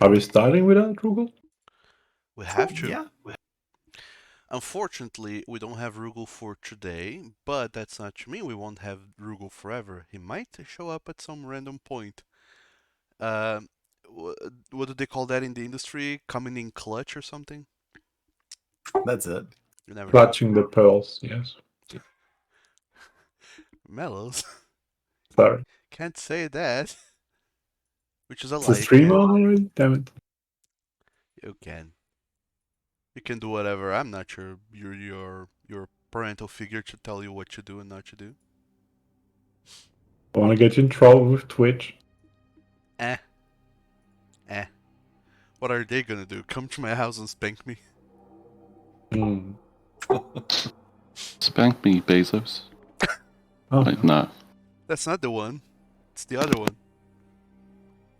Are we starting without Rugel? We have to. Yeah. Unfortunately, we don't have Rugal for today, but that's not to mean we won't have Rugal forever. He might show up at some random point. Uh, what do they call that in the industry? Coming in clutch or something? That's it. You never know. Clutching the pearls, yes. Mellows. Sorry. Can't say that. Which is a It's a lie. You stream can. on already? Damn it. You can. You can do whatever. I'm not sure your parental figure to tell you what to do and not to do. I want to get you in trouble with Twitch. Eh. Eh. What are they gonna do? Come to my house and spank me? Hmm. Spank me, Bezos. Oh, Wait, no. That's not the one. It's the other one.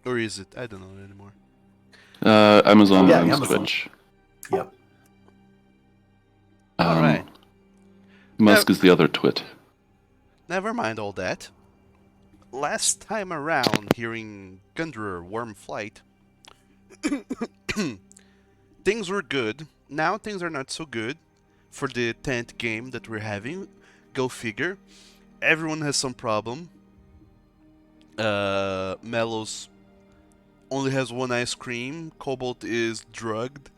Or is it? I don't know anymore. Amazon Yeah, owns Amazon. Twitch. Yep. Alright. Musk is the other twit. Never mind all that. Last time around, hearing Gundhr Wyrm flight, things were good. Now things are not so good for the 10th game that we're having. Go figure. Everyone has some problem. Mellows only has one ice cream. Cobalt is drugged.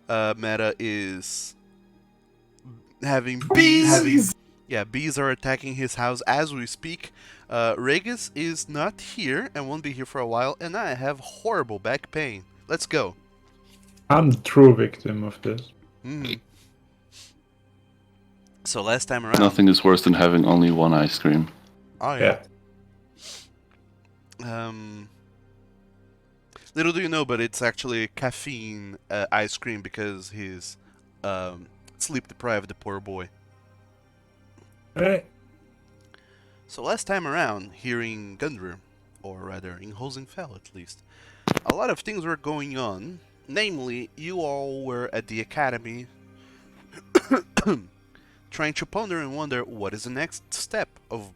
Meta is having bees. Bees are attacking his house as we speak. Regis is not here and won't be here for a while, and I have horrible back pain. Let's go. I'm the true victim of this. So last time around, Nothing is worse than having only one ice cream. oh Yeah. Little do you know, but it's actually caffeine ice cream because he's sleep deprived, the poor boy. Hey. So last time around, hearing Gundhr, or rather in Hosenfell at least, a lot of things were going on. Namely, you all were at the academy trying to ponder and wonder what is the next step of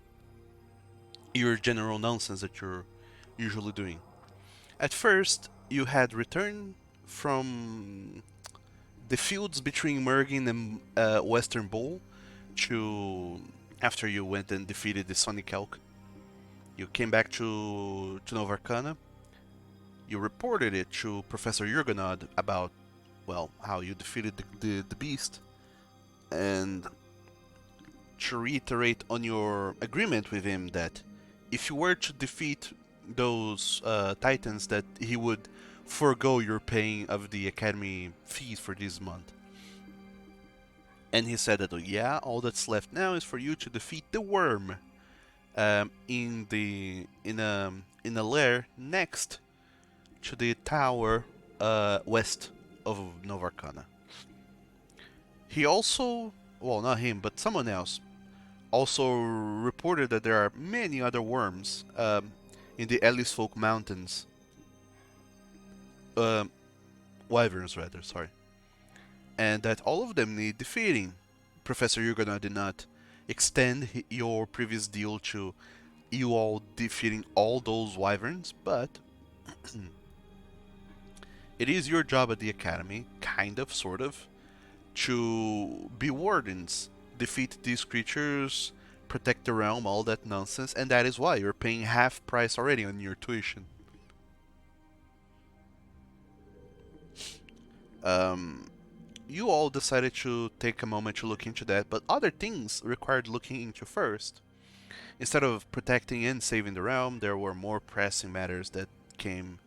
your general nonsense that you're usually doing. At first, you had returned from the fields between Mergin and Western Bowl to after you went and defeated the Sonic Elk. You came back to Nova Arcana. You reported it to Professor Jurgenod about, well, how you defeated the beast, and to reiterate on your agreement with him that if you were to defeat those titans, that he would forego your paying of the academy fees for this month. And he said that, yeah, all that's left now is for you to defeat the Wyrm in a lair next to the tower west of Nova Arcana. He also, well, not him, but someone else, also reported that there are many other worms in the Ellisfolk Mountains. Wyverns, rather, sorry. And that all of them need defeating. Professor Yugana did not extend your previous deal to you all defeating all those wyverns, but it is your job at the academy, kind of, sort of, to be wardens, defeat these creatures, protect the realm, all that nonsense, and that is why you're paying half price already on your tuition. You all decided to take a moment to look into that, but other things required looking into first. Instead of protecting and saving the realm, there were more pressing matters that came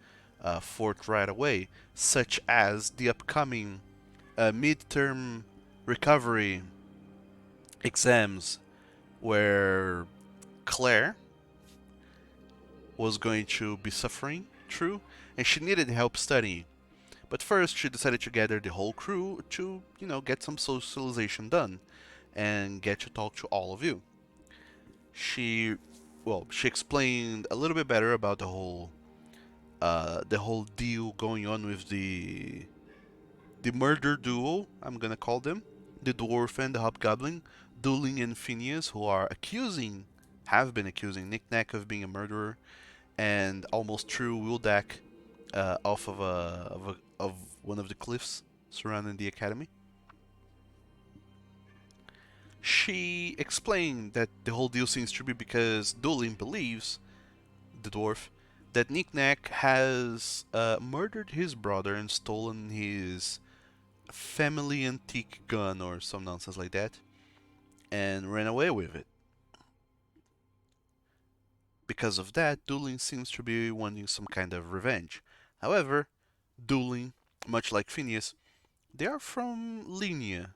forth right away, such as the upcoming midterm recovery exams, where Claire was going to be suffering through, and she needed help studying. But first, she decided to gather the whole crew to, get some socialization done and get to talk to all of you. She explained a little bit better about the whole deal going on with the murder duo, I'm gonna call them, the dwarf and the hobgoblin, Dueling and Phineas, who have been accusing Knick-Knack of being a murderer, and almost threw Wildak off of one of the cliffs surrounding the academy. She explained that the whole deal seems to be because Dolin believes, the dwarf, that Knick-Knack has murdered his brother and stolen his family antique gun or some nonsense like that, and ran away with it. Because of that, Dolin seems to be wanting some kind of revenge. However, Dolin, much like Phineas, they are from Linia,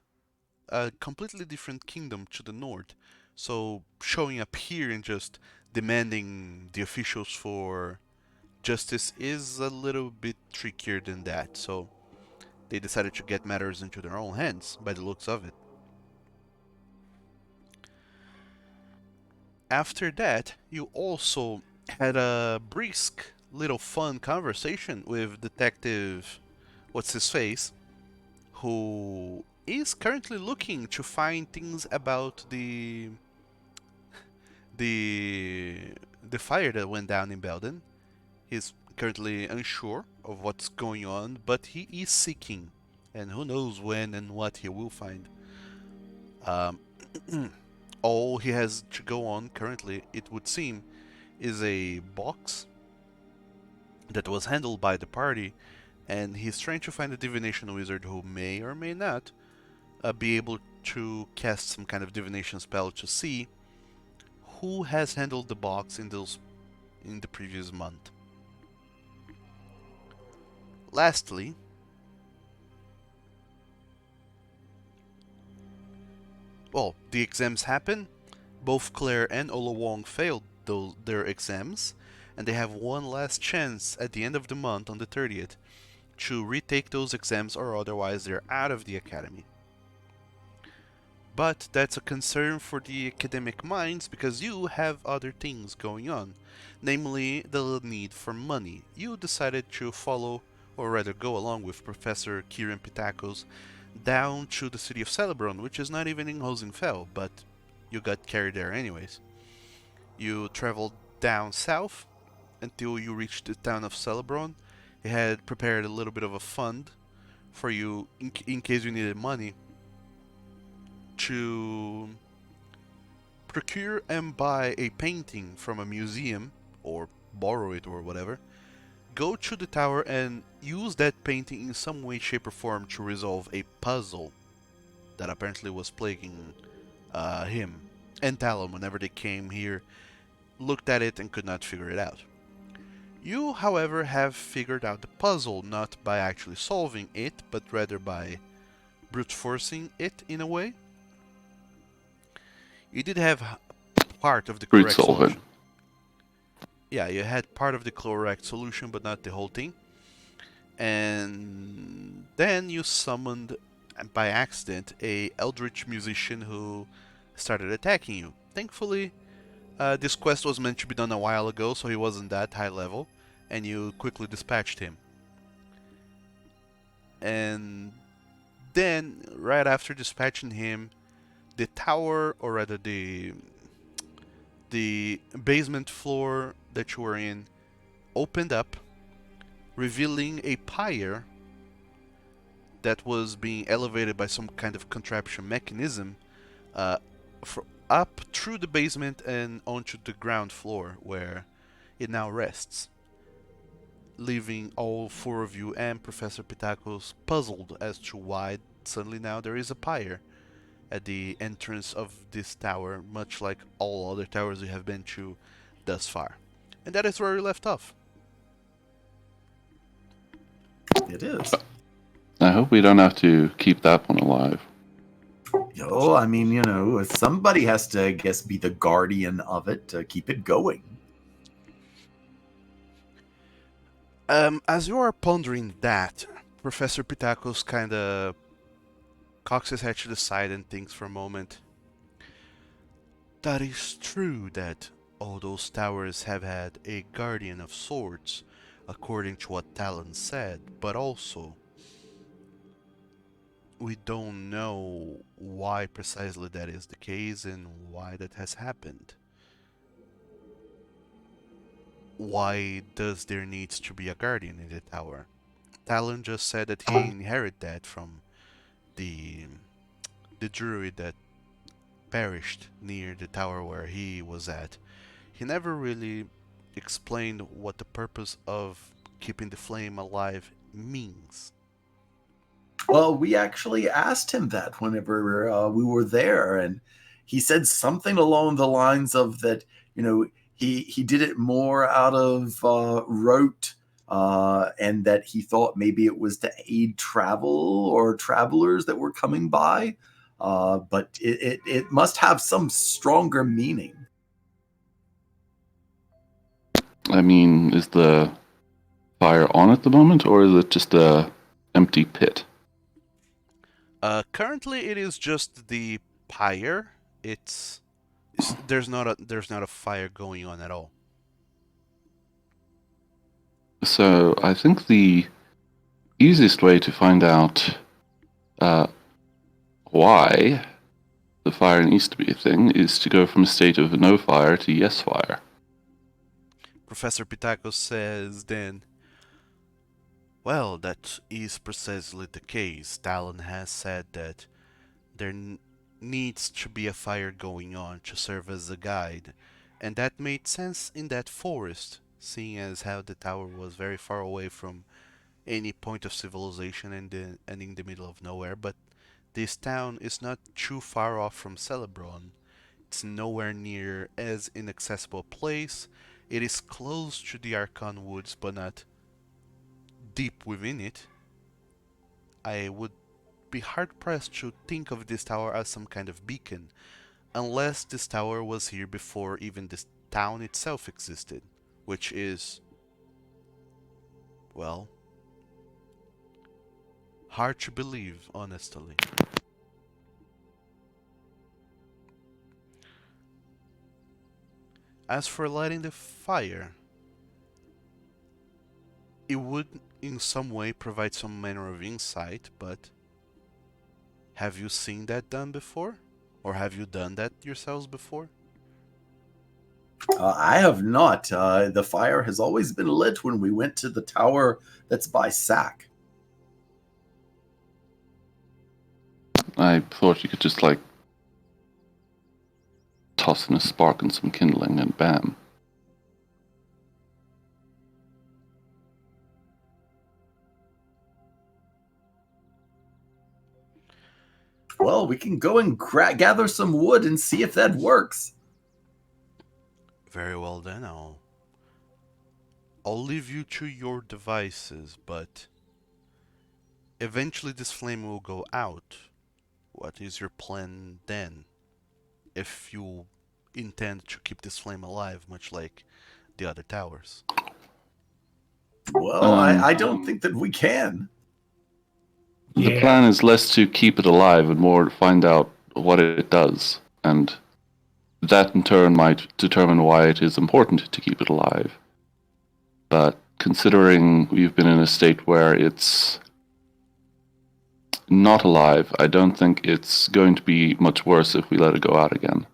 a completely different kingdom to the north. So showing up here and just demanding the officials for justice is a little bit trickier than that. So they decided to get matters into their own hands by the looks of it. After that, you also had a brisk little fun conversation with Detective What's His Face, who is currently looking to find things about the the fire that went down in Belden. He's currently unsure of what's going on, but he is seeking, and who knows when and what he will find. Um, all he has to go on currently, it would seem, is a box that was handled by the party, and he's trying to find a divination wizard who may or may not be able to cast some kind of divination spell to see who has handled the box in the previous month. Lastly, well, the exams happen. Both Claire and Olawong failed their exams, and they have one last chance at the end of the month on the 30th to retake those exams, or otherwise they're out of the academy. But that's a concern for the academic minds because you have other things going on, namely the need for money. You decided to follow, or rather go along with Professor Kieran Pitakos down to the city of Celebron, which is not even in Hosenfell, but you got carried there anyways. You traveled down south until you reached the town of Celebron. He had prepared a little bit of a fund for you in case you needed money to procure and buy a painting from a museum or borrow it or whatever. Go to the tower and use that painting in some way, shape, or form to resolve a puzzle that apparently was plaguing him and Talon whenever they came here, looked at it, and could not figure it out. You, however, have figured out the puzzle not by actually solving it, but rather by brute forcing it in a way. You did have part of the Brute correct solve it. solution. Yeah, you had part of the correct solution, but not the whole thing. And then you summoned, by accident, a eldritch musician who started attacking you. Thankfully, this quest was meant to be done a while ago, so he wasn't that high level, and you quickly dispatched him. And then, right after dispatching him, the tower, or rather the basement floor that you were in, opened up, revealing a pyre that was being elevated by some kind of contraption mechanism uh, up through the basement and onto the ground floor where it now rests, leaving all four of you and Professor Pitakos puzzled as to why suddenly now there is a pyre at the entrance of this tower, much like all other towers you have been to thus far. And that is where we left off. It is. I hope we don't have to keep that one alive. Yo, I mean, somebody has to, I guess, be the guardian of it to keep it going. As you are pondering that, Professor Pitakos kinda cocks his head to the side and thinks for a moment. That is true that all those towers have had a guardian of sorts, according to what Talon said, but also we don't know why precisely that is the case and why that has happened. why does there needs to be a guardian in the tower? Talon just said that he inherited that from the the druid that perished near the tower where he was at. He never really explained what the purpose of keeping the flame alive means. Well, we actually asked him that whenever we were there, and he said something along the lines of that. He did it more out of rote, and that he thought maybe it was to aid travel or travelers that were coming by. But it must have some stronger meaning. I mean, is the fire on at the moment, or is it just a empty pit? Currently, it is just the pyre. There's not a fire going on at all. So I think the easiest way to find out why the fire needs to be a thing is to go from a state of no fire to yes fire. Professor Pitacos says then, well, that is precisely the case. Talon has said that there needs to be a fire going on to serve as a guide, and that made sense in that forest, seeing as how the tower was very far away from any point of civilization and in the middle of nowhere. But this town is not too far off from Celebron. It's nowhere near as inaccessible a place. It is close to the Archon Woods, but not deep within it. I would be hard pressed to think of this tower as some kind of beacon, unless this tower was here before even this town itself existed, which is, well, hard to believe, honestly. As for lighting the fire, it would in some way provide some manner of insight, but have you seen that done before? Or have you done that yourselves before? I have not. The fire has always been lit when we went to the tower that's by Sack. I thought you could just, like, toss in a spark and some kindling and bam. Well, we can go and gather some wood and see if that works. Very well then, I'll leave you to your devices, but eventually this flame will go out. What is your plan then? If you intend to keep this flame alive, much like the other towers. Well, I don't think that we can. The plan is less to keep it alive and more to find out what it does, and that in turn might determine why it is important to keep it alive. But considering we've been in a state where it's not alive, I don't think it's going to be much worse if we let it go out again.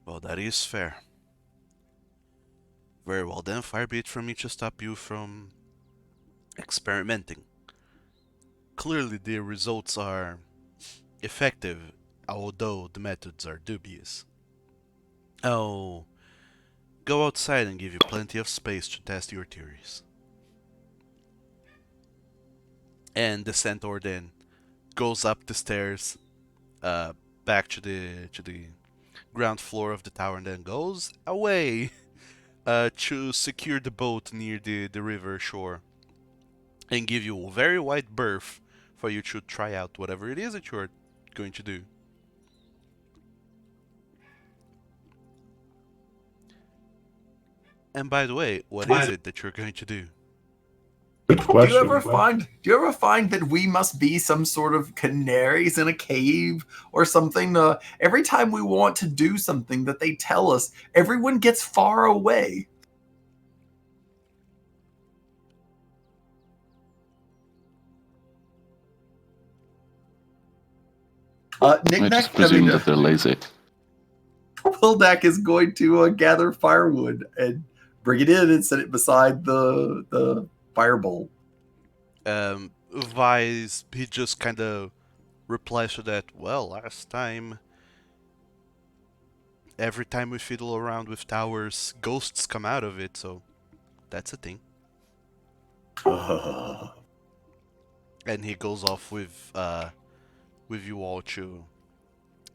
Well, that is fair. Very well then, far be it from me to stop you from experimenting. Clearly the results are effective, although the methods are dubious. I'll go outside and give you plenty of space to test your theories. And the centaur then goes up the stairs, back to the ground floor of the tower, and then goes away to secure the boat near the river shore, and give you a very wide berth for you to try out whatever it is that you're going to do. And by the way, what is it that you're going to do? Good question. Do you ever find that we must be some sort of canaries in a cave or something? Every time we want to do something that they tell us, everyone gets far away. I just presume that they're lazy. Wildak is going to gather firewood and bring it in and set it beside the fire bowl. Vice, he just kind of replies to that, well, last time, every time we fiddle around with towers, ghosts come out of it, so that's a thing. And he goes off with you all to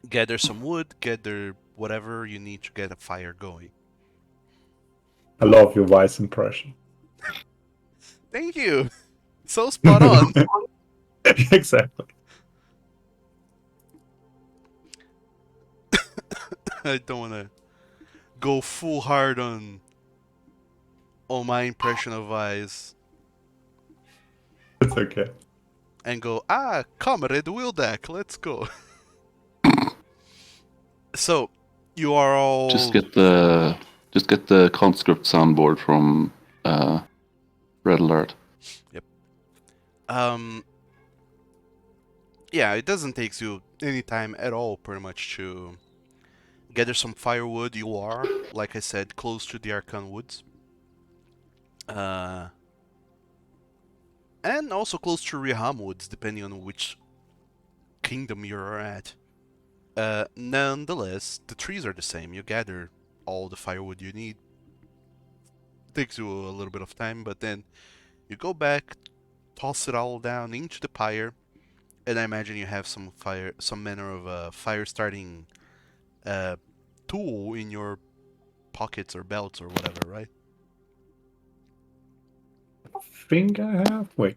gather some wood, gather whatever you need to get a fire going. I love your voice impression. Thank you! So spot on! Exactly. I don't want to go full hard on my impression of Vice It's okay. and go, Comrade Wildak, let's go. So, you are all... Just get the conscript soundboard from Red Alert. Yeah, it doesn't take you any time at all, pretty much, to gather some firewood. You are, like I said, close to the Arcan Woods. And also close to Riham Woods, depending on which kingdom you're at. Nonetheless, the trees are the same. You gather all the firewood you need. Takes you a little bit of time, but then you go back, toss it all down into the pyre, and I imagine you have some manner of fire starting tool in your pockets or belts or whatever, right? I think I have. Wait.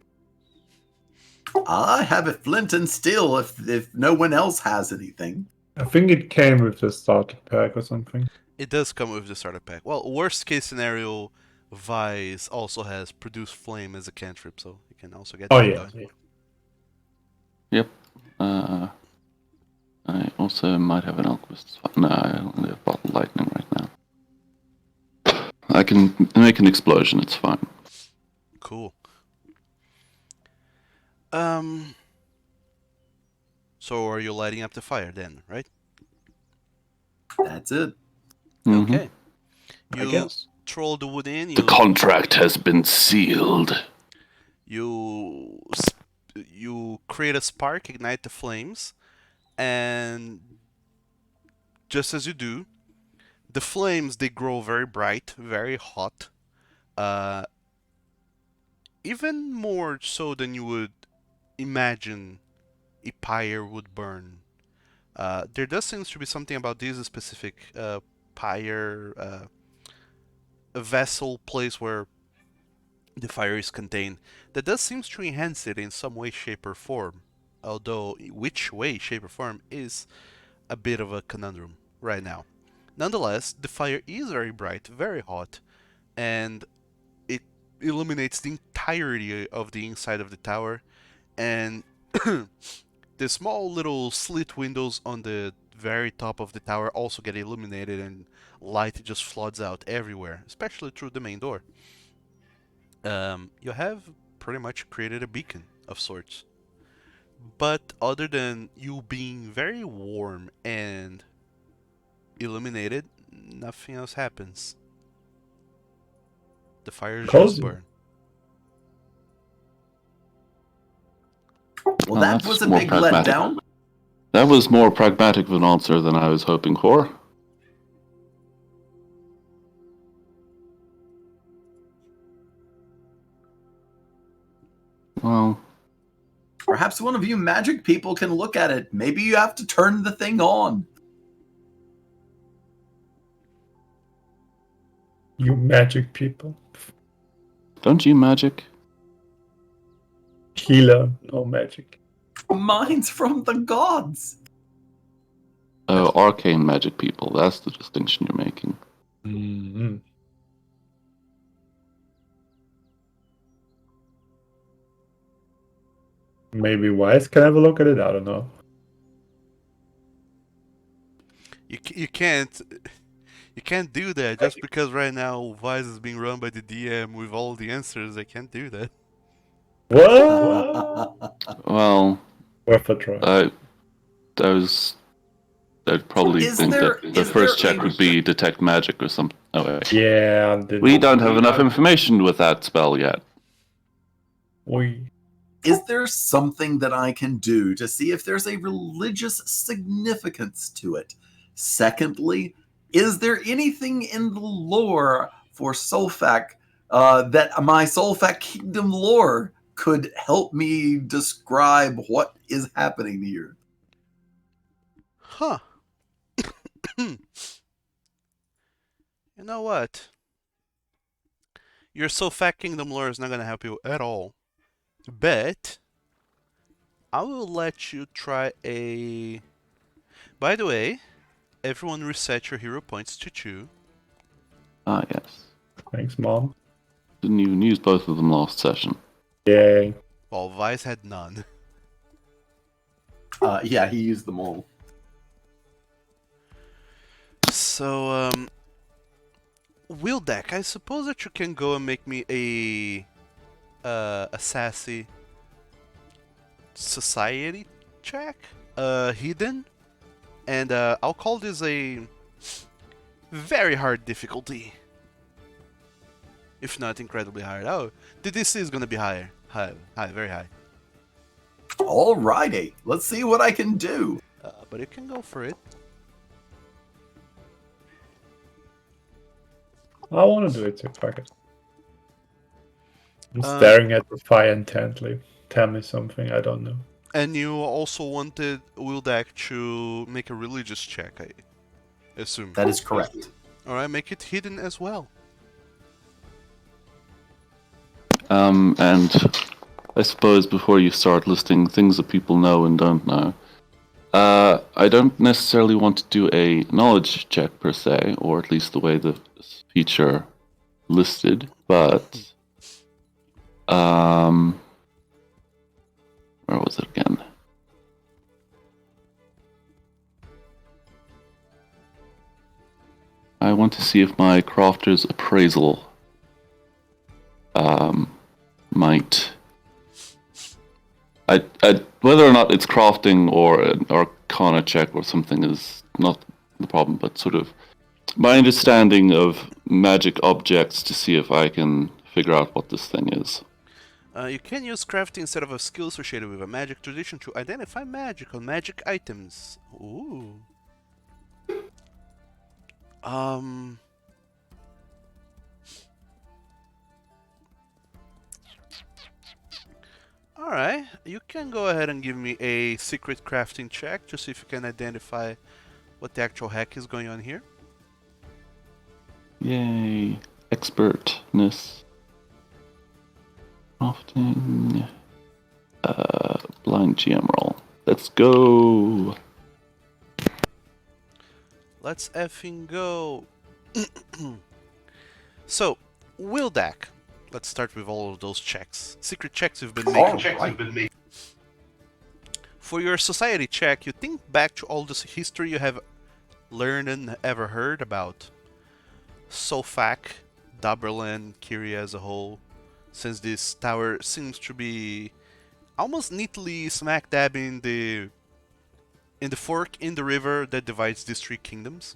I have a flint and steel if no one else has anything. I think it came with the starter pack or something. It does come with the starter pack. Well, worst case scenario, Vice also has Produce Flame as a cantrip, so you can also get that going. Yeah. Yep. I also might have an alchemist's. No, I only have bottle lightning right now. I can make an explosion. It's fine. Cool. So are you lighting up the fire then, right? That's it. Mhm. Okay. I You guess. troll the wood in. The contract has been sealed. You create a spark, ignite the flames, and just as you do, the flames, they grow very bright, very hot, even more so than you would imagine a pyre would burn. There does seem to be something about this specific pyre, a vessel, place where the fire is contained, that does seem to enhance it in some way, shape, or form. Although, which way, shape, or form is a bit of a conundrum right now. Nonetheless, the fire is very bright, very hot, and it illuminates the entirety of the inside of the tower, and the small little slit windows on the very top of the tower also get illuminated, and light just floods out everywhere, especially through the main door. You have pretty much created a beacon of sorts. But other than you being very warm and illuminated, nothing else happens. The fires just Cozy. burn. Well, Oh, that that's was a more big pragmatic. letdown. That was more pragmatic of an answer than I was hoping for. Well, Perhaps one of you magic people can look at it. Maybe you have to turn the thing on. You magic people. don't you magic? Healer, no magic. Mine's from the gods. Oh, arcane magic people. That's the distinction you're making. Mm-hmm. Maybe Wise can have a look at it. I don't know. You can't do that just because right now Vice is being run by the DM with all the answers. I can't do that. What? Well, Worth a try. I was I'd probably Is think there- that the is first there check a- would be detect magic or something. Oh, wait. Yeah. We don't have enough information with that spell yet. We. Is there something that I can do to see if there's a religious significance to it? Secondly, is there anything in the lore for Solfac that my Solfac Kingdom lore could help me describe what is happening here? Huh. You know what? Your Sophac Kingdom lore is not gonna help you at all. But I will let you try a... By the way, everyone reset your hero points to 2. Ah, yes. Thanks, Mom. Didn't even use both of them last session. Yay. While Vice had none. Yeah, he used them all. So, Wildeck, I suppose that you can go and make me a sassy society check, hidden, and I'll call this a very hard difficulty, if not incredibly hard. Oh, the DC is gonna be higher, high, very high. Alrighty, let's see what I can do. But you can go for it. I want to do it, so fuck it. I'm Uh, staring at the fire intently. Tell me something I don't know. And you also wanted Wildeck to make a religious check, I assume. That is correct. Alright, make it hidden as well. And I suppose before you start listing things that people know and don't know, I don't necessarily want to do a knowledge check per se, or at least the way the feature listed, but where was it again? I want to see if my crafter's appraisal might... whether or not it's crafting or an arcana check or something is not the problem, but sort of my understanding of magic objects to see if I can figure out what this thing is. You can use crafting instead of a skill associated with a magic tradition to identify magic on magic items. Ooh. Alright, you can go ahead and give me a secret crafting check to see if you can identify what the actual heck is going on here. Yay. Expertness. Crafting. Blind GM roll. Let's go. Let's effing go. So, Wildeck. Let's start with all of those checks. Secret checks you've been making. For your society check, you think back to all this history you have learned and ever heard about Solfac, Daberland, Kyria as a whole, since this tower seems to be almost neatly smack dab in the fork in the river that divides these 3 kingdoms.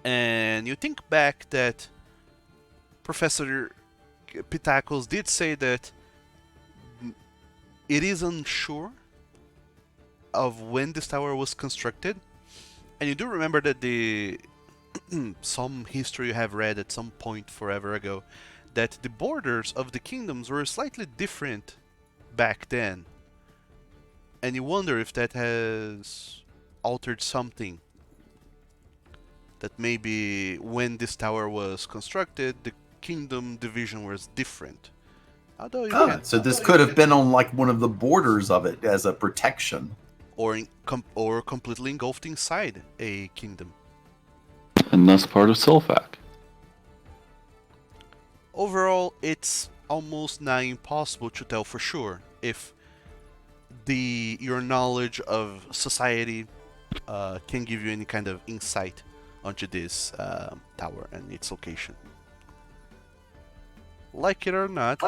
And you think back that Professor Pitacos did say that it is unsure of when this tower was constructed, and you do remember that the some history you have read at some point forever ago that the borders of the kingdoms were slightly different back then, and you wonder if that has altered something, that maybe when this tower was constructed the kingdom division was different. Although you can, So this could have been on like one of the borders of it as a protection. or completely engulfed inside a kingdom. And thus part of Solfac. Overall, it's almost nigh impossible to tell for sure if your knowledge of society can give you any kind of insight onto this tower and its location. Like it or not,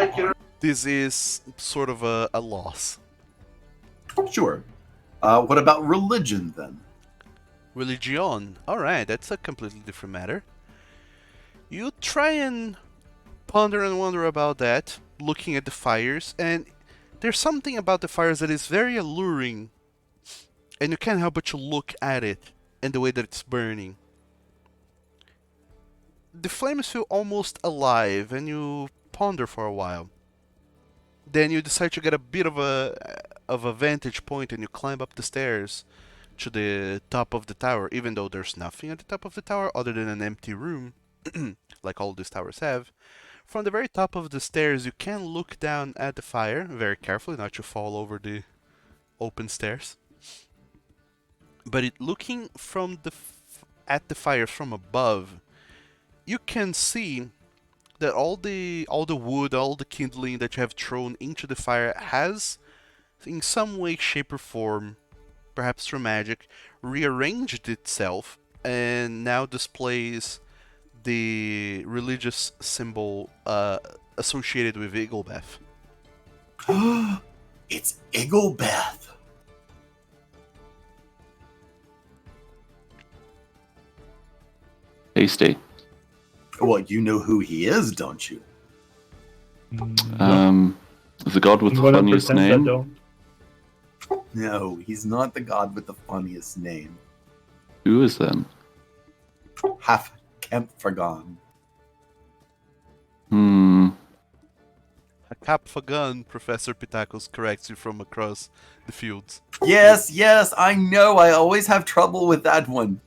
this is sort of a loss. Sure. What about religion then? Religion. Alright, that's a completely different matter. You try and ponder and wonder about that, looking at the fires, and there's something about the fires that is very alluring, and you can't help but to look at it and the way that it's burning. The flames feel almost alive, and you ponder for a while. Then you decide to get a bit of a vantage point, and you climb up the stairs to the top of the tower, even though there's nothing at the top of the tower other than an empty room, like all these towers have. From the very top of the stairs, you can look down at the fire, very carefully not to fall over the open stairs. But looking from at the fire from above, you can see that all the wood, all the kindling that you have thrown into the fire has, in some way, shape, or form, perhaps through magic, rearranged itself and now displays the religious symbol associated with Iglebeth. It's Iglebeth. Tasty. Well, you know who he is, don't you? The god with the Wanna funniest pretend I name. don't? No, he's not the god with the funniest name. Who is then? Half Kemp Forgone. A cap for gun, Professor Pitacos corrects you from across the fields. Yes, I know. I always have trouble with that one.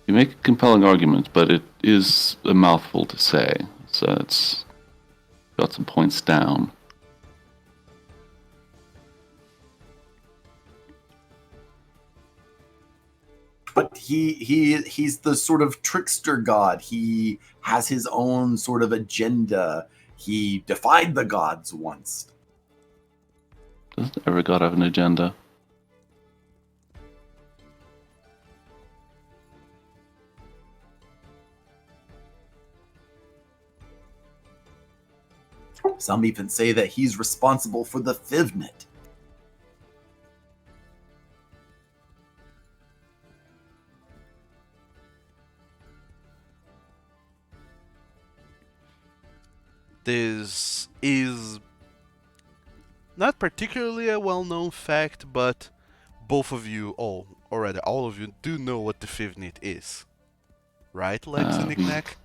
You make a compelling argument, but it is a mouthful to say, so it's got some points down. But he's the sort of trickster god. He has his own sort of agenda. He defied the gods once. Doesn't every god have an agenda? Some even say that he's responsible for the Fivnet. This is not particularly a well-known fact, but both of you, or rather all of you, do know what the Fivnet is. Right, Lex and Knickknack?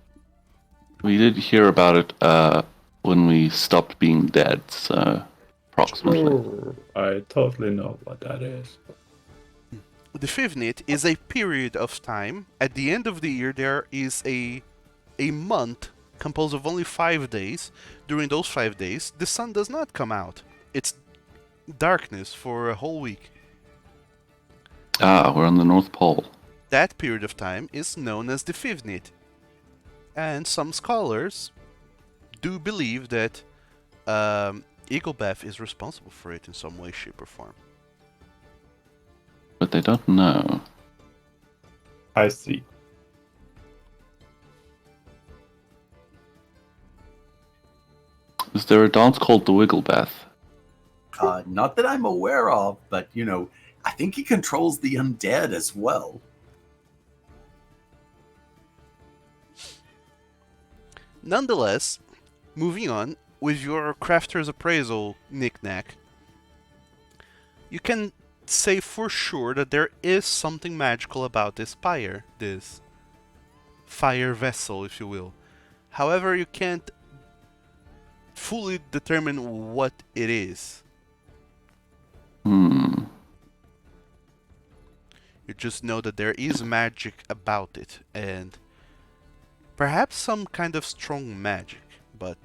We did hear about it when we stopped being dead, so approximately. I totally know what that is. The Fivnet is a period of time. At the end of the year, there is a month composed of only 5 days. During those 5 days, the sun does not come out. It's darkness for a whole week. Ah, we're on the North Pole. That period of time is known as the Fivnet. And some scholars do believe that Iglebeth is responsible for it in some way, shape, or form. But they don't know. I see. Is there a dance called the Wigglebeth? Not that I'm aware of, but, I think he controls the undead as well. Nonetheless, moving on, with your crafter's appraisal, Knickknack, you can say for sure that there is something magical about this pyre, this fire vessel, if you will. However, you can't fully determine what it is. You just know that there is magic about it, and perhaps some kind of strong magic, but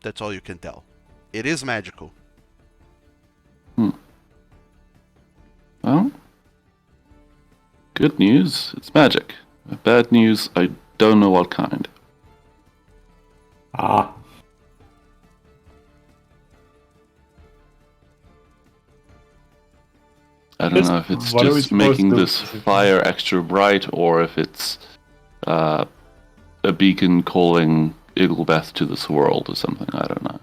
that's all you can tell. It is magical. Well, good news, it's magic. Bad news, I don't know what kind. Ah. I don't know if it's What are we just supposed making to do? this fire extra bright, or if it's a beacon calling Iglebeth to this world or something. I don't know.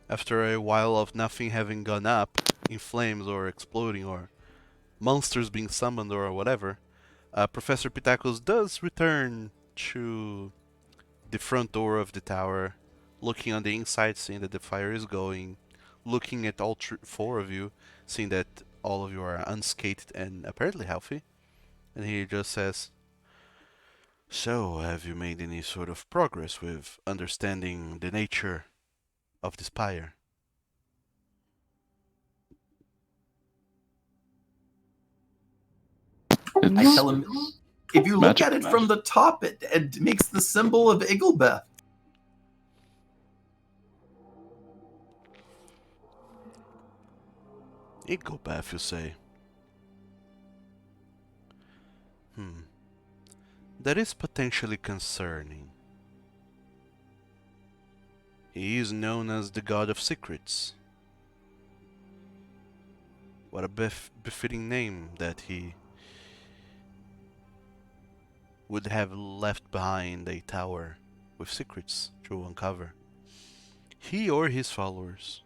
After a while of nothing having gone up in flames or exploding or monsters being summoned or whatever, Professor Pitacos does return to the front door of the tower, looking on the inside, seeing that the fire is going, looking at all four of you, seeing that all of you are unscathed and apparently healthy, and he just says, "So, have you made any sort of progress with understanding the nature of this pyre?" I It's tell him, if you look magic. at it from the top, it makes the symbol of Igglebeth. Igglebeth, you say? That is potentially concerning. He is known as the God of Secrets. What a befitting name that he would have left behind a tower with secrets to uncover. He or his followers.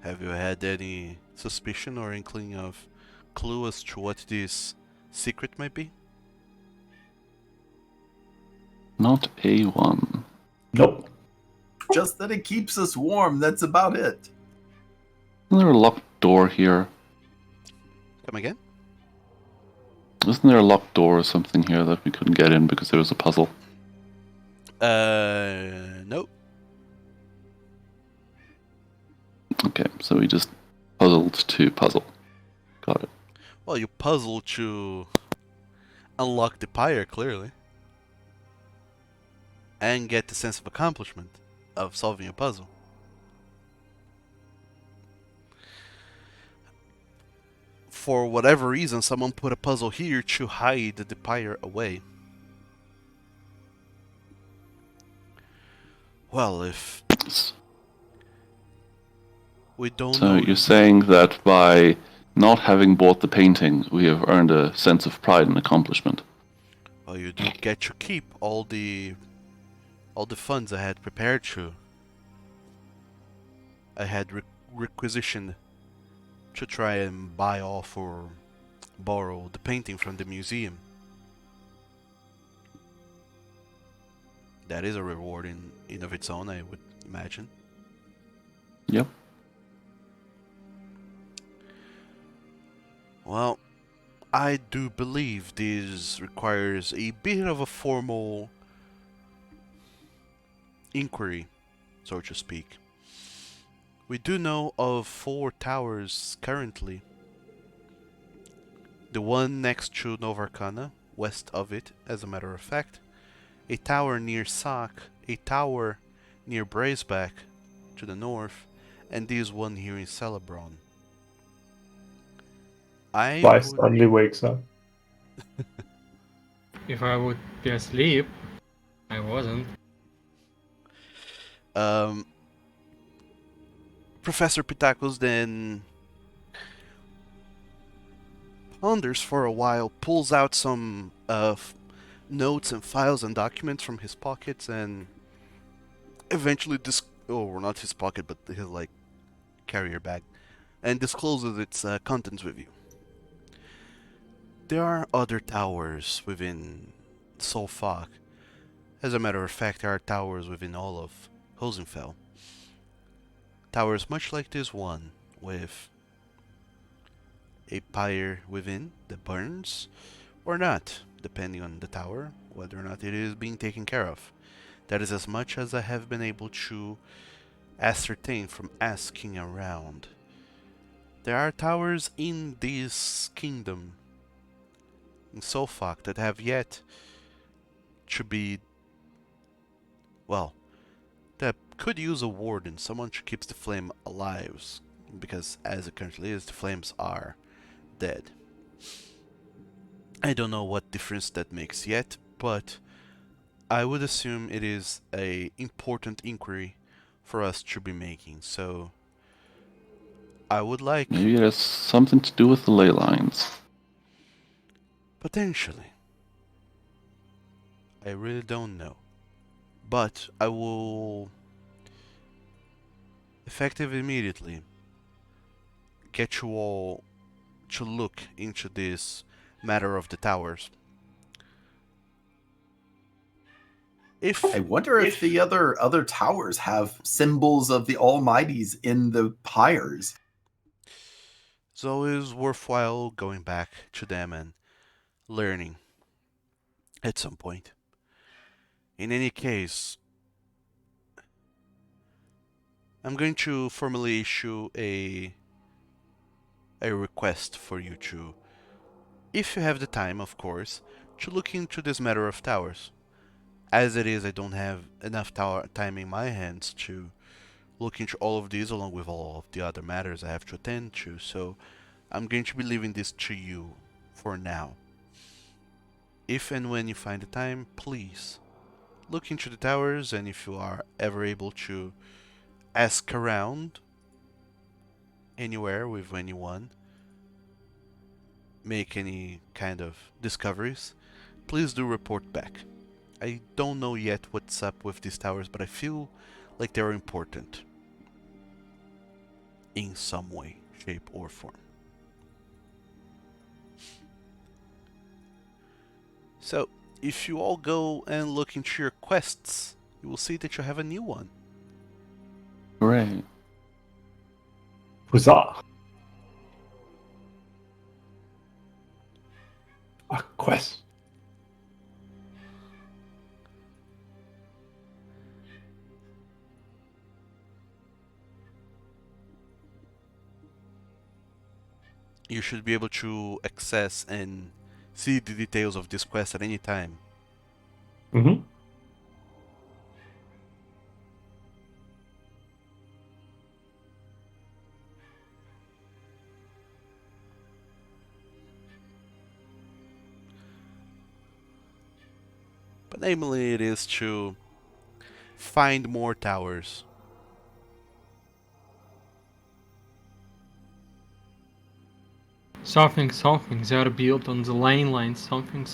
Have you had any suspicion or inkling of clue as to what this secret might be? Not A1. Nope. Just that it keeps us warm. That's about it. Isn't there a locked door here? Come again? Isn't there a locked door or something here that we couldn't get in because there was a puzzle? Nope. Okay, so we just puzzled to puzzle. Got it. Well, you puzzle to unlock the pyre, clearly. And get the sense of accomplishment of solving a puzzle. For whatever reason, someone put a puzzle here to hide the pyre away. Well, if we don't So know... you're saying that by not having bought the painting, we have earned a sense of pride and accomplishment. Well, you do get to keep all the funds I had prepared to. I had requisitioned to try and buy off or borrow the painting from the museum. That is a reward in of its own, I would imagine. Yep. Well, I do believe this requires a bit of a formal inquiry, so to speak. We do know of 4 towers currently. The one next to Novarkana, west of it, as a matter of fact. A tower near Sak, a tower near Braceback to the north, and this one here in Celebron. Vice suddenly wakes up. If I would be asleep, I wasn't. Professor Pitacos then ponders for a while, pulls out some notes and files and documents from his pockets, and eventually not his pocket, but his carrier bag, and discloses its contents with you. There are other towers within Solfak. As a matter of fact, there are towers within all of Hosenfell. Towers much like this one, with a pyre within that burns, or not, depending on the tower, whether or not it is being taken care of. That is as much as I have been able to ascertain from asking around. There are towers in this kingdom, in Solfak, that have yet to be, well, that could use a warden, someone who keeps the flame alive, because as it currently is, the flames are dead. I don't know what difference that makes yet, but I would assume it is a important inquiry for us to be making, so I would like... Maybe it has something to do with the ley lines. Potentially. I really don't know. But I will, effective immediately, get you all to look into this matter of the towers. I wonder if the other towers have symbols of the Almighties in the pyres. It's always worthwhile going back to them and learning at some point. In any case, I'm going to formally issue a request for you to, if you have the time, of course, to look into this matter of towers. As it is, I don't have enough time in my hands to look into all of these along with all of the other matters I have to attend to, so I'm going to be leaving this to you for now. If and when you find the time, please look into the towers, and if you are ever able to ask around anywhere with anyone, make any kind of discoveries, please do report back. I don't know yet what's up with these towers, but I feel like they're important in some way, shape, or form. So, if you all go and look into your quests, you will see that you have a new one. Hooray. Huzzah! A quest. You should be able to access and see the details of this quest at any time. Mm-hmm. But namely, it is to find more towers. Something, they are built on the lane line, something.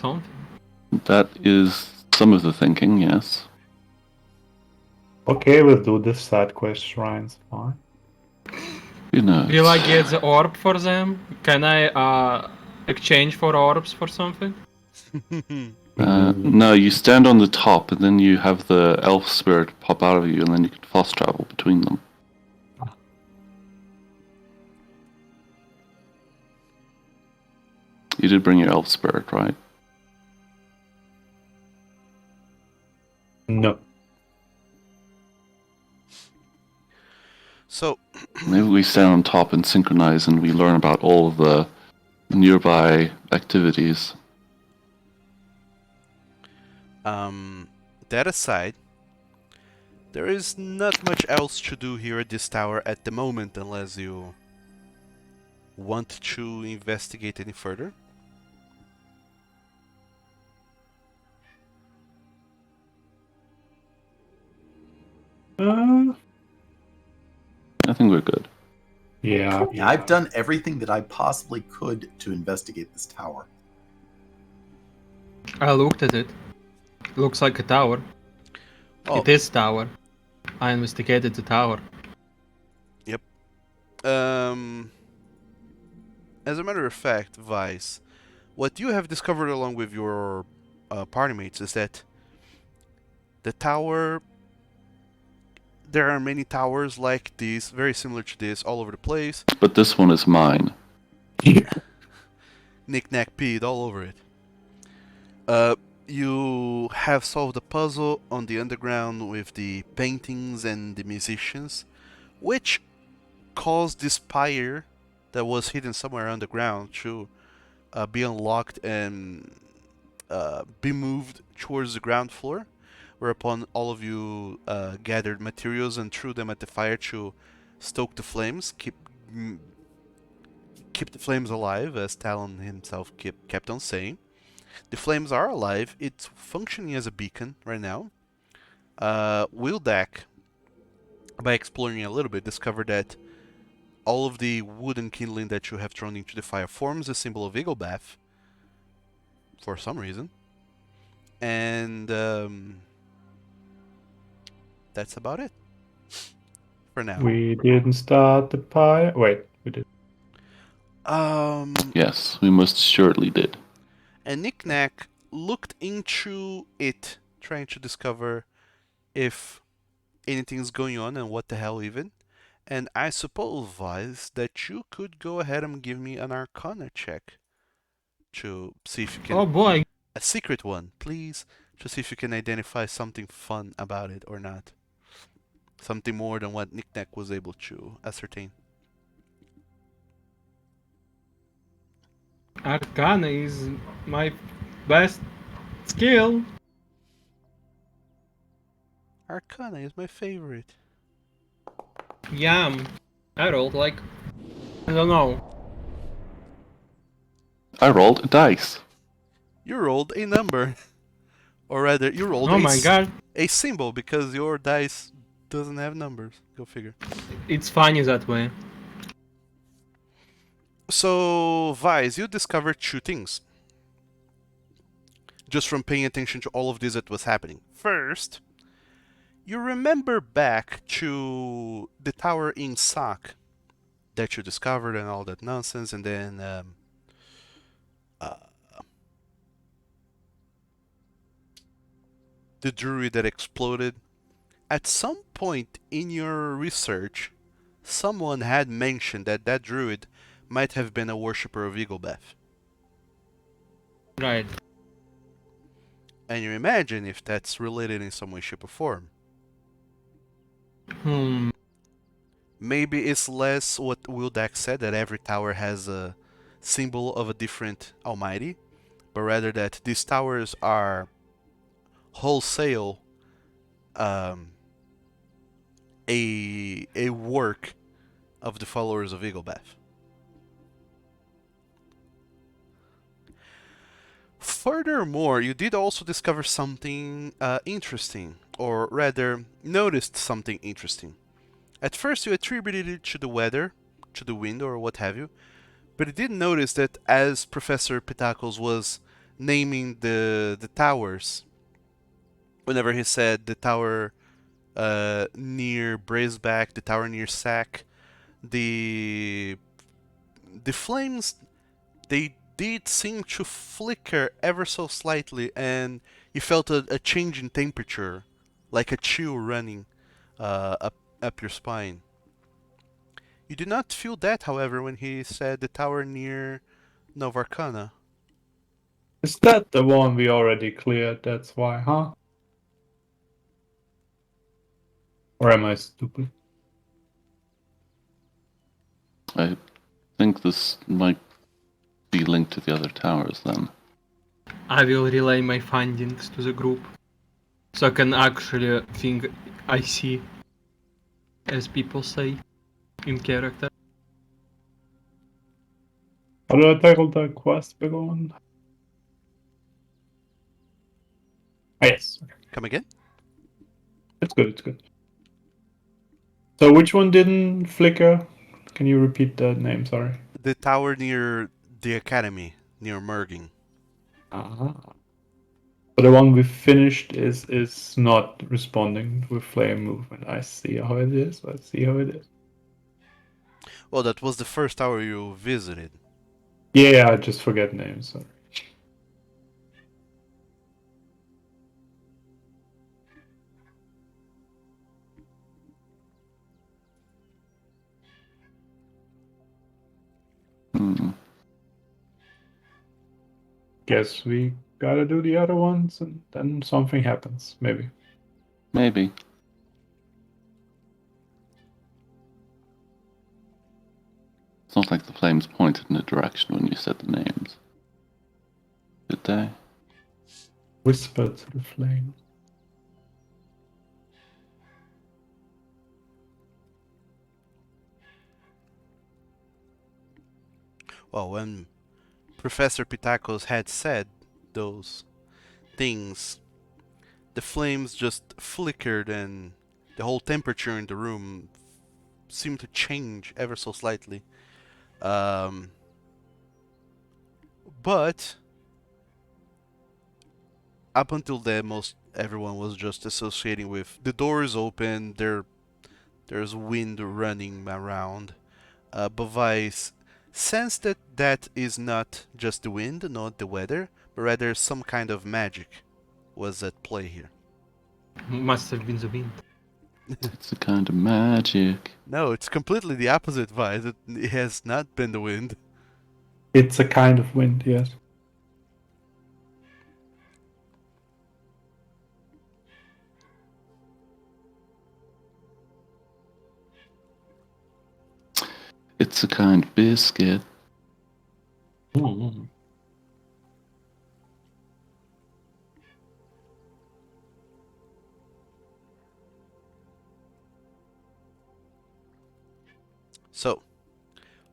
That is some of the thinking, yes. Okay, we'll do this side quest shrines. Fine. You know. Will I get the orb for them? Can I exchange for orbs for something? No, you stand on the top and then you have the elf spirit pop out of you and then you can fast travel between them. You did bring your elf spirit, right? No. So, Maybe we stand on top and synchronize and we learn about all of the nearby activities. that aside, there is not much else to do here at this tower at the moment unless you want to investigate any further. I think we're good. Yeah. Yeah, I've done everything that I possibly could to investigate this tower. I looked at it. Looks like a tower. Oh, It is tower. I investigated the tower. as a matter of fact, Vice, what you have discovered along with your party mates is that the tower. There are many towers like this, very similar to this, all over the place. But this one is mine. Knick-knack peed all over it. You have solved the puzzle on the underground with the paintings and the musicians, which caused this pyre that was hidden somewhere underground to be unlocked and be moved towards the ground floor, whereupon all of you gathered materials and threw them at the fire to stoke the flames, keep the flames alive, as Talon himself kept on saying. The flames are alive. It's functioning as a beacon right now. Wildak, by exploring a little bit, discovered that all of the wooden kindling that you have thrown into the fire forms a symbol of Eaglebath for some reason. And that's about it for now. We didn't start the pie. Wait, we did. Yes, we most assuredly did. And Knick-Knack looked into it, trying to discover if anything's going on and what the hell even. And I suppose, Vice, that you could go ahead and give me an Arcana check to see if you can. Oh boy. A secret one, please, to see if you can identify something fun about it or not. Something more than what Knick-Knack was able to ascertain. Arcana is my best skill. Arcana is my favorite. Yum. I rolled like, I don't know. I rolled a dice. You rolled a number. Or rather, you rolled Oh my god. a symbol because your dice doesn't have numbers. Go figure. It's funny that way. So, Vice, you discovered two things. Just from paying attention to all of this that was happening. First, you remember back to the tower in Sak that you discovered and all that nonsense, and then the druid that exploded. At some point in your research, someone had mentioned that that druid might have been a worshipper of Eaglebeth. Right. And you imagine if that's related in some way, shape, or form. Maybe it's less what Wildak said, that every tower has a symbol of a different almighty, but rather that these towers are wholesale a work of the followers of Eaglebeth. Furthermore, you did also discover something interesting, or rather, noticed something interesting. At first, you attributed it to the weather, to the wind, or what have you, but you did notice that as Professor Pitacles was naming the towers, whenever he said the tower near Braceback, the tower near Sack, the flames, they did seem to flicker ever so slightly, and you felt a change in temperature, like a chill running up your spine. You did not feel that, however, when he said the tower near Novarkana. Is that the one we already cleared? That's why, huh? Or am I stupid? I think this might be linked to the other towers then. I will relay my findings to the group, so I can actually think I see, as people say, in character. How do I tackle the quest big one? Ah, yes. Okay. Come again? It's good, it's good. So which one didn't flicker? Can you repeat the name? Sorry. The tower near the academy, near Merging. Uh-huh. So the one we finished is not responding with flame movement. I see how it is. I see how it is. Well, that was the first tower you visited. Yeah, I just forget names. Sorry. Guess we gotta do the other ones, and then something happens. Maybe. Maybe. It's not like the flames pointed in a direction when you said the names. Did they? Whisper to the flame. Well, when Professor Pitacos had said those things, the flames just flickered and the whole temperature in the room seemed to change ever so slightly. But up until then, most everyone was just associating with the doors open, there's wind running around. But Vice sense that that is not just the wind, not the weather, but rather some kind of magic was at play here. Must have been the wind. It's a kind of magic. No, it's completely the opposite, Vice. It has not been the wind. It's a kind of wind, yes. It's a kind of biscuit. Mm. So,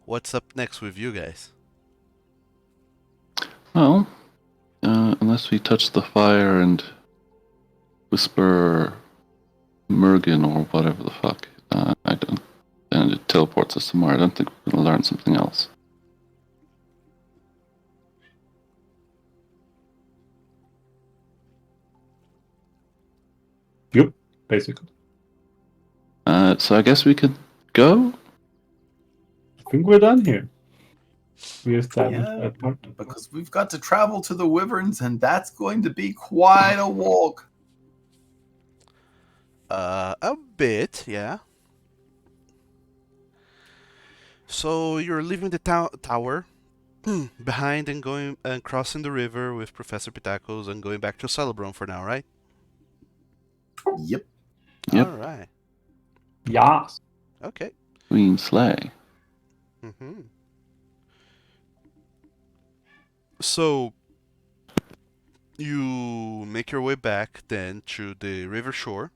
what's up next with you guys? Well, unless we touch the fire and whisper Mergen or whatever the fuck, I don't. And it teleports us somewhere. I don't think we're going to learn something else. Yep, basically. So I guess we could go? I think we're done here. We established Yeah, that part. because we've got to travel to the Wyverns, and that's going to be quite a walk. A bit, yeah. So you're leaving the tower behind and going and crossing the river with Professor Pitacos and going back to Celebron for now, right? Yep. Yep. All right. Yes. Okay. Queen Slay. Mm-hmm. So you make your way back then to the river shore,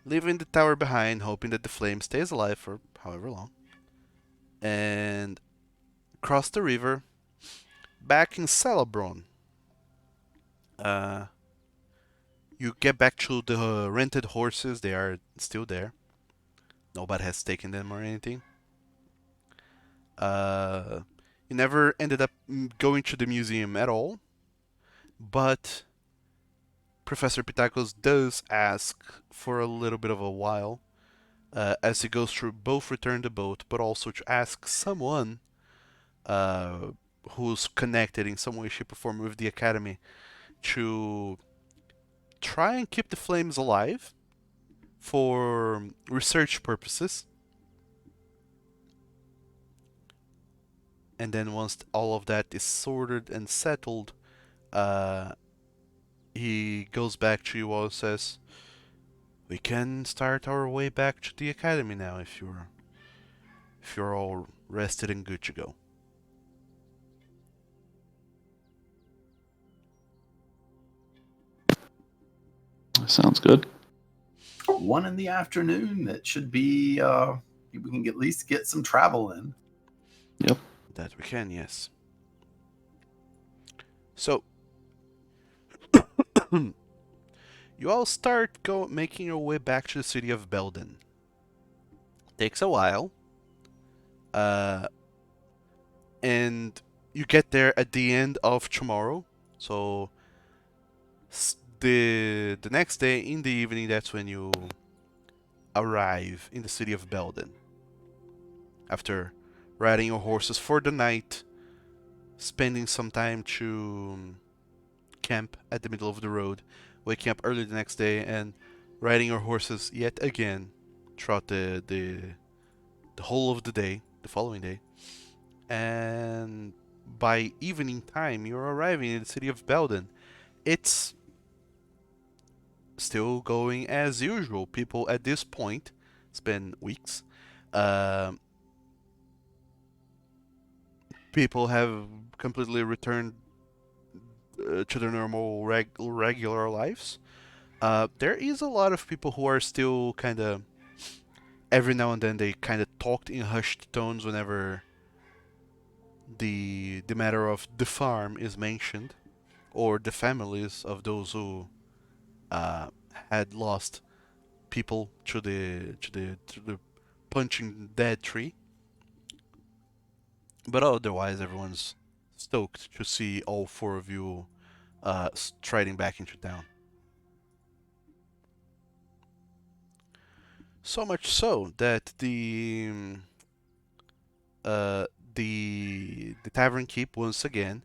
leaving the tower behind, hoping that the flame stays alive for however long, and cross the river back in Celebron. You get back to the rented horses. They are still there. Nobody has taken them or anything. You never ended up going to the museum at all, but Professor Pitacos does ask for a little bit of a while as he goes through both return the boat, but also to ask someone who's connected in some way, shape, or form with the academy to try and keep the flames alive for research purposes. And then once all of that is sorted and settled, he goes back to you all and says, "We can start our way back to the academy now if you're all rested and good to go." Sounds good. 1 in the afternoon. It should be. We can at least get some travel in. Yep. That we can, yes. So you all start making your way back to the city of Belden. Takes a while, and you get there at the end of tomorrow. So the next day in the evening, that's when you arrive in the city of Belden. After riding your horses for the night, spending some time to camp at the middle of the road, waking up early the next day, and riding your horses yet again throughout the whole of the day, the following day. And by evening time, you're arriving in the city of Belden. It's still going as usual. People at this point, it's been weeks, people have completely returned to their normal regular lives. There is a lot of people who are still kind of every now and then they kind of talked in hushed tones whenever the matter of the farm is mentioned, or the families of those who had lost people to the punching dead tree. But otherwise, everyone's stoked to see all four of you striding back into town. So much so that uh, the tavern keep once again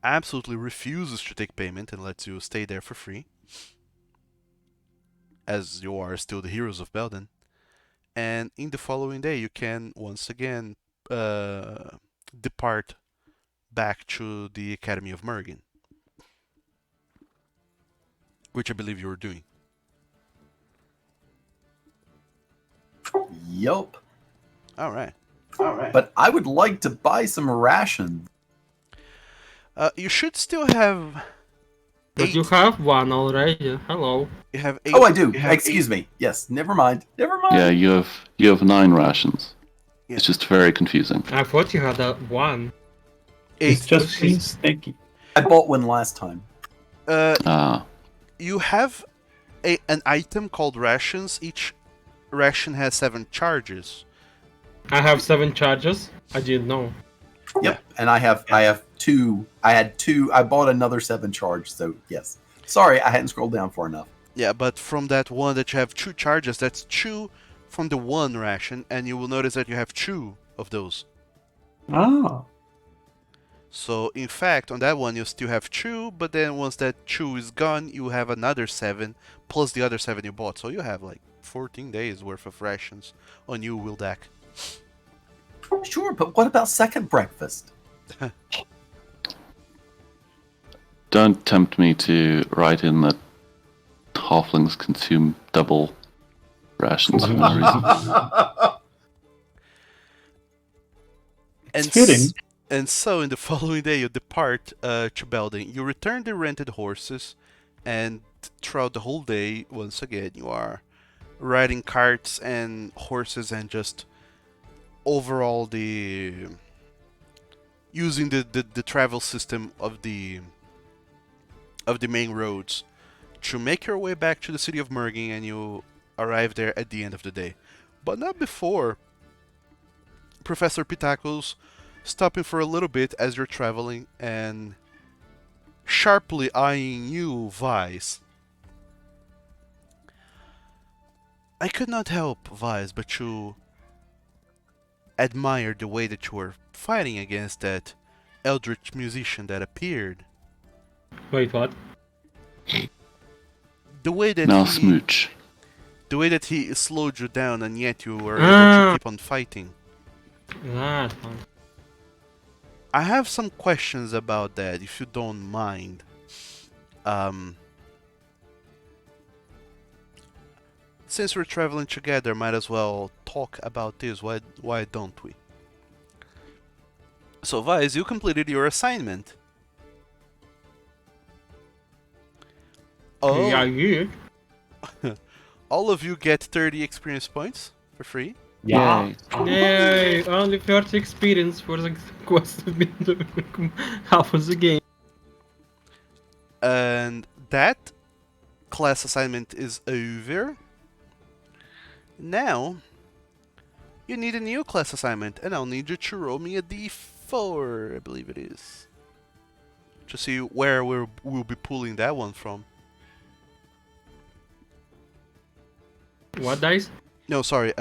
absolutely refuses to take payment and lets you stay there for free, as you are still the heroes of Belden. And in the following day, you can once again depart back to the Academy of Mergen, which I believe you were doing. Yup. All right. But I would like to buy some rations. You should still have. But you have one already. Hello. You have 8. Oh, I do. Excuse me. Yes. Never mind. Yeah, you have 9 rations. Yeah. It's just very confusing. I thought you had one. 8. It's just being sneaky. I bought one last time. You have an item called rations. Each ration has 7 charges. I have 7 charges. I didn't know. Yep. And I have 2. I had 2. I bought another 7 charge. So yes. Sorry, I hadn't scrolled down far enough. Yeah, but from that one that you have 2 charges, that's 2 from the 1 ration, and you will notice that you have 2 of those. Ah. So in fact, on that one you still have 2, but then once that 2 is gone, you have another 7 plus the other 7 you bought. So you have like 14 days worth of rations on you, Wildak. Sure, but what about second breakfast? Don't tempt me to write in that halflings consume double rations for no reason. And fitting. And so in the following day you depart to Belden. You return the rented horses, and throughout the whole day, once again, you are riding carts and horses and just overall using the travel system of the main roads to make your way back to the city of Merging, and you arrive there at the end of the day. But not before Professor Pitacos stopping for a little bit as you're traveling and sharply eyeing you, Vice. I could not help, Vice, but to admire the way that you were fighting against that eldritch musician that appeared. Wait, what? The way that Now he, smooch. the way that he slowed you down, and yet you were able to keep on fighting. That one. I have some questions about that, if you don't mind. Since we're traveling together, might as well talk about this. Why don't we? So, Vice, you completed your assignment. Oh, Yeah, you. all of you get 30 experience points for free. Yeah. Yay! Only 30 experience for the quest has been doing half of the game. And that class assignment is over. Now, you need a new class assignment, and I'll need you to roll me a d4, I believe it is, to see where we'll be pulling that one from. What dice? No, sorry.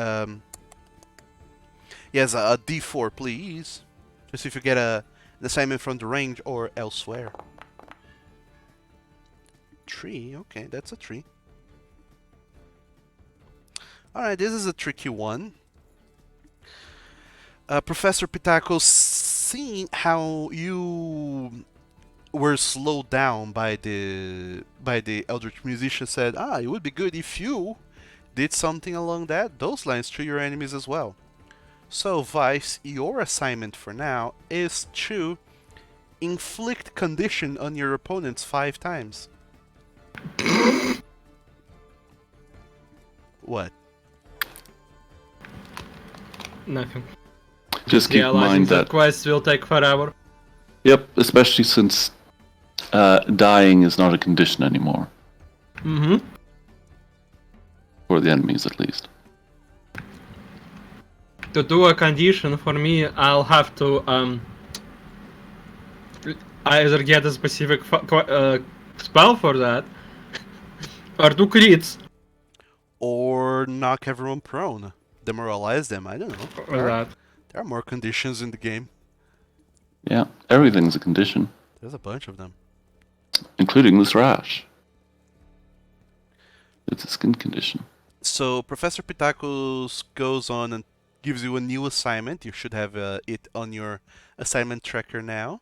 Yes, a d4, please. Just if you get an assignment from the range or elsewhere. 3, okay, that's a 3. Alright, this is a tricky one. Professor Pitacos, seeing how you were slowed down by the Eldritch Musician, said, it would be good if you did something along those lines to your enemies as well. So, Vice, your assignment for now is to inflict condition on your opponents 5 times. What? Nothing. Just keep in Realizing mind that that. quest will take forever. Yep, especially since dying is not a condition anymore. Mm-hmm. For the enemies, at least. To do a condition for me, I'll have to either get a specific spell for that. Or 2 crits Or knock everyone prone. Demoralize them, I don't know. for that. There are more conditions in the game. Yeah, everything's a condition, There's a bunch of them. including this rash. It's a skin condition. So Professor Pitacos goes on and gives you a new assignment. You should have it on your assignment tracker now.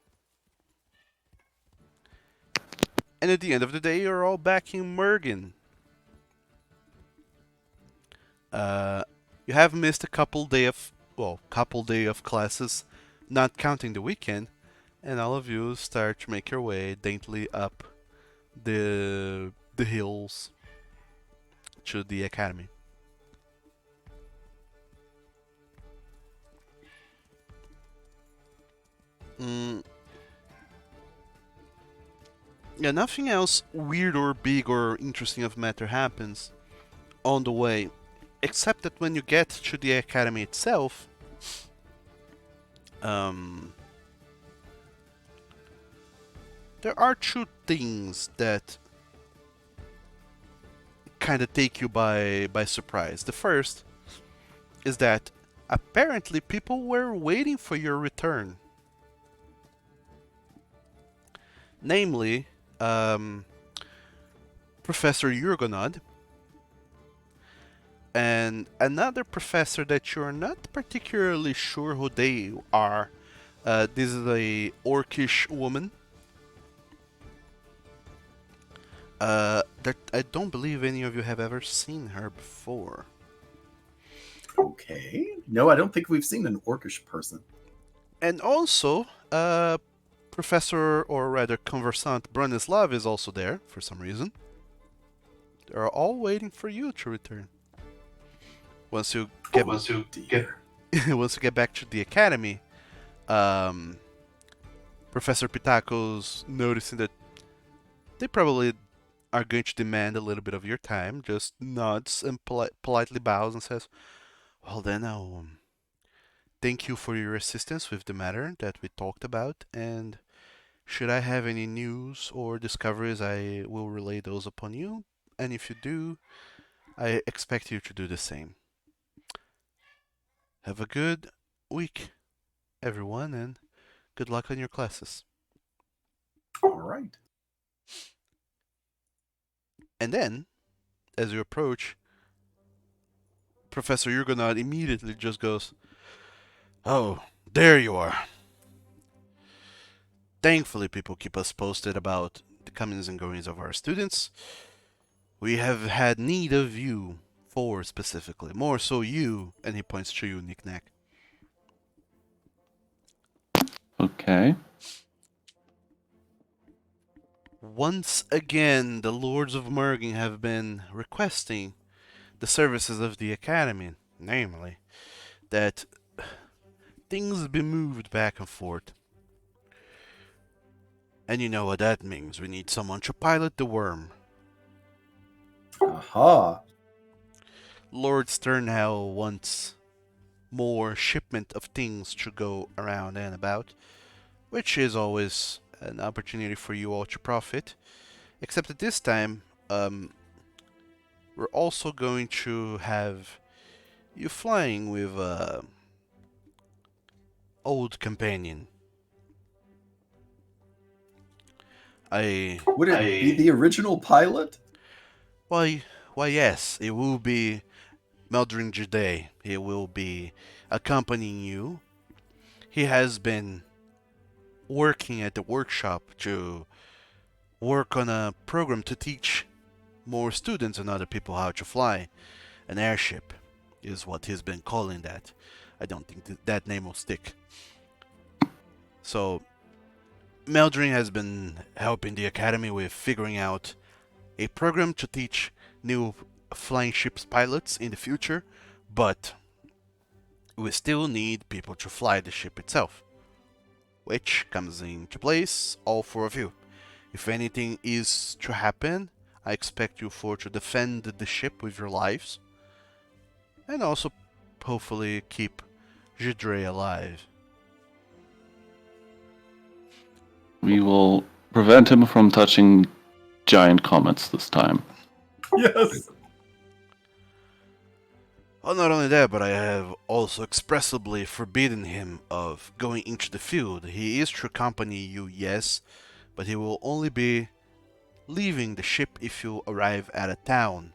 And at the end of the day, you're all back in Mergen. You have missed a couple day of classes, not counting the weekend, and all of you start to make your way daintily up the hills to the academy. Yeah, nothing else weird or big or interesting of matter happens on the way, except that when you get to the academy itself, there are two things that kind of take you by surprise. The first is that apparently people were waiting for your return. Namely, Professor Yurgonod and another professor that you're not particularly sure who they are. This is a orcish woman. That I don't believe any of you have ever seen her before. Okay. No, I don't think we've seen an orcish person. And also, Professor, or rather Conversant Bronislav is also there for some reason. They're all waiting for you to return. Once you get once you get back to the academy, Professor Pitacos, noticing that they probably are going to demand a little bit of your time, just nods and politely bows and says, "Well then, I'll thank you for your assistance with the matter that we talked about, and should I have any news or discoveries, I will relay those upon you, and if you do, I expect you to do the same. Have a good week, everyone, and good luck on your classes." All right. And then, as you approach, Professor Yurgonod immediately just goes, "Oh, there you are. Thankfully, people keep us posted about the comings and goings of our students. We have had need of you, four specifically. More so you," and he points to you, Knick-Knack. Okay. Once again, the Lords of Mergen have been requesting the services of the Academy, namely, that things be moved back and forth. And you know what that means. We need someone to pilot the Wyrm. Aha. Lord Sternhell wants more shipment of things to go around and about, which is always an opportunity for you all to profit. Except that this time, we're also going to have you flying with a old companion. Would it be the original pilot? Why, yes, it will be Meldrin Jade. He will be accompanying you. He has been working at the workshop to work on a program to teach more students and other people how to fly. An airship is what he's been calling that. I don't think that name will stick. So, Meldrin has been helping the Academy with figuring out a program to teach new flying ships pilots in the future, but we still need people to fly the ship itself, which comes into place all four of you. If anything is to happen, I expect you four to defend the ship with your lives, and also hopefully keep Gundhr alive. We will prevent him from touching giant comets this time. Yes. Well, not only that, but I have also expressly forbidden him of going into the field. He is to accompany you, yes, but he will only be leaving the ship if you arrive at a town.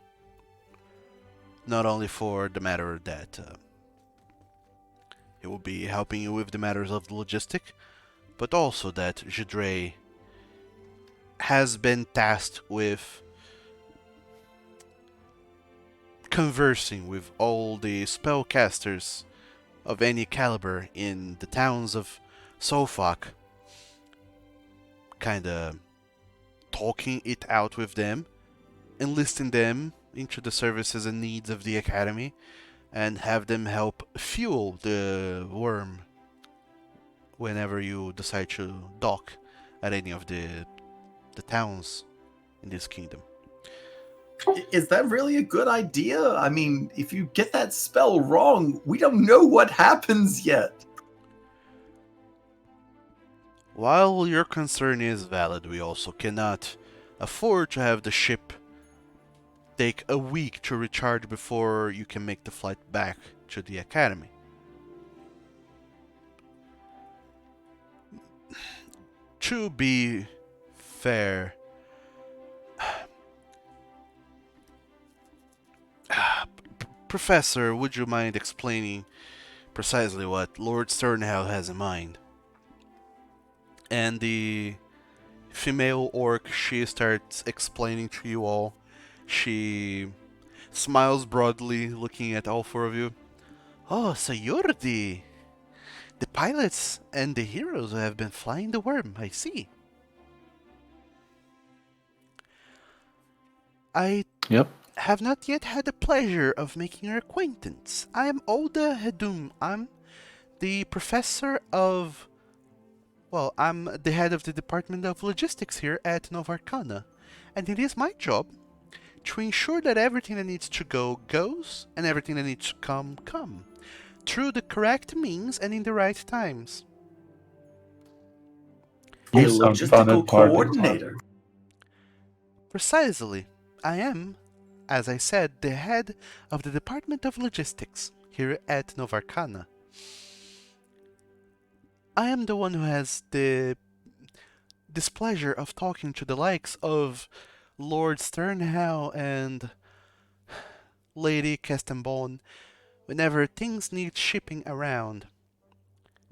Not only for the matter that he will be helping you with the matters of the logistic, but also that Gundhr has been tasked with conversing with all the spellcasters of any caliber in the towns of Sofok, kinda talking it out with them, enlisting them into the services and needs of the Academy, and have them help fuel the Wyrm whenever you decide to dock at any of the towns in this kingdom. Is that really a good idea? I mean, if you get that spell wrong, we don't know what happens yet. While your concern is valid, we also cannot afford to have the ship take a week to recharge before you can make the flight back to the Academy. To be fair, Professor, would you mind explaining precisely what Lord Sternhell has in mind? And the female orc, she starts explaining to you all. She smiles broadly, looking at all four of you. Oh, so you're the pilots and the heroes who have been flying the Wyrm, I see. I Yep. have not yet had the pleasure of making your acquaintance. I am Oda Hedum. I'm the professor of... Well, I'm the head of the Department of Logistics here at Novarkana, and it is my job to ensure that everything that needs to go goes, and everything that needs to come through the correct means and in the right times. A You sound fun logistical at parties. coordinator. Precisely. I am, as I said, the head of the Department of Logistics here at Novarkana. I am the one who has the displeasure of talking to the likes of Lord Sternhell and Lady Kestenborn whenever things need shipping around.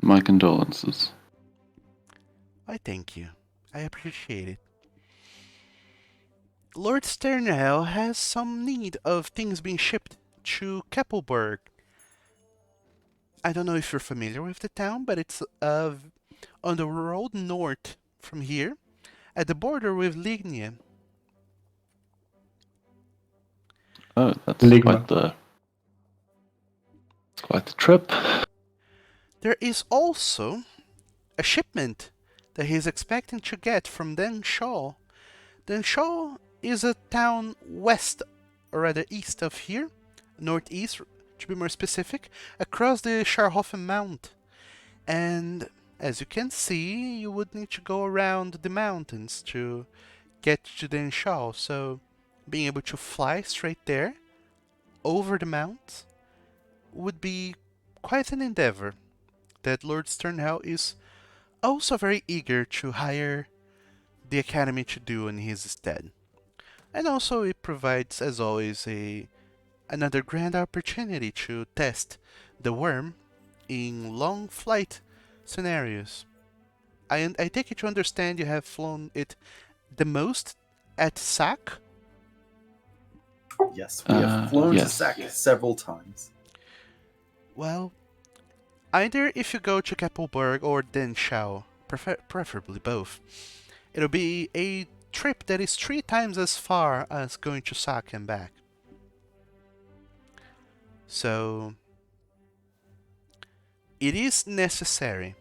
My condolences. I thank you. I appreciate it. Lord Sternhell has some need of things being shipped to Keppelberg. I don't know if you're familiar with the town, but it's on the road north from here, at the border with Lignia. Oh, that's Ligma. quite the trip. There is also a shipment that he's expecting to get from Denshaw. Denshaw is a town west, or rather east of here, northeast to be more specific, across the Scharhofen Mount. And as you can see, you would need to go around the mountains to get to Denshaw, so being able to fly straight there, over the mount, would be quite an endeavor that Lord Sternhell is also very eager to hire the Academy to do in his stead. And also it provides, as always, another grand opportunity to test the Wyrm in long flight scenarios. I take it to understand you have flown it the most at SAC? Yes, we have flown to yes. Sac several times. Well, either if you go to Keppelberg or Denshaw, preferably both, it'll be a trip that is 3 times as far as going to SAC and back. So, it is necessary.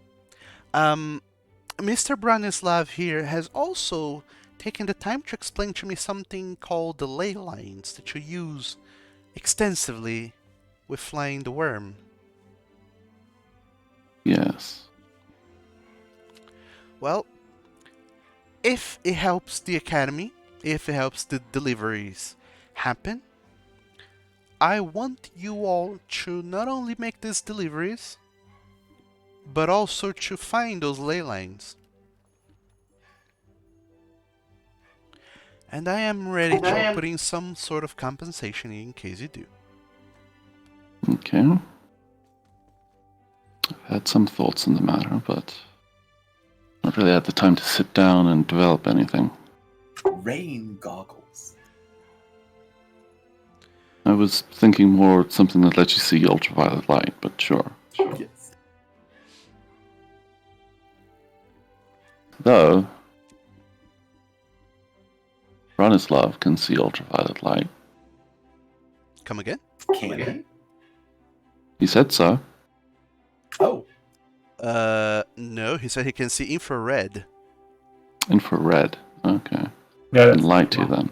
Mr. Branislav here has also taken the time to explain to me something called the ley lines that you use extensively with flying the Wyrm. Yes. Well, if it helps the Academy if it helps the deliveries happen, I want you all to not only make these deliveries, but also to find those ley lines. And I am ready to put in some sort of compensation in case you do. Okay. I've had some thoughts on the matter, but not really had the time to sit down and develop anything. Rain goggles. I was thinking more something that lets you see ultraviolet light, but sure. Yes. Though, Bronislav can see ultraviolet light. Come again? Can he? He said so. Oh. No, he said he can see infrared. Infrared. Okay. Yeah, Can light to you then.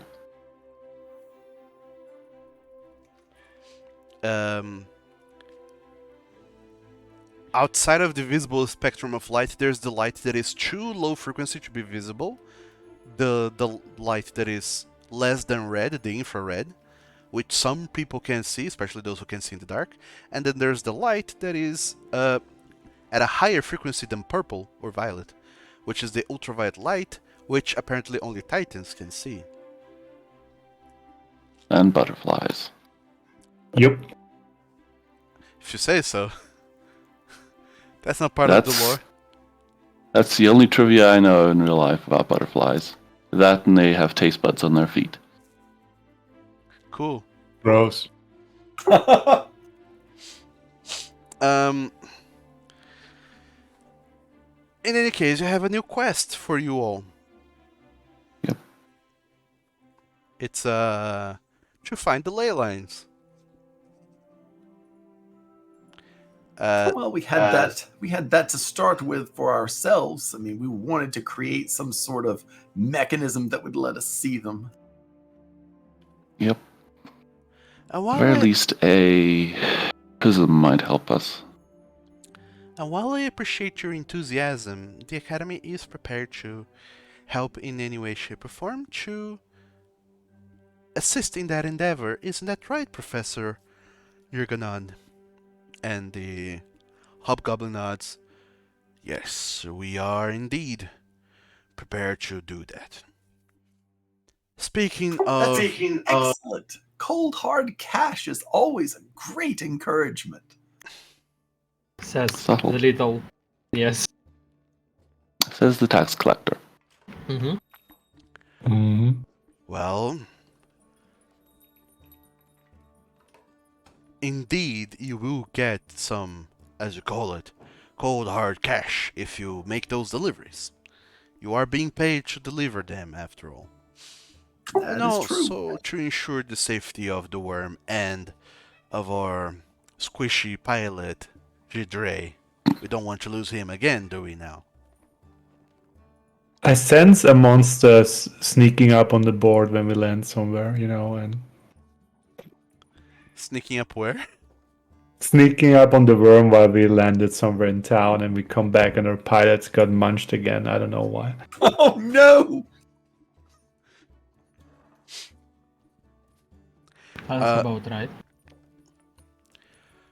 Outside of the visible spectrum of light, there's the light that is too low frequency to be visible, the light that is less than red, the infrared, which some people can see, especially those who can see in the dark, and then there's the light that is at a higher frequency than purple or violet, which is the ultraviolet light, which apparently only Titans can see. And butterflies. Yep. If you say so. That's not part of the lore. That's the only trivia I know in real life about butterflies. That and they have taste buds on their feet. Cool. Gross. In any case, you have a new quest for you all. Yep. It's to find the ley lines. Well, we had that. We had that to start with for ourselves. I mean, we wanted to create some sort of mechanism that would let us see them. Yep. And At while the very I- least, a prism might help us. And while I appreciate your enthusiasm, the Academy is prepared to help in any way, shape, or form to assist in that endeavor. Isn't that right, Professor Jurganon? And the Hobgoblin nods. Yes, we are indeed prepared to do that. Speaking of... Excellent. Cold hard cash is always a great encouragement. Says Subtle. the little. Yes. Says the tax collector. Mm-hmm. Mm-hmm. Well, indeed, you will get some, as you call it, cold hard cash if you make those deliveries. You are being paid to deliver them, after all. That And is true. also to ensure the safety of the Wyrm and of our squishy pilot, Gundhr. We don't want to lose him again, do we now? I sense a monster sneaking up on the board when we land somewhere, you know, and Sneaking up where? sneaking up on the worm while we landed somewhere in town and we come back and our pilots got munched again. I don't know why. Oh no! That's about right.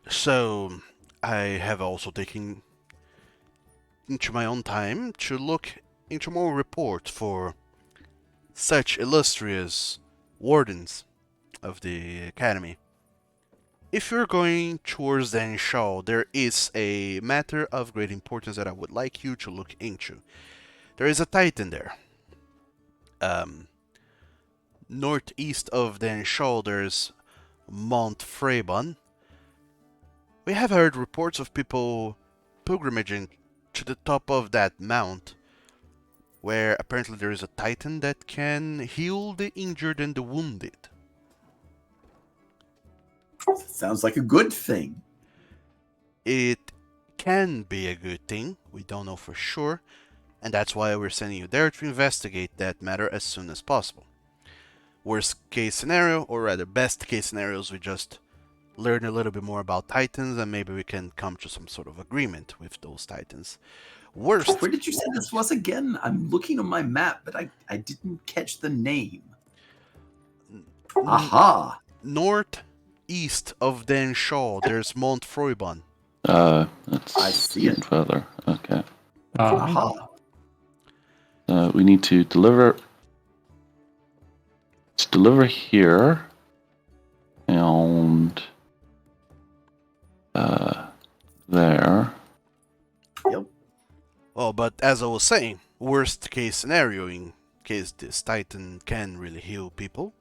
So, I have also taken into my own time to look into more reports for such illustrious wardens of the Academy. If you're going towards the Shaw, there is a matter of great importance that I would like you to look into. There is a Titan there. Northeast of the Shaw, there's Mount Freybon. We have heard reports of people pilgrimaging to the top of that mount, where apparently there is a Titan that can heal the injured and the wounded. Sounds like a good thing. It can be a good thing, we don't know for sure, and that's why we're sending you there to investigate that matter as soon as possible. Worst case scenario, or rather best case scenarios, we just learn a little bit more about Titans and maybe we can come to some sort of agreement with those Titans. Worst... Where did you say this was again? I'm looking on my map, but I didn't catch the name. Aha! Northeast of Den Shaw, there's Mont Froibon. That's I see even it. further. Okay. Aha! We need to deliver. Let's deliver here. And there. Yep. Oh, but as I was saying, worst case scenario, in case this Titan can really heal people,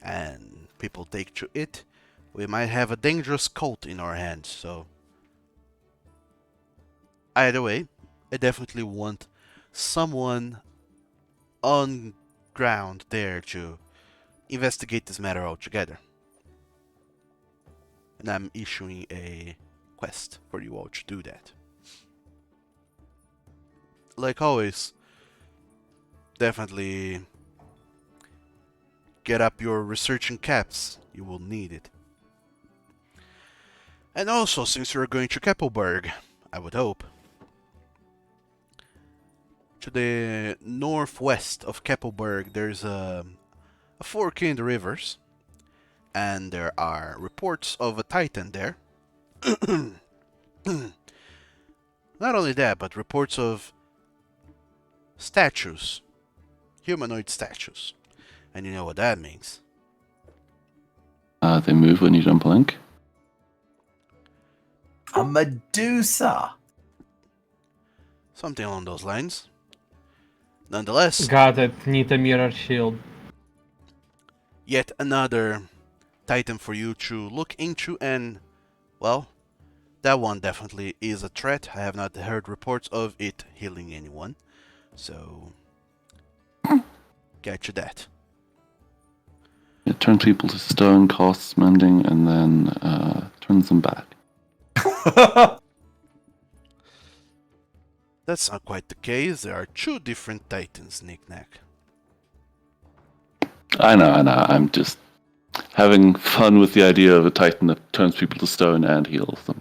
and people take to it, we might have a dangerous cult in our hands, so... Either way, I definitely want someone on ground there to investigate this matter altogether. And I'm issuing a quest for you all to do that. Like always, definitely get up your researching caps. You will need it. And also, since you're going to Keppelberg, I would hope, to the northwest of Keppelberg, there's a fork in the rivers, and there are reports of a titan there. Not only that, but reports of statues, humanoid statues. And you know what that means. They move when you don't blink. A Medusa! Something along those lines. Nonetheless, Got it. Need a mirror shield. yet another titan for you to look into, and, well, that one definitely is a threat. I have not heard reports of it healing anyone, so get you that. It turns people to stone, costs mending, and then turns them back. That's not quite the case. There are two different titans, Knick-Knack. I know. I'm just having fun with the idea of a titan that turns people to stone and heals them.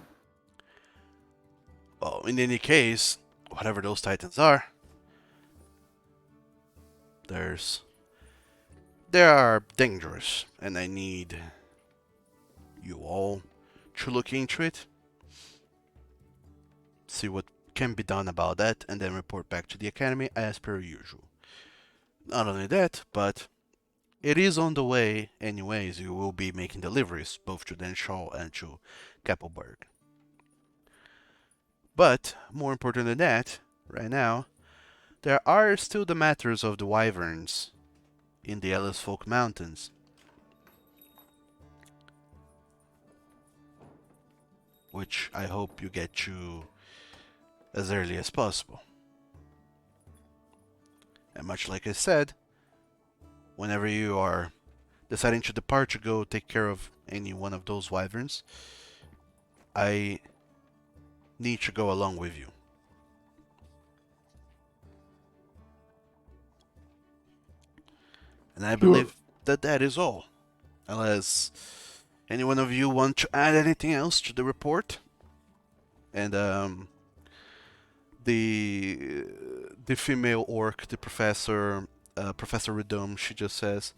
Well, in any case, whatever those titans are, they are dangerous, and I need you all to look into it, see what can be done about that, and then report back to the academy as per usual. Not only that, but it is on the way anyways. You will be making deliveries both to Denshaw and to Keppelberg. But more important than that, right now, there are still the matters of the wyverns in the Ellisfolk Mountains. Which I hope you get to as early as possible. And much like I said, whenever you are deciding to depart to go take care of any one of those wyverns, I need to go along with you. And I believe that is all. Unless any one of you want to add anything else to the report? And the female orc, the professor, Professor Redome, she just says,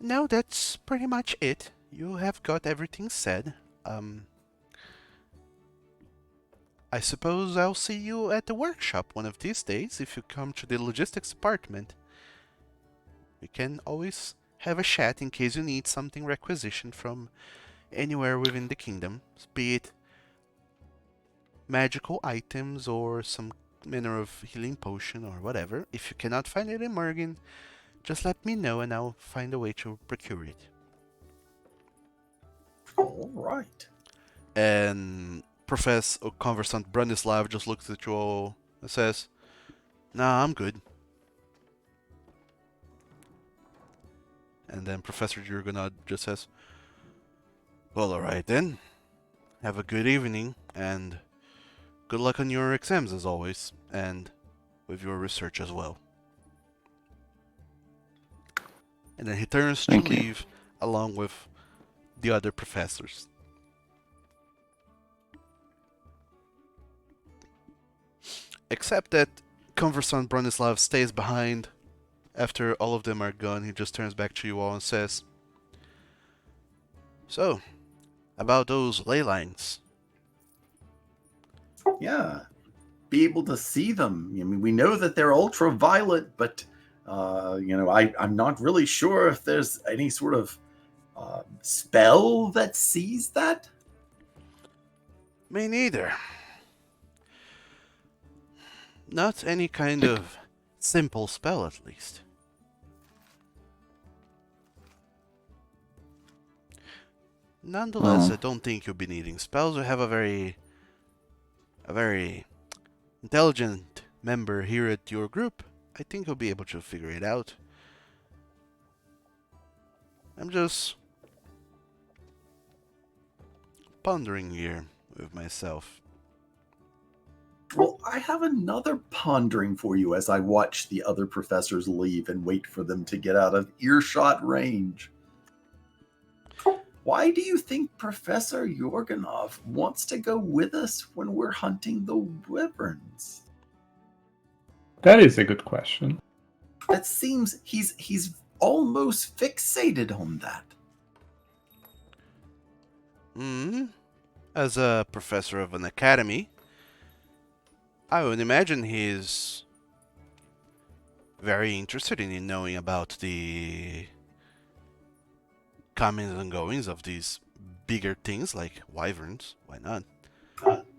"No, that's pretty much it. You have got everything said. I suppose I'll see you at the workshop one of these days if you come to the logistics department. We can always have a chat in case you need something requisitioned from anywhere within the kingdom, be it magical items or some manner of healing potion or whatever. If you cannot find it in Mergen, just let me know and I'll find a way to procure it." All right. And Professor Conversant Branislav just looks at you all and says, "Nah, I'm good." And then Professor Jurgonod just says, "Well, alright then. Have a good evening, and good luck on your exams as always, and with your research as well." And then he turns to Thank you. leave along with the other professors. Except that Conversant Bronislav stays behind. After all of them are gone, he just turns back to you all and says, So, about those ley lines. Yeah, be able to see them. I mean, we know that they're ultraviolet, but I'm not really sure if there's any sort of spell that sees that. Me neither. Not any kind of simple spell, at least. Nonetheless, I don't think you'll be needing spells. We have a very intelligent member here at your group. I think he'll be able to figure it out. I'm just pondering here with myself. Well, I have another pondering for you as I watch the other professors leave and wait for them to get out of earshot range. Why do you think Professor Yorganov wants to go with us when we're hunting the wyverns? That is a good question. It seems he's almost fixated on that. As a professor of an academy, I would imagine he's very interested in knowing about the comings and goings of these bigger things like wyverns. Why not?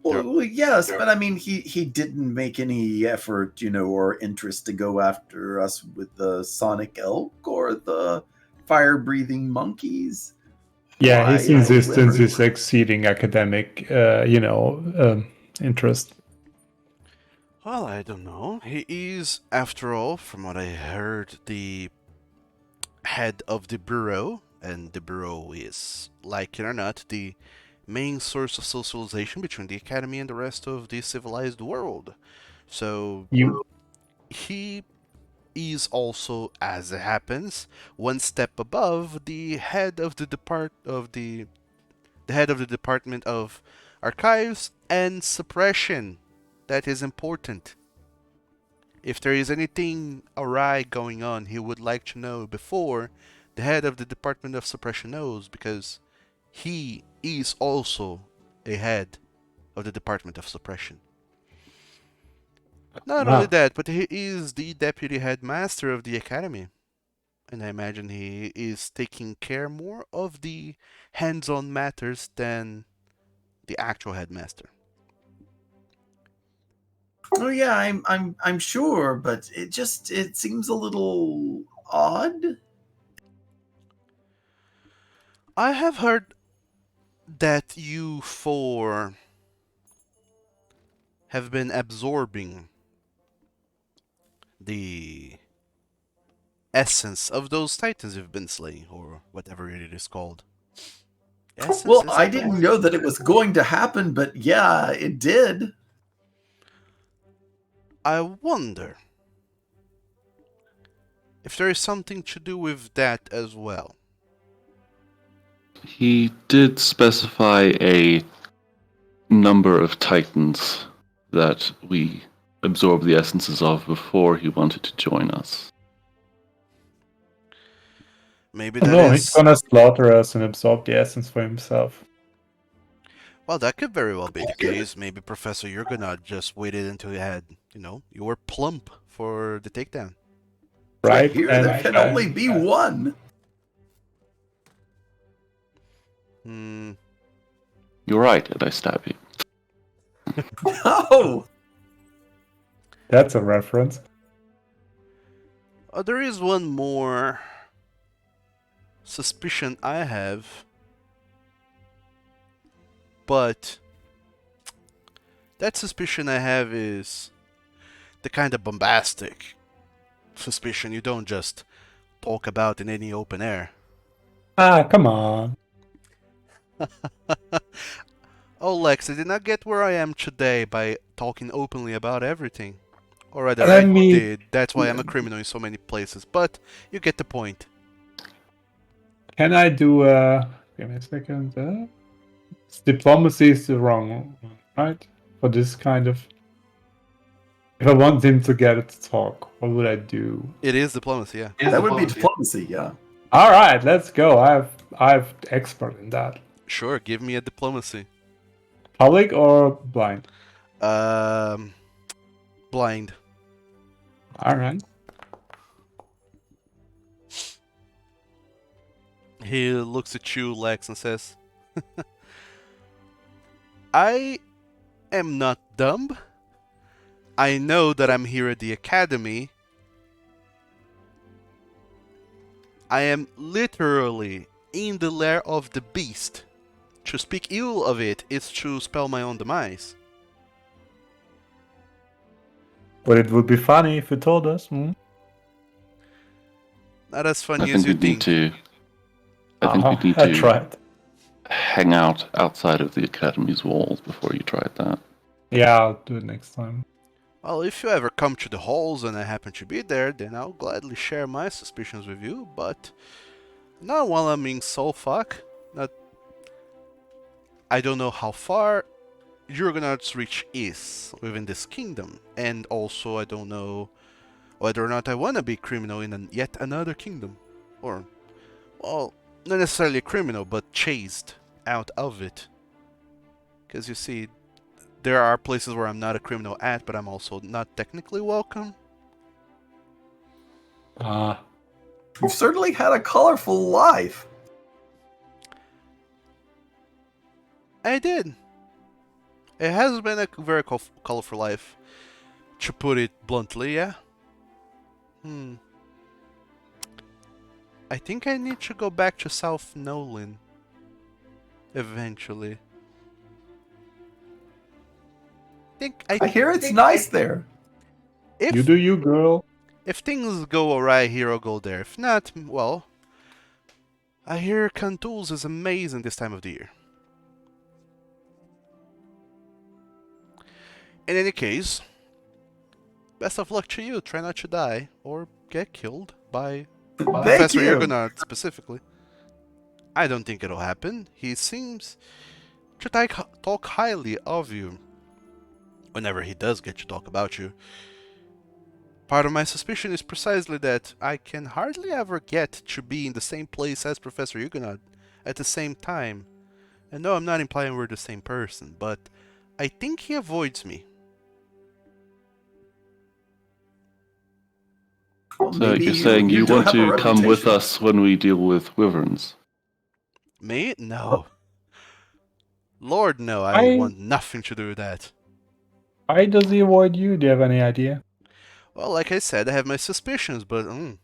Well, yes, but I mean, he didn't make any effort, or interest to go after us with the sonic elk or the fire-breathing monkeys. Yeah, Why his insistence wyverns? is exceeding academic, interest. Well, I don't know. He is, after all, from what I heard, the head of the bureau, and the bureau is, like it or not, the main source of socialization between the academy and the rest of the civilized world. So he is also, as it happens, one step above the head of the head of the Department of Archives and Suppression. That is important. If there is anything awry going on, he would like to know before the head of the Department of Suppression knows, because he is also a head of the Department of Suppression. Not only that, but he is the deputy headmaster of the academy. And I imagine he is taking care more of the hands-on matters than the actual headmaster. Oh yeah, I'm sure, but it seems a little odd. I have heard that you four have been absorbing the essence of those titans you've been slaying, or whatever it is called. Essence, Well, I didn't know that it was going to happen, but yeah, it did. I wonder if there is something to do with that as well. He did specify a number of titans that we absorbed the essences of before he wanted to join us. Maybe He's gonna slaughter us and absorb the essence for himself. Well, that could very well be the case. Maybe Professor Yurganot just waited until you were plump for the takedown. Right? Here, there can only be one. You're right, and I stab you. No! That's a reference. There is one more suspicion I have, but that suspicion I have is the kind of bombastic suspicion you don't just talk about in any open air. Ah, come on. Oh, Lex, I did not get where I am today by talking openly about everything. Or rather, Let I me- did. That's why I'm a criminal in so many places. But you get the point. Can I do give me a second. Diplomacy is the wrong one, right? For this kind of... If I want him to get it to talk, what would I do? It is diplomacy, yeah. That would be diplomacy, yeah. Alright, let's go. I have I'm expert in that. Sure, give me a diplomacy. Public or blind? Blind. All right. He looks at you, Lex, and says, I am not dumb. I know that I'm here at the academy. I am literally in the lair of the beast. To speak ill of it is to spell my own demise. But it would be funny if you told us. Hmm? Not as I funny as think you we need think. to. I think we need That's to right. hang out outside of the academy's walls before you try that. Yeah, I'll do it next time. Well, if you ever come to the halls and I happen to be there, then I'll gladly share my suspicions with you, but not while I'm in Soulfuck. Not. I don't know how far Jurgenard's reach is within this kingdom, and also I don't know whether or not I want to be criminal in yet another kingdom. Or, well, not necessarily a criminal, but chased out of it. Because you see, there are places where I'm not a criminal at, but I'm also not technically welcome. Ah, You've certainly had a colorful life. I did. It has been a very colorful life, to put it bluntly, yeah. I think I need to go back to South Nolan. Eventually. I hear it's nice there. If, you do you, girl. if things go alright here, I'll go there. If not, well, I hear Cantuls is amazing this time of the year. In any case, best of luck to you. Try not to die or get killed by Thank Professor you. Jurgenard specifically. I don't think it'll happen. He seems to talk highly of you whenever he does get to talk about you. Part of my suspicion is precisely that I can hardly ever get to be in the same place as Professor Jurgenard at the same time. And no, I'm not implying we're the same person, but I think he avoids me. Well, So maybe you're saying you do want have a to come with reputation. us when we deal with wyverns? Me? No. Lord, no, I I- want nothing to do with that. Why does he avoid you? Do you have any idea? Well, like I said, I have my suspicions, but not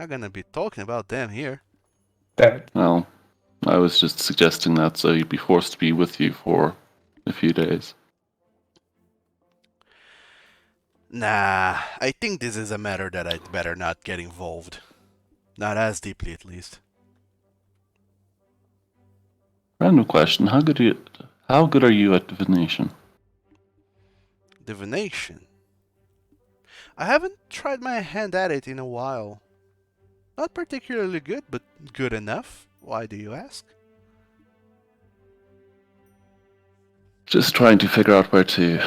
gonna be talking about them here. That Well, I was just suggesting that so you'd be forced to be with you for a few days. Nah, I think this is a matter that I'd better not get involved. Not as deeply, at least. Random question: How good are you at divination? Divination. I haven't tried my hand at it in a while. Not particularly good, but good enough. Why do you ask? Just trying to figure out where to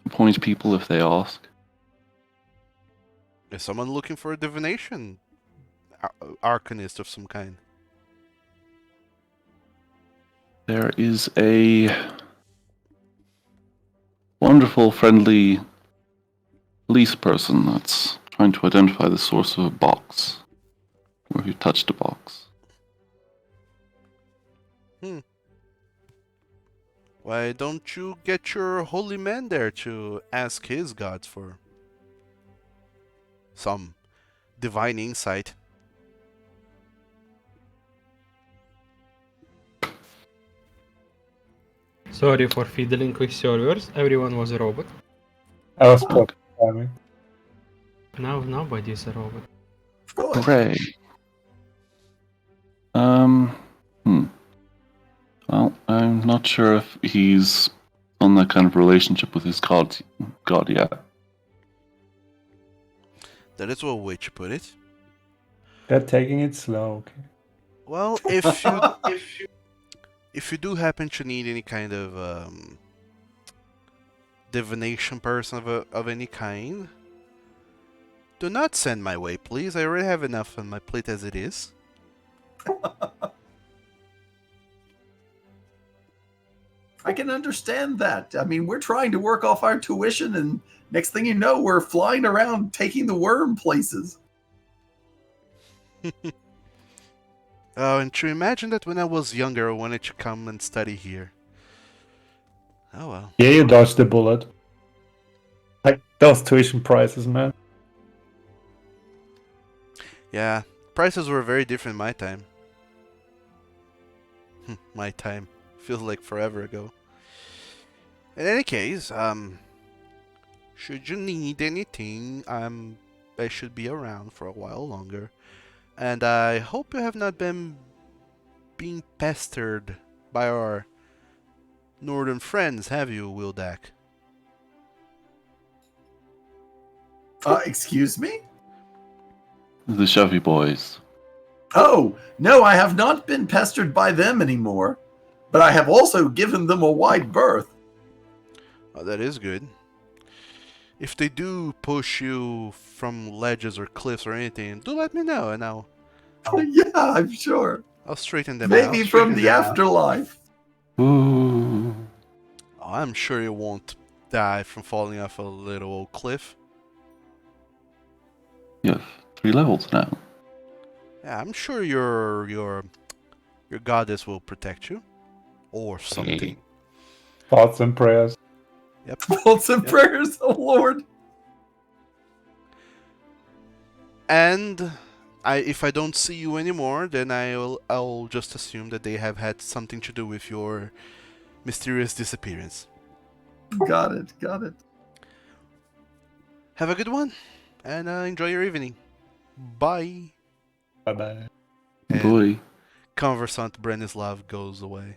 point people if they ask. Is someone looking for a divination arcanist of some kind? There is a wonderful, friendly police person that's trying to identify the source of a box, or who touched a box. Why don't you get your holy man there to ask his gods for some divine insight? Sorry for fiddling with servers. Everyone was a robot. I was perfect timing. Now nobody's a robot. Good. Hooray! Well, I'm not sure if he's on that kind of relationship with his god yet. That is one way to put it. They're taking it slow. Okay. Well, if you do happen to need any kind of divination person of any kind, Do not send my way, please. I already have enough on my plate as it is. I can understand that. I mean, we're trying to work off our tuition, and next thing you know, we're flying around taking the Wyrm places. Oh, and to imagine that when I was younger, I wanted to come and study here. Oh well. Yeah, you dodged the bullet. Like those tuition prices, man. Yeah, prices were very different my time. My time. Feels like forever ago. In any case, should you need anything, I should be around for a while longer. And I hope you have not been being pestered by our northern friends, have you, Wildak? Excuse me? The Shovey boys. Oh, no, I have not been pestered by them anymore, but I have also given them a wide berth. Oh, that is good. If they do push you from ledges or cliffs or anything, do let me know and I'll Yeah, I'm sure. straighten them Maybe out. from the afterlife. Ooh. Oh, I'm sure you won't die from falling off a little old cliff. You have 3 levels now. Yeah, I'm sure your goddess will protect you. Or something. Thoughts and prayers. Yep. Thoughts and prayers, oh Lord. And if I don't see you anymore, then I'll just assume that they have had something to do with your mysterious disappearance. Got it, got it. Have a good one, and enjoy your evening. Bye. Bye bye. And Boy. Conversant Brenislav goes away.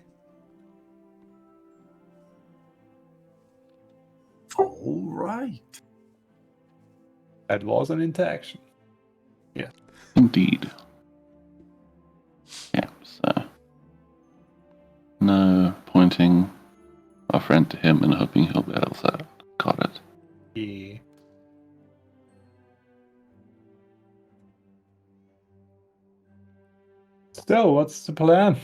All right. That was an interaction. Indeed. Yeah, so. No pointing our friend to him and hoping he'll bail us out. Got it. Yeah. So, what's the plan?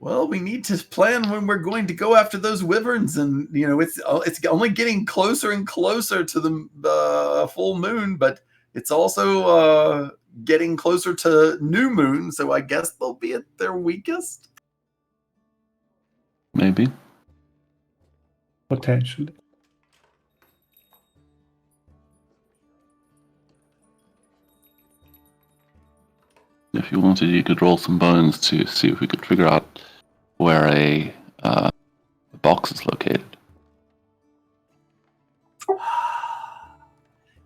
Well, we need to plan when we're going to go after those wyverns, and it's only getting closer and closer to the full moon, but it's also getting closer to new moon. So I guess they'll be at their weakest. Maybe. Potentially. If you wanted, you could roll some bones to see if we could figure out where a box is located.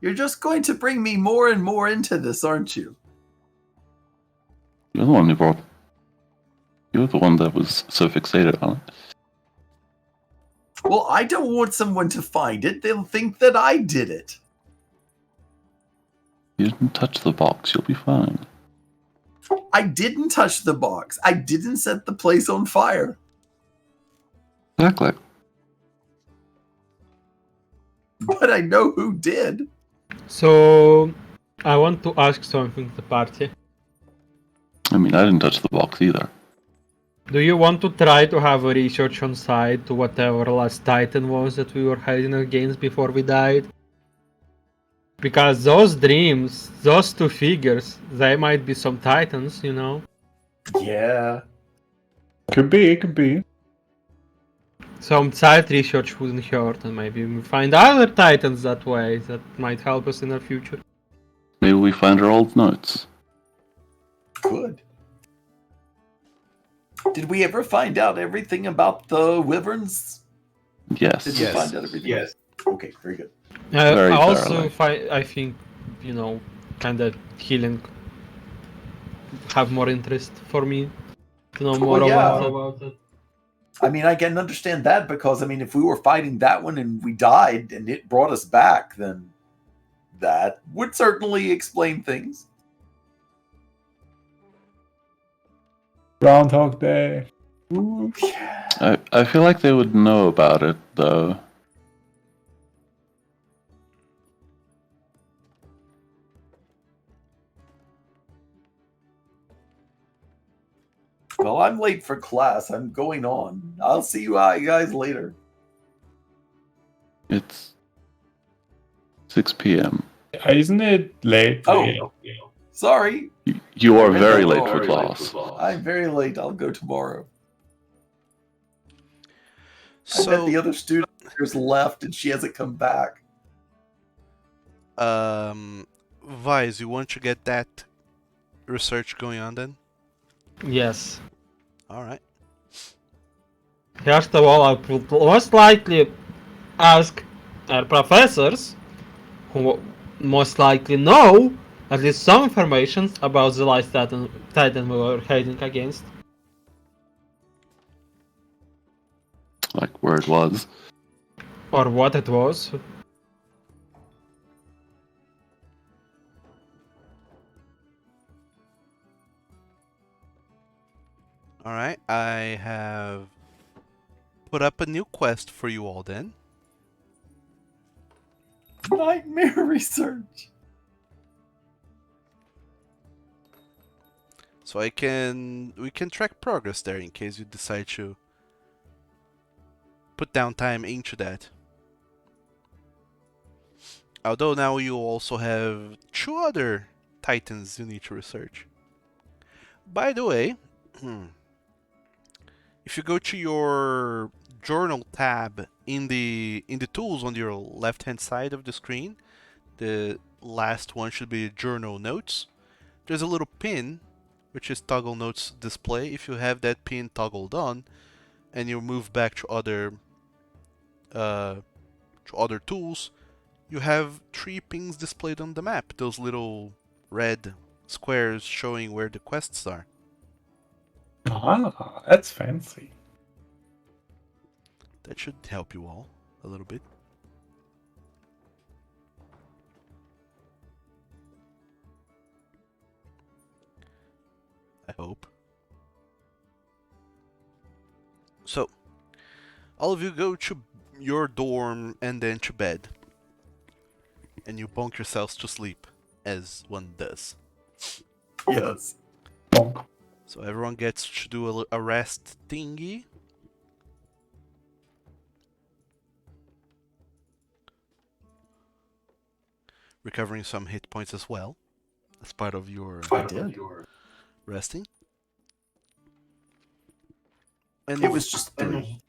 You're just going to bring me more and more into this, aren't you? You're the one who brought. You're the one that was so fixated on it. Well, I don't want someone to find it. They'll think that I did it. You didn't touch the box. You'll be fine. I didn't touch the box. I didn't set the place on fire. Exactly. But I know who did. So, I want to ask something to the party. I mean, I didn't touch the box either. Do you want to try to have a research on site to whatever last Titan was that we were hiding against before we died? Because those dreams, those 2 figures, they might be some Titans, you know? Yeah. Could be. Some site research wouldn't hurt, and maybe we find other Titans that way that might help us in the future. Maybe we find our old notes. Good. Did we ever find out everything about the wyverns? Yes. Did we find out everything? Yes. Okay, very good. Very I also thoroughly. I think, kind of healing have more interest for me to know more Well, yeah. about it. I mean, I can understand that because, if we were fighting that one and we died and it brought us back, then that would certainly explain things. Groundhog Day. Ooh. I feel like they would know about it, though. Well, I'm late for class. I'm going on. I'll see you guys later. It's 6 p.m. Isn't it late? Oh, sorry. You I are read very that late wrong. for class. I'm very late. I'll go tomorrow. I bet the So, other student has left and she hasn't come back. Vise, you want to get that research going on then? Yes. All right. First of all, I would most likely ask our professors, who most likely know at least some information about the last Titan we were heading against. Like where it was. Or what it was. All right. I have put up a new quest for you all then. Nightmare research. So we can track progress there in case you decide to put down time into that. Although now you also have 2 other titans you need to research. By the way, if you go to your journal tab in the tools on your left hand side of the screen, the last one should be journal notes. There's a little pin which is toggle notes display. If you have that pin toggled on and you move back to other tools, you have 3 pins displayed on the map, those little red squares showing where the quests are. Ah, that's fancy. That should help you all a little bit. I hope. So, all of you go to your dorm and then to bed. And you bonk yourselves to sleep, as one does. Yes. Bonk. So everyone gets to do a rest thingy. Recovering some hit points as well, as part of your I did. resting. And It was just 3.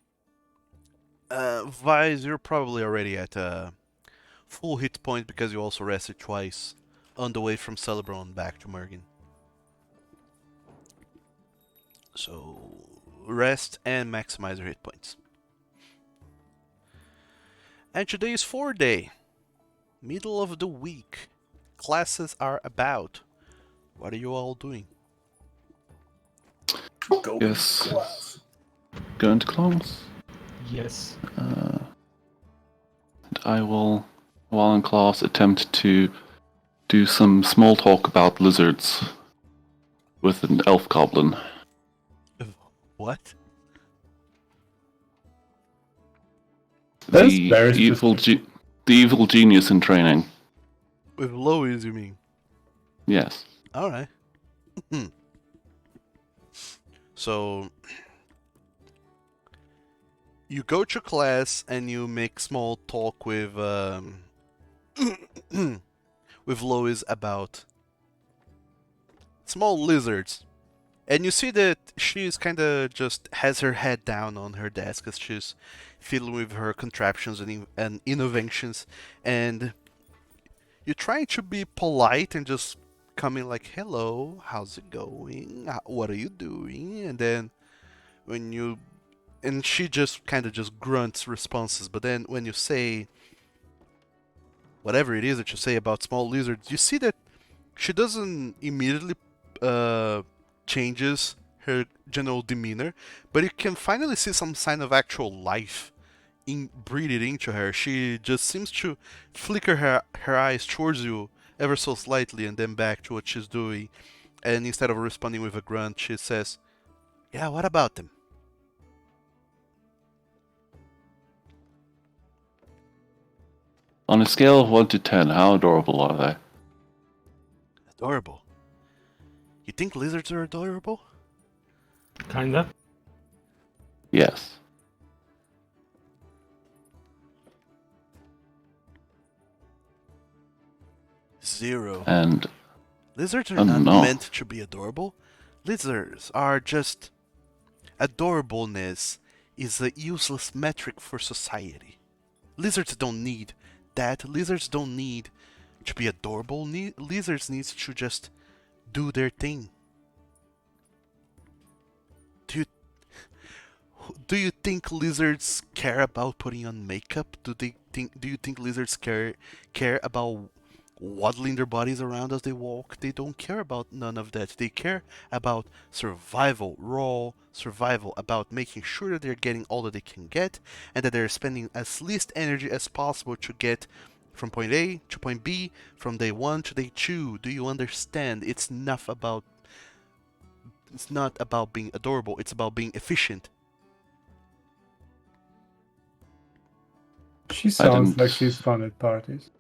Vise, you're probably already at full hit point because you also rested twice on the way from Celebron back to Mergen. So, rest and maximize your hit points. And today is 4-day. Middle of the week. Classes are about. What are you all doing? Go Yes. class. Going to class. Yes. And I will, while in class, attempt to do some small talk about lizards with an elf goblin. What? That's The very evil, specific. the evil genius in training. With Lois, you mean? Yes. Alright. So, you go to class and you make small talk with with Lois about small lizards. And you see that she's kind of just has her head down on her desk as she's fiddling with her contraptions and innovations. And you're trying to be polite and just coming like, hello, how's it going? What are you doing? And then when you... And she just kind of just grunts responses. But then when you say whatever it is that you say about small lizards, you see that she doesn't immediately changes her general demeanor, but you can finally see some sign of actual life breathed into her. She just seems to flicker her eyes towards you ever so slightly and then back to what she's doing. And instead of responding with a grunt, she says, yeah, what about them? On a scale of 1 to 10, how adorable are they? Adorable. You think lizards are adorable? Kinda. Yes. Zero. And Lizards are oh not no. meant to be adorable. Lizards are just... Adorableness is a useless metric for society. Lizards don't need that. Lizards don't need to be adorable. Lizards need to just do their thing. Do you think lizards care about putting on makeup? Do you think lizards care about waddling their bodies around as they walk? They don't care about none of that. They care about survival, raw survival, about making sure that they're getting all that they can get and that they're spending as least energy as possible to get from point A to point B, from day 1 to day 2. Do you understand? It's not about being adorable, it's about being efficient. She sounds didn't- like she's fun at parties.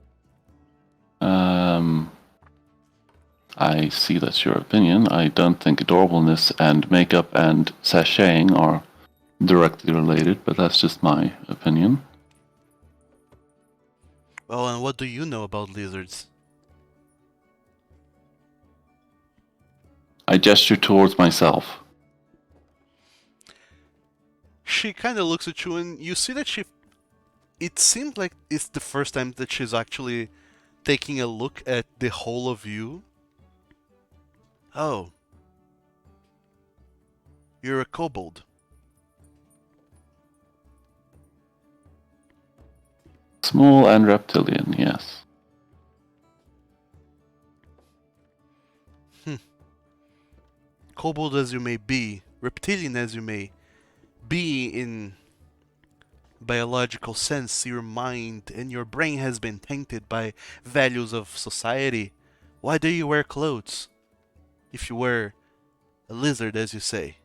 I see that's your opinion. I don't think adorableness and makeup and sashaying are directly related, but that's just my opinion. Well, and what do you know about lizards? I gesture towards myself. She kind of looks at you and you see that it seems like it's the first time that she's actually taking a look at the whole of you. Oh. You're a kobold. Small and reptilian, yes. Kobold as you may be, reptilian as you may be in biological sense, your mind and your brain has been tainted by values of society. Why do you wear clothes? If you were a lizard, as you say.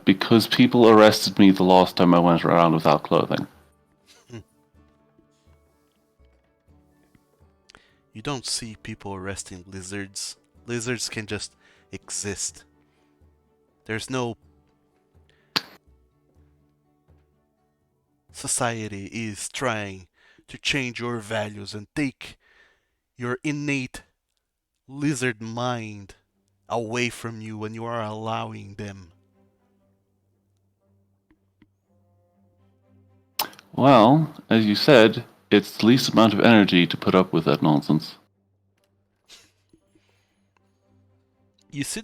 Because people arrested me the last time I went around without clothing. You don't see people arresting lizards. Lizards can just exist. There's no... Society is trying to change your values and take your innate lizard mind away from you when you are allowing them. Well, as you said, it's the least amount of energy to put up with that nonsense. You see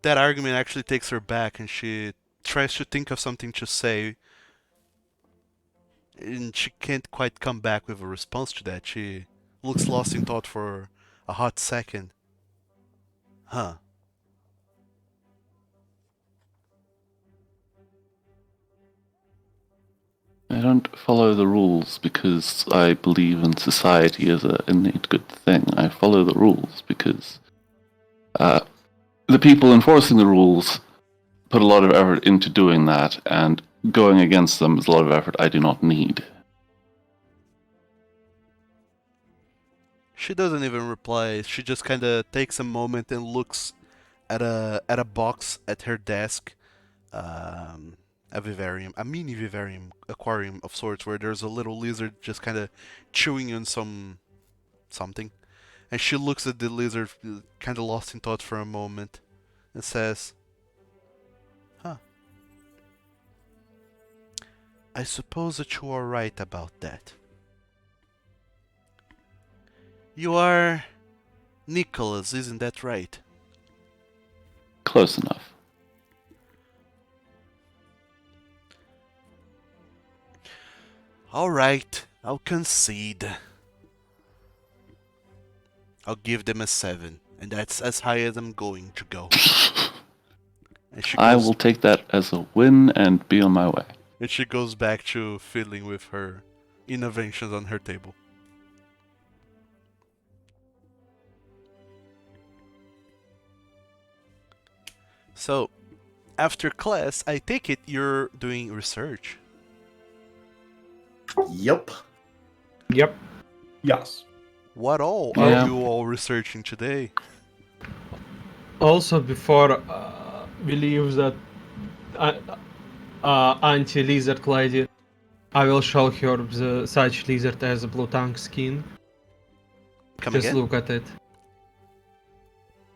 that argument actually takes her back and she tries to think of something to say and she can't quite come back with a response to that. She looks lost in thought for a hot second. Huh. I don't follow the rules because I believe in society as an innate good thing. I follow the rules because the people enforcing the rules put a lot of effort into doing that, and going against them is a lot of effort I do not need. She doesn't even reply. She just kind of takes a moment and looks at a box at her desk. A vivarium, a mini vivarium aquarium of sorts, where there's a little lizard just kind of chewing on something. And she looks at the lizard, kind of lost in thought for a moment, and says, "Huh. I suppose that you are right about that. You are Nicholas, isn't that right?" Close enough. Alright, I'll concede. I'll give them a 7, and that's as high as I'm going to go. And I will take that as a win and be on my way. And she goes back to fiddling with her innovations on her table. So, after class, I take it you're doing research. Yep. Yep. Yes. What all Yeah. are you all researching today? Also, before believes that anti-lizard lady, I will show her such lizard as a blue tongue skin. Come Just again? look at it.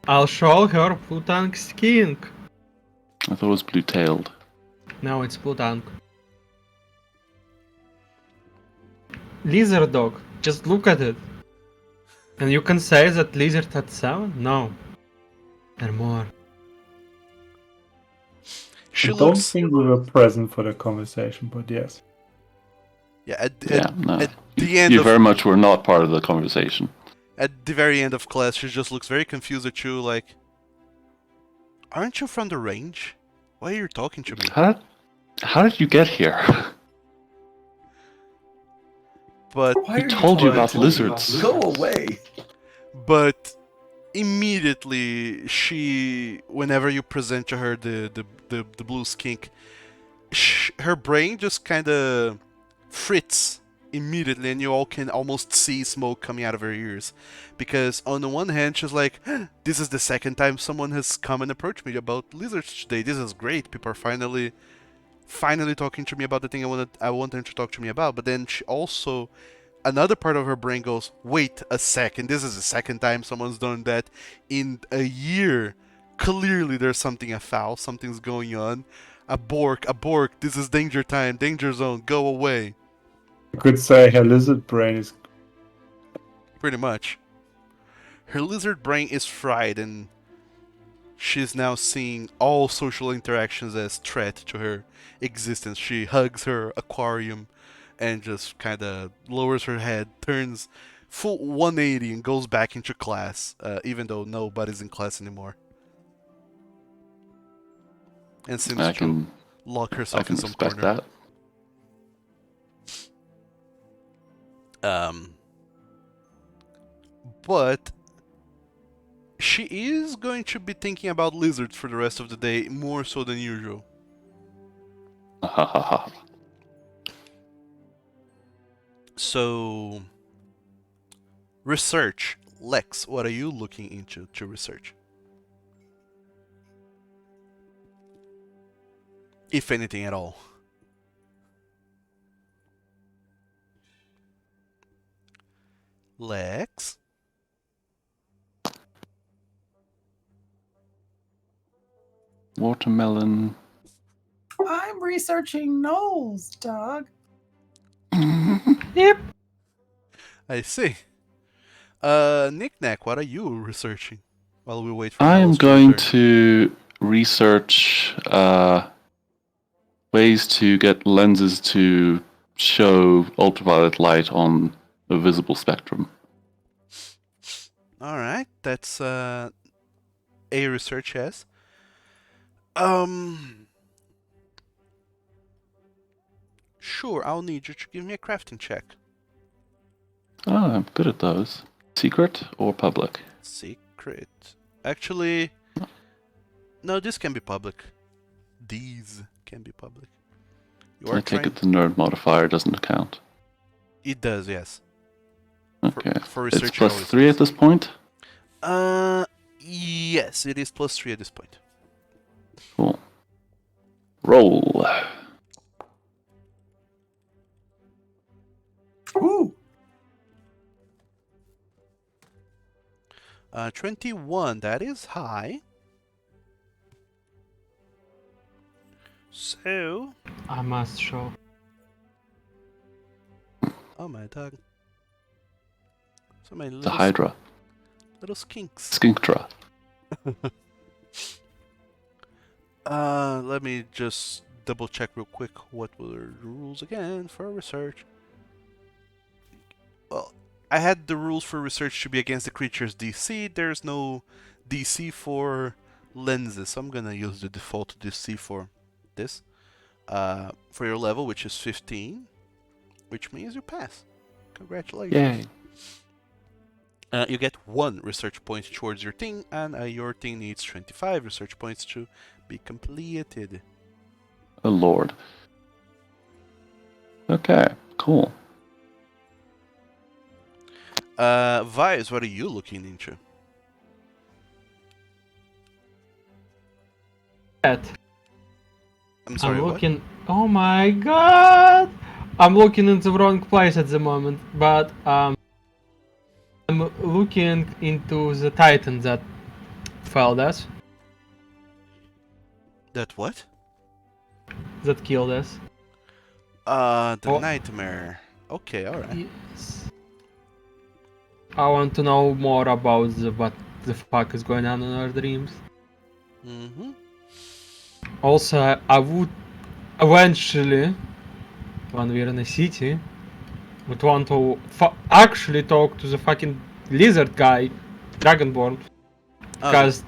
I'll show her blue tongue skin. I thought it was blue-tailed. No, it's blue tongue. Lizard dog. Just look at it. And you can say that lizard had 7? No. There are more. She I don't looks. think we were present for the conversation, but yes. Yeah, No. at the end You of very much were not part of the conversation. at the very end of class, she just looks very confused at you, like, aren't you from the range? Why are you talking to me? How did you get here? But Why Who are told you talking about to me? lizards? Go away. but immediately whenever you present to her the blue skink, her brain just kind of frits immediately, and you all can almost see smoke coming out of her ears, because on the one hand she's like, this is the second time someone has come and approached me about lizards today. This is great. People are finally talking to me about the thing I want them to talk to me about. But then she also, another part of her brain goes, wait a second, this is the second time someone's done that in a year. Clearly there's something afoul, something's going on. A bork, this is danger time, danger zone, go away. You could say her lizard brain is Pretty much. Her lizard brain is fried, and she's now seeing all social interactions as threat to her existence. She hugs her aquarium and just kind of lowers her head, turns full 180 and goes back into class, even though nobody's in class anymore. And seems I to can lock I herself can in some respect corner. that. But she is going to be thinking about lizards for the rest of the day, more so than usual. Ha ha ha. So, research. Lex, what are you looking into to research? If anything at all. Lex? Watermelon. I'm researching nose, dog. Yep. I see. Knick-Knack, what are you researching while we wait for I'm Nose to going return? to research ways to get lenses to show ultraviolet light on a visible spectrum. Alright, that's a research yes. Sure, I'll need you to give me a crafting check. Oh, I'm good at those. Secret or public? Secret. Actually, no, this can be public. These can be public. You I are take trying. it the nerd modifier doesn't count. It does, yes. Okay. For research, It's it plus always 3 does. at this point? Yes, it is plus 3 at this point. Cool. Roll. Ooh. 21, that is high. So, I must show. oh my dog. So my The little, Hydra. little skinks. Skinktra. Let me just double check real quick what were the rules again for research. Well, I had the rules for research to be against the creature's DC. There's no DC for lenses, so I'm gonna use the default DC for this. For your level, which is 15, which means you pass. Congratulations. Yay. You get 1 research point towards your thing, and your thing needs 25 research points to be completed. Oh lord. Okay, cool. Vice, what are you looking into? That. I'm sorry, I'm what? looking. Oh my god! I'm looking in the wrong place at the moment, but I'm looking into the Titan that failed us, That what? that killed us. The Oh. nightmare. Okay, alright. Yes. I want to know more about what the fuck is going on in our dreams. Mm-hmm. Also, I would eventually, when we're in a city, would want to actually talk to the fucking lizard guy, Dragonborn, Oh, the, because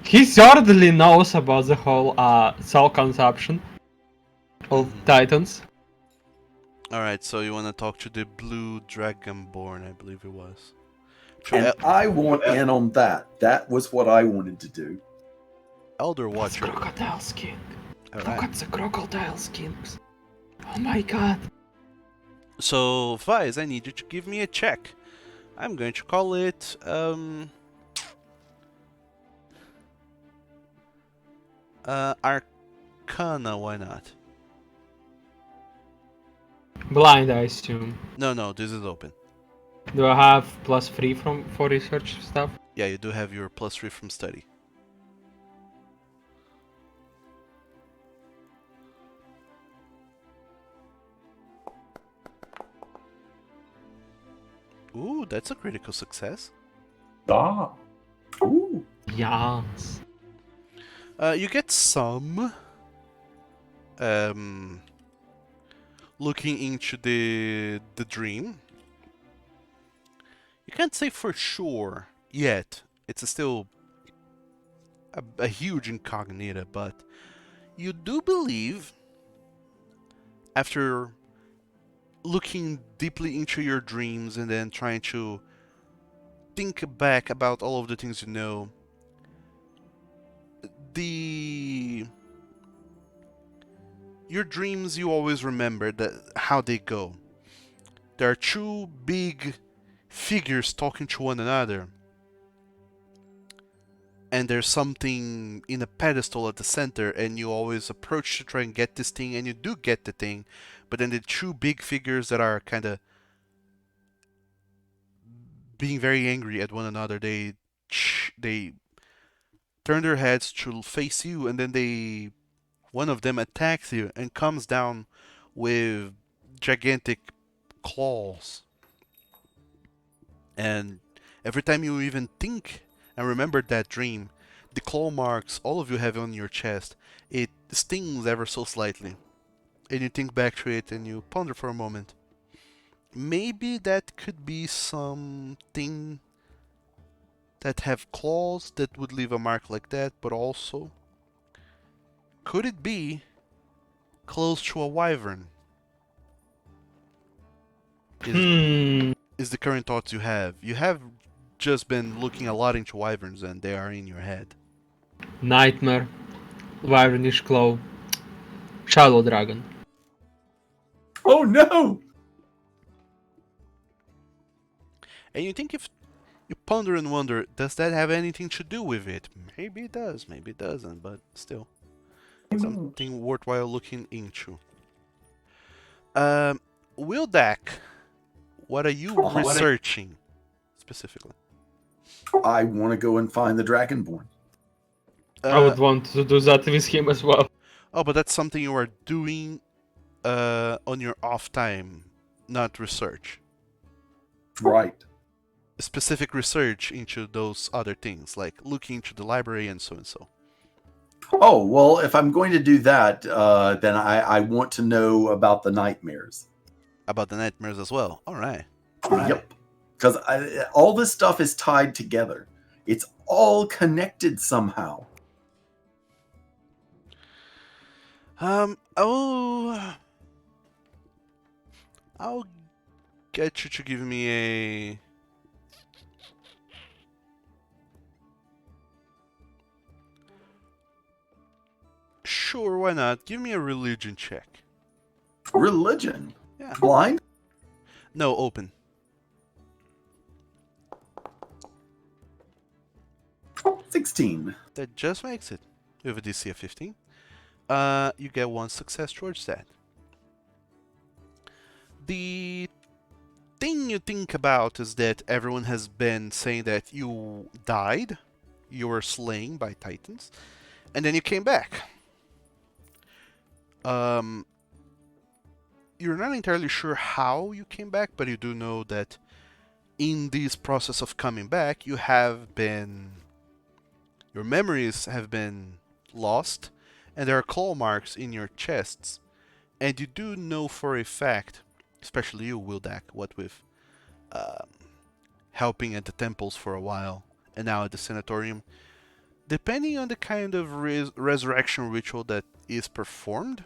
he certainly knows about the whole cell consumption of Mhm. Titans. Alright, so you want to talk to the blue dragonborn, I believe it was. To And I want in on that. That was what I wanted to do. Elder That's Watcher. crocodile skin. Look Alright. at the crocodile skins. Oh my god. So, Vice, I need you to give me a check. I'm going to call it, Arcana, why not? Blind, I assume. No, this is open. Do I have +3 for research stuff? Yeah, you do have your +3 from study. Ooh, that's a critical success. Ah. Ooh. Yes. You get some looking into the dream. You can't say for sure yet. It's still a huge incognita, but you do believe, after looking deeply into your dreams and then trying to think back about all of the things you know, your dreams, you always remember that how they go. There are two big figures talking to one another, and there's something in a pedestal at the center, and you always approach to try and get this thing, and you do get the thing, but then the two big figures that are kind of being very angry at one another, they turn their heads to face you, and then one of them attacks you and comes down with gigantic claws. And every time you even think and remember that dream, the claw marks all of you have on your chest, it stings ever so slightly. And you think back to it and you ponder for a moment. Maybe that could be something that have claws that would leave a mark like that, but also, could it be close to a wyvern? Is the current thoughts you have. You have just been looking a lot into wyverns and they are in your head. Nightmare. Wyvernish Claw. Shadow Dragon. Oh no! And you think, if you ponder and wonder, does that have anything to do with it? Maybe it does, maybe it doesn't, but still. Something worthwhile looking into. Wildak, what are you researching specifically? I want to go and find the Dragonborn. I would want to do that with him as well. Oh, but that's something you are doing on your off time, not research. Right. Specific research into those other things, like looking into the library and so and so. Oh, well, if I'm going to do that, then I want to know about the nightmares. About the nightmares as well. All right. Yep. Because all this stuff is tied together. It's all connected somehow. Oh, I'll get you to give me a. Sure, why not? Give me a religion check. Religion? Yeah. Blind? No, open. 16. That just makes it. with a DC of 15. You get 1 success towards that. The thing you think about is that everyone has been saying that you died, you were slain by titans, and then you came back. You're not entirely sure how you came back, but you do know that in this process of coming back, your memories have been lost, and there are claw marks in your chests. And you do know for a fact, especially you, Wildak, what with helping at the temples for a while, and now at the sanatorium, depending on the kind of resurrection ritual that is performed,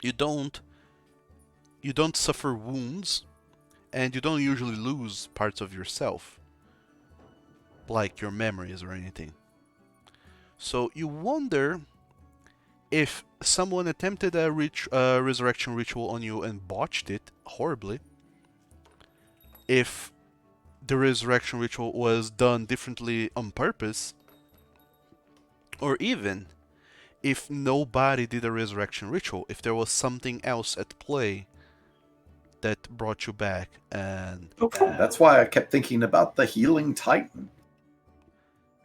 you don't suffer wounds, and you don't usually lose parts of yourself, like your memories or anything. So you wonder if someone attempted a resurrection ritual on you and botched it horribly, if the resurrection ritual was done differently on purpose, or even if nobody did a resurrection ritual, if there was something else at play that brought you back. And that's why I kept thinking about the healing titan.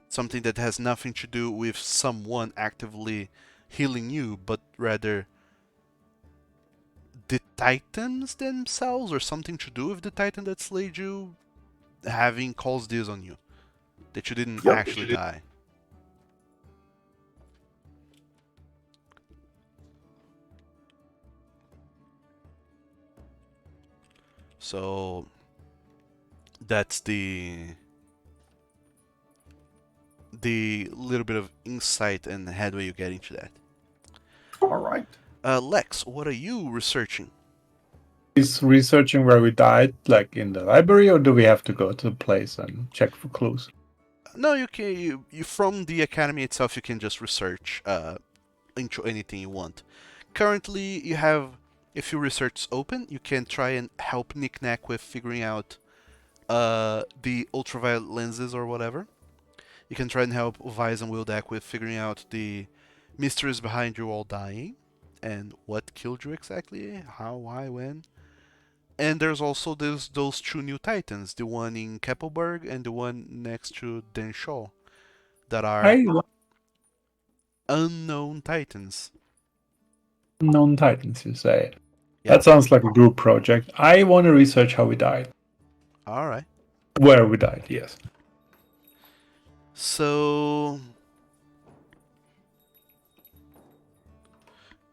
Something that has nothing to do with someone actively healing you, but rather the titans themselves, or something to do with the titan that slayed you having caused this on you, that you didn't actually die. So that's the little bit of insight and headway you get into that. All right. Lex, what are you researching? Is researching where we died, like in the library, or do we have to go to the place and check for clues? No, you can. You from the academy itself, you can just research into anything you want. Currently, you have a few researches open. You can try and help Knick-Knack with figuring out the ultraviolet lenses or whatever. You can try and help Vice and Wildak with figuring out the mysteries behind you all dying and what killed you exactly, how, why, when. And there's also those 2 new titans, the one in Keppelberg and the one next to Denshaw, that are unknown titans. Unknown titans, you say? Yeah. That sounds like a group project. I want to research how we died. All right. Where we died, yes. So,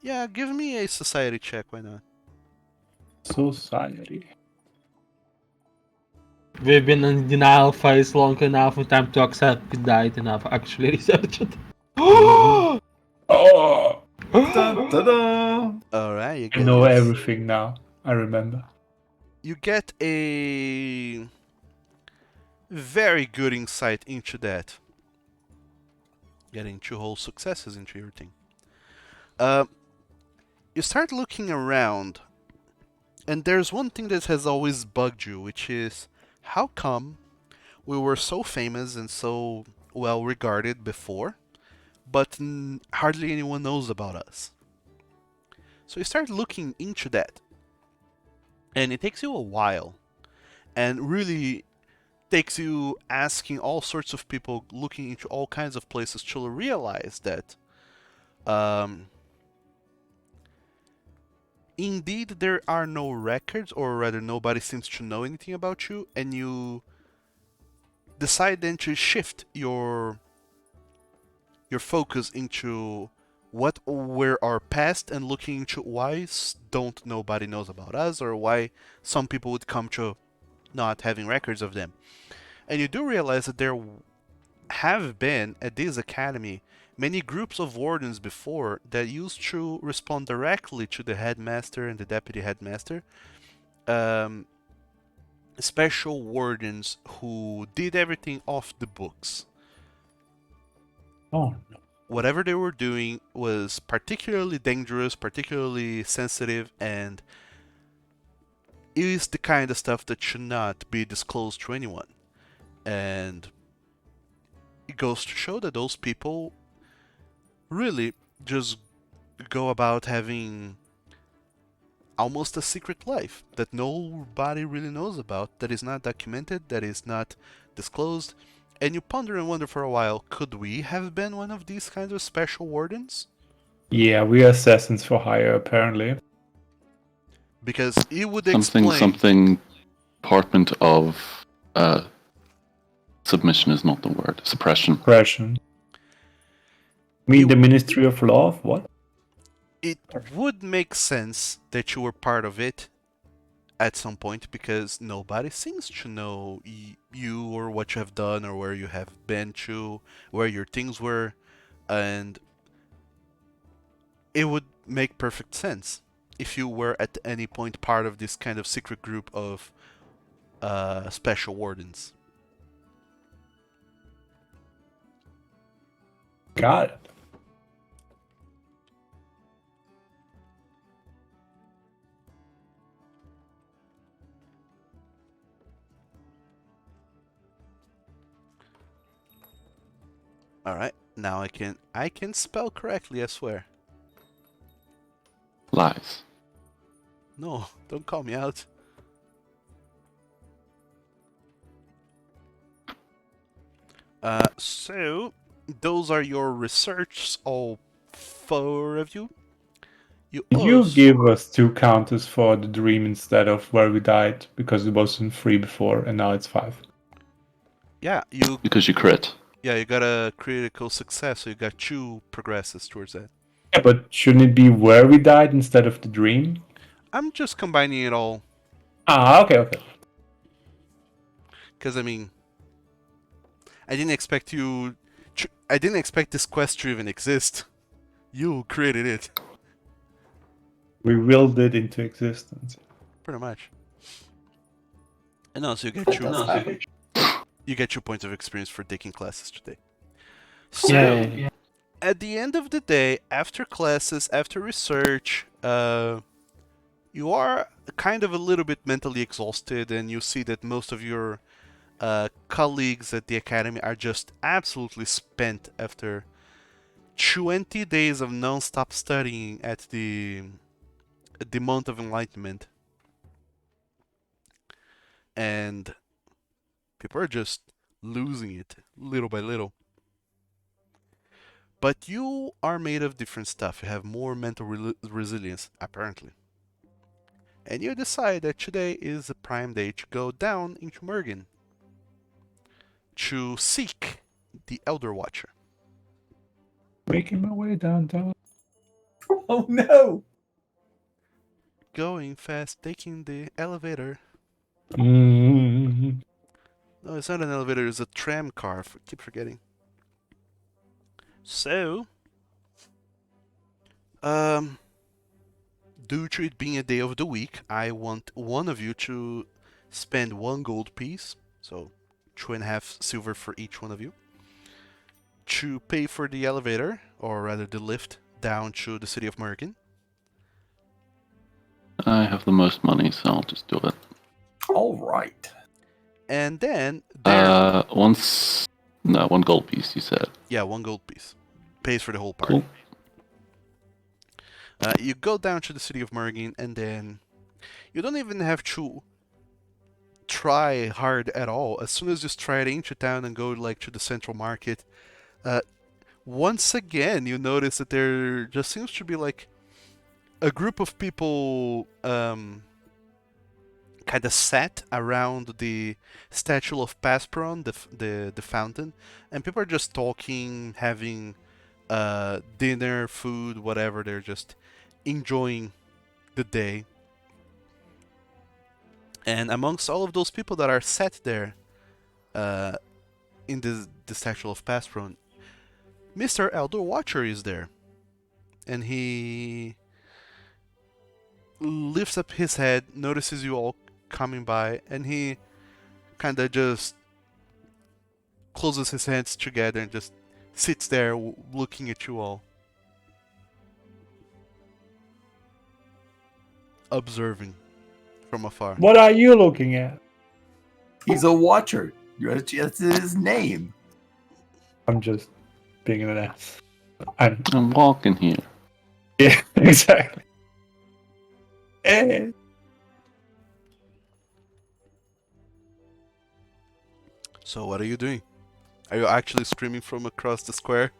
yeah, give me a society check, why not? Society. We've been in denial phase long enough, time to accept we died enough. Actually research it. Oh! Dun, dun, dun. All right, you I get know everything now. I remember. You get a very good insight into that. Getting 2 whole successes into your thing. You start looking around, and there's one thing that has always bugged you, which is how come we were so famous and so well regarded before, but hardly anyone knows about us. So you start looking into that, and it takes you a while, and really takes you asking all sorts of people, looking into all kinds of places to realize that indeed there are no records, or rather nobody seems to know anything about you, and you decide then to shift your focus into what were our past and looking into why don't nobody knows about us, or why some people would come to not having records of them. And you do realize that there have been at this academy many groups of wardens before that used to respond directly to the headmaster and the deputy headmaster. Special wardens who did everything off the books. Oh, no. Whatever they were doing was particularly dangerous, particularly sensitive, and is the kind of stuff that should not be disclosed to anyone. And it goes to show that those people really just go about having almost a secret life that nobody really knows about, that is not documented, that is not disclosed. And you ponder and wonder for a while, could we have been one of these kinds of special wardens? Yeah, we are assassins for hire, apparently. Because it would explain... Something department of submission is not the word. Suppression. Suppression. The Ministry of Law? What? It would make sense that you were part of it at some point, because nobody seems to know you or what you have done or where you have been to, where your things were, and it would make perfect sense if you were at any point part of this kind of secret group of special wardens. Got it. Alright, now I can spell correctly, I swear. Lies. No, don't call me out. So those are your research, all 4 of you. You give us 2 counters for the dream instead of where we died, because it wasn't 3 before and now it's 5. Yeah, because you crit. Yeah, you got a critical success, so you got 2 progresses towards that. Yeah, but shouldn't it be where we died instead of the dream? I'm just combining it all. Okay. Because, I mean, I didn't expect this quest to even exist. You created it. We willed it into existence. Pretty much. And also, you get 2 points of experience for taking classes today. So, at the end of the day, after classes, after research, you are kind of a little bit mentally exhausted, and you see that most of your colleagues at the academy are just absolutely spent after 20 days of non-stop studying at the Month of Enlightenment. And people are just losing it little by little. But you are made of different stuff. You have more mental resilience, apparently. And you decide that today is a prime day to go down into Mergen to seek the Elder Watcher. Making my way downtown. Oh no! Going fast, taking the elevator. Mm-hmm. No, it's not an elevator, it's a tram car. Keep forgetting. So, due to it being a day of the week, I want one of you to spend 1 gold piece, so 2.5 silver for each one of you, to pay for the elevator, or rather the lift, down to the city of Mergen. I have the most money, so I'll just do it. All right. And then 1 gold piece, you said. Yeah, 1 gold piece. Pays for the whole part. Cool. You go down to the city of Mergen, and then you don't even have to try hard at all. As soon as you stride into town and go to the central market, once again you notice that there just seems to be a group of people kind of sat around the statue of Pasperon, the fountain, and people are just talking, having dinner, food, whatever. They're just enjoying the day. And amongst all of those people that are sat there in the statue of Pasperon, Mr. Elder Watcher is there. And he lifts up his head, notices you all coming by, and he kind of just closes his hands together and just sits there looking at you all. Observing from afar. What are you looking at? He's a watcher. That's his name. I'm just being an ass. I'm walking here. Yeah, exactly. Eh. So what are you doing? Are you actually screaming from across the square?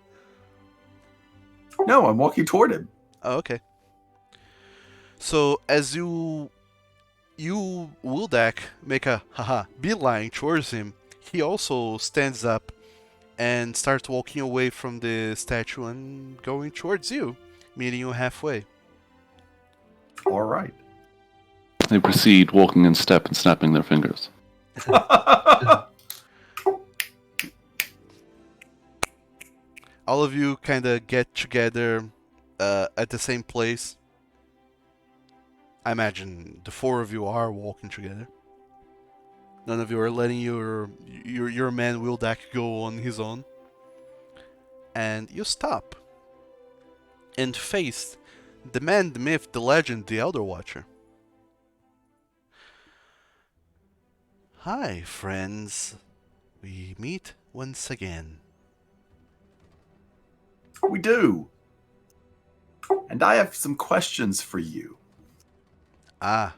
No, I'm walking toward him. Oh, okay. So as you Wildak make a haha beeline towards him, he also stands up and starts walking away from the statue and going towards you, meeting you halfway. All right. They proceed walking in step and snapping their fingers. All of you kind of get together at the same place. I imagine the four of you are walking together. None of you are letting your man Wildak go on his own. And you stop and face the man, the myth, the legend, the Elder Watcher. Hi, friends. We meet once again. We do. And I have some questions for you. Ah,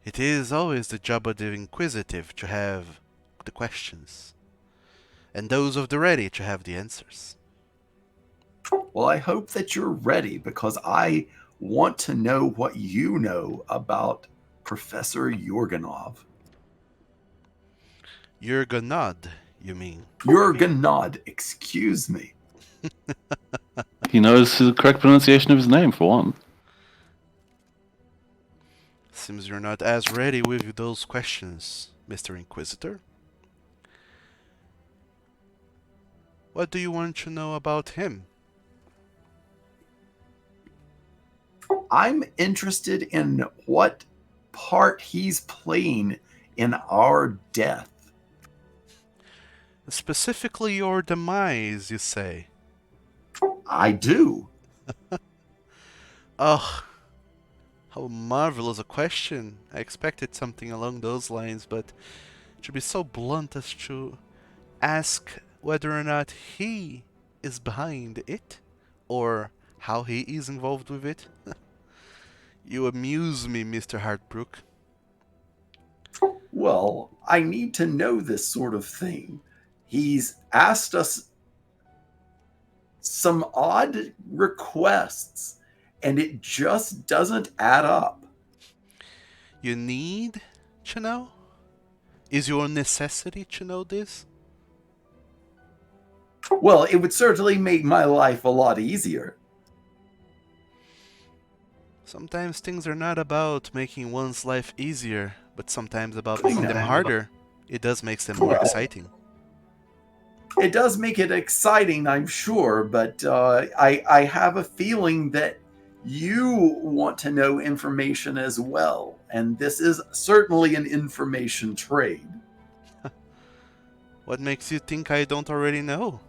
it is always the job of the inquisitive to have the questions, and those of the ready to have the answers. Well, I hope that you're ready because I want to know what you know about Professor Yorganov. Jurgenod, you mean? Yorganov, excuse me. He knows the correct pronunciation of his name, for one. Seems you're not as ready with those questions, Mr. Inquisitor. What do you want to know about him? I'm interested in what part he's playing in our death. Specifically your demise, you say? I do. Oh, how marvelous a question. I expected something along those lines, but to be so blunt as to ask whether or not he is behind it, or how he is involved with it. You amuse me, Mr. Hartbrook. Well, I need to know this sort of thing. He's asked us some odd requests, and it just doesn't add up. You need to know? Is your necessity to know this? Well, it would certainly make my life a lot easier. Sometimes things are not about making one's life easier, but sometimes about making them harder. It does make them more exciting. It does make it exciting, I'm sure, but I have a feeling that you want to know information as well, and this is certainly an information trade. What makes you think I don't already know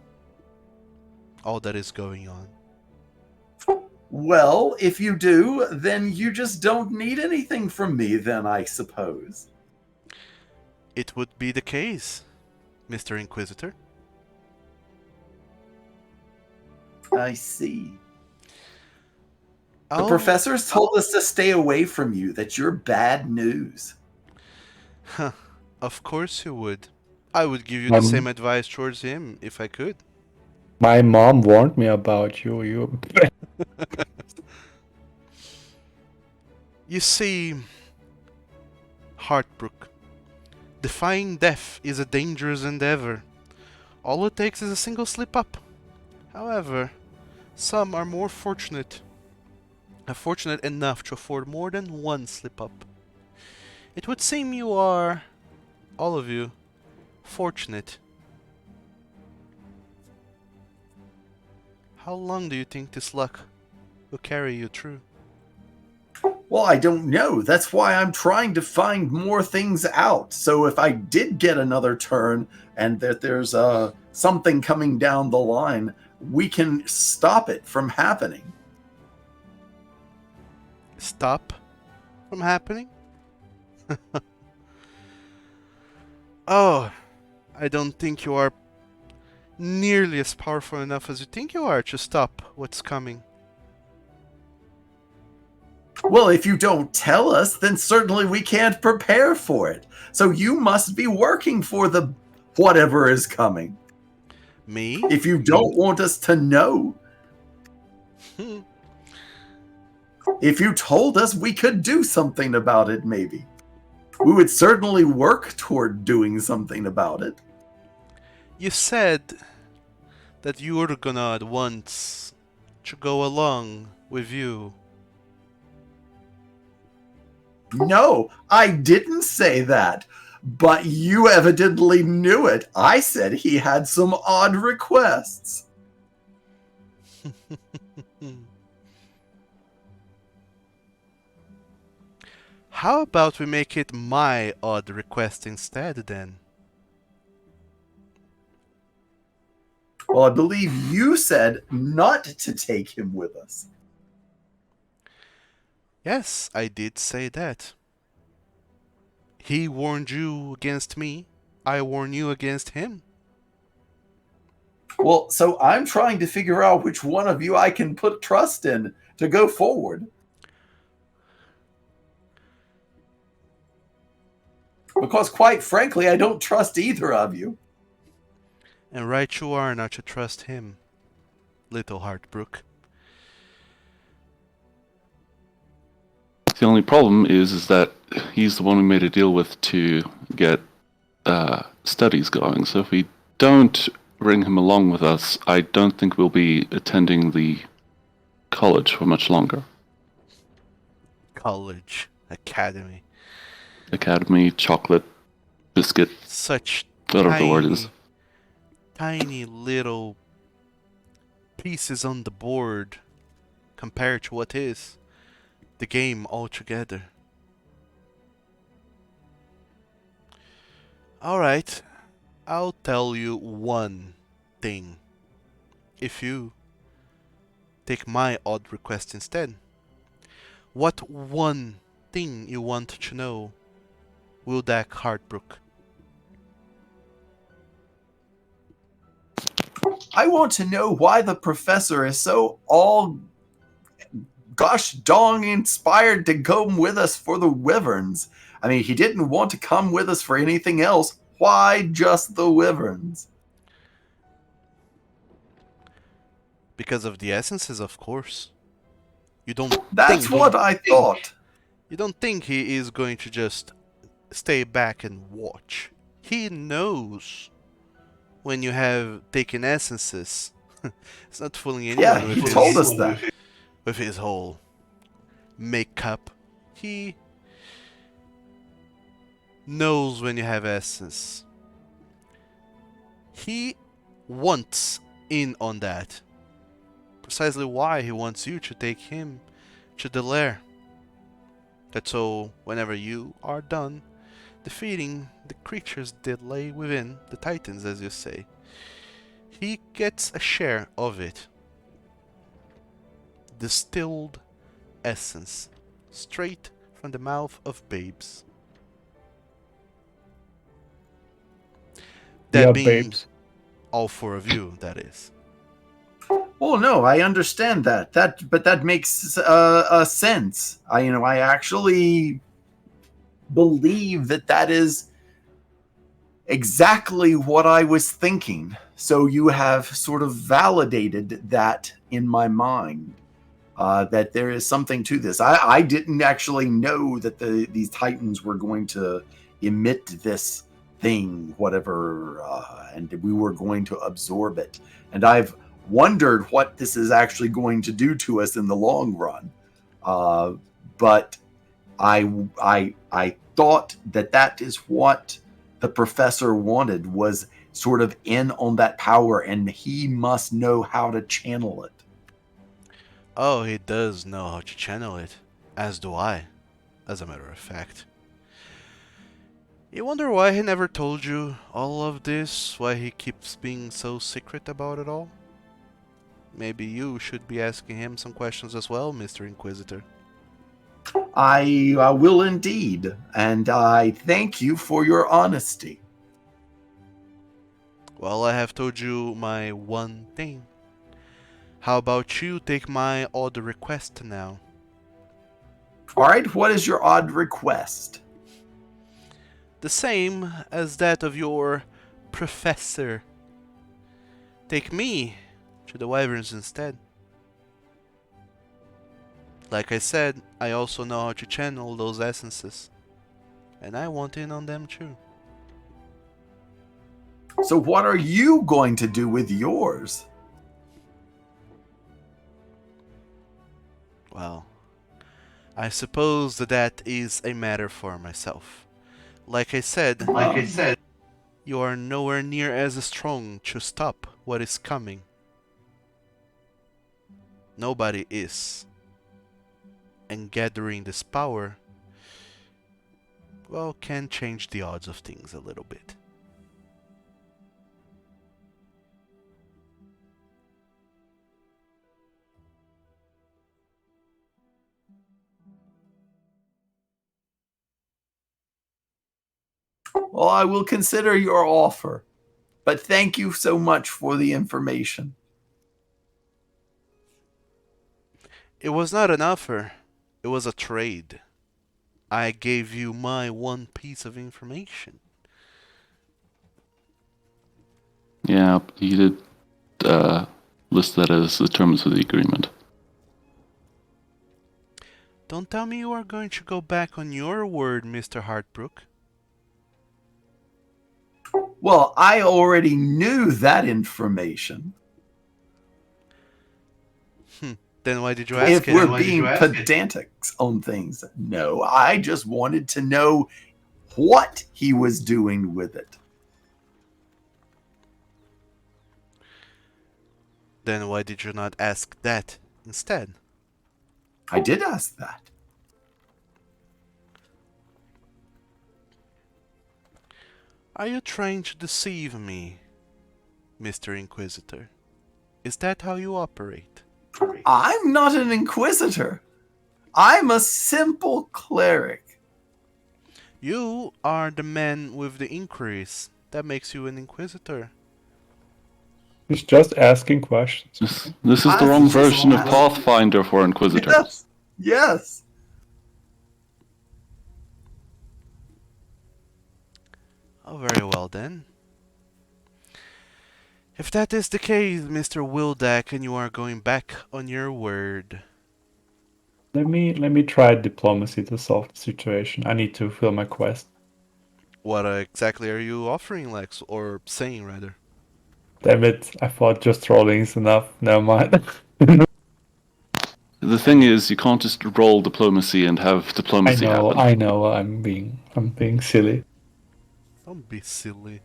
all that is going on? Well, if you do, then you just don't need anything from me, then, I suppose. It would be the case, Mr. Inquisitor. I see. The Oh, professors told us to stay away from you, that you're bad news. of course you would. I would give you the same advice towards him if I could. My mom warned me about you. You. You see, Heartbrook, defying death is a dangerous endeavor. All it takes is a single slip-up. However, some are more fortunate enough to afford more than one slip-up. It would seem you are, all of you, fortunate. How long do you think this luck will carry you through? Well, I don't know. That's why I'm trying to find more things out. So if I did get another turn and that there's something coming down the line, we can stop it from happening. Stop from happening? Oh, I don't think you are nearly as powerful enough as you think you are to stop what's coming. Well, if you don't tell us, then certainly we can't prepare for it. So you must be working for the whatever is coming. Me? If you don't want us to know, if you told us, we could do something about it, maybe. We would certainly work toward doing something about it. You said that you were gonna want to go along with you. No, I didn't say that. But you evidently knew it. I said he had some odd requests. How about we make it my odd request instead, then? Well, I believe you said not to take him with us. Yes, I did say that. He warned you against me. I warn you against him. Well, so I'm trying to figure out which one of you I can put trust in to go forward. Because quite frankly, I don't trust either of you. And right you are not to trust him, little Heartbrook. The only problem is that he's the one we made a deal with to get studies going. So if we don't bring him along with us, I don't think we'll be attending the college for much longer. College, academy. Academy, chocolate, biscuit, Such whatever the word is. tiny little pieces on the board compared to what is the game altogether. Alright, I'll tell you one thing. If you take my odd request instead, what one thing you want to know will that Heartbrook? I want to know why the professor is so all gosh dang inspired to come with us for the Wyverns. I mean, he didn't want to come with us for anything else. Why just the Wyverns? Because of the essences, of course. You don't That's think what I thought. You don't think he is going to just stay back and watch. He knows when you have taken essences. It's not fooling anyone Yeah, with he his, told us that. with his whole makeup. He knows when you have essence. He wants in on that. Precisely why he wants you to take him to the lair. That's so whenever you are done defeating the creatures that lay within the Titans, as you say, he gets a share of it. Distilled essence, straight from the mouth of babes. That Yeah, being babes. all four of you, that is. Well, no, I understand that. But that makes a sense. I actually believe that is exactly what I was thinking. So you have sort of validated that in my mind. That there is something to this. I didn't actually know that these Titans were going to emit this thing, whatever, and we were going to absorb it. And I've wondered what this is actually going to do to us in the long run. But I thought that is what the professor wanted, was sort of in on that power, and he must know how to channel it. Oh, he does know how to channel it, as do I, as a matter of fact. You wonder why he never told you all of this, why he keeps being so secret about it all? Maybe you should be asking him some questions as well, Mr. Inquisitor. I will indeed, and I thank you for your honesty. Well, I have told you my one thing. How about you take my odd request now? All right, what is your odd request? The same as that of your professor. Take me to the Wyverns instead. Like I said, I also know how to channel those essences. And I want in on them too. So what are you going to do with yours? Well, I suppose that is a matter for myself. Like I said, you are nowhere near as strong to stop what is coming. Nobody is. And gathering this power, well, can change the odds of things a little bit. Well, I will consider your offer, but thank you so much for the information. It was not an offer, it was a trade. I gave you my one piece of information. Yeah, he did list that as the terms of the agreement. Don't tell me you are going to go back on your word, Mr. Hartbrook. Well, I already knew that information. Then why did you ask If it? we're being pedantic on things, no, I just wanted to know what he was doing with it. Then why did you not ask that instead? I did ask that. Are you trying to deceive me, Mr. Inquisitor? Is that how you operate? I'm not an inquisitor. I'm a simple cleric. You are the man with the inquiries. That makes you an Inquisitor. He's just asking questions. This is the wrong version of Pathfinder for Inquisitors. Yes. Yes. Oh, very well then. If that is the case, Mr. Wildak, and you are going back on your word. Let me try diplomacy to solve the situation. I need to fill my quest. What exactly are you offering, Lex? Or saying, rather? Damn it, I thought just trolling is enough. Never mind. The thing is, you can't just roll diplomacy and have diplomacy happen. I know, I'm being silly. Don't be silly.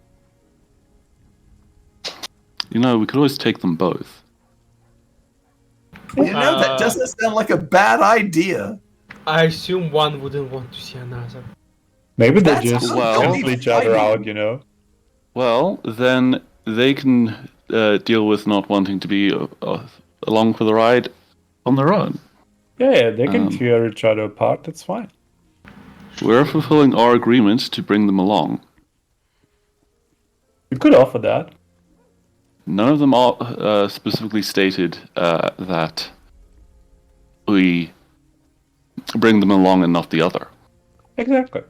You know, we could always take them both. You know, that doesn't sound like a bad idea. I assume one wouldn't want to see another. Maybe they That's just well- cancel each other out, you know? Well, then they can deal with not wanting to be along for the ride on their own. Yeah, they can tear each other apart, that's fine. We're fulfilling our agreement to bring them along. You could offer that. None of them specifically stated that we bring them along and not the other. Exactly.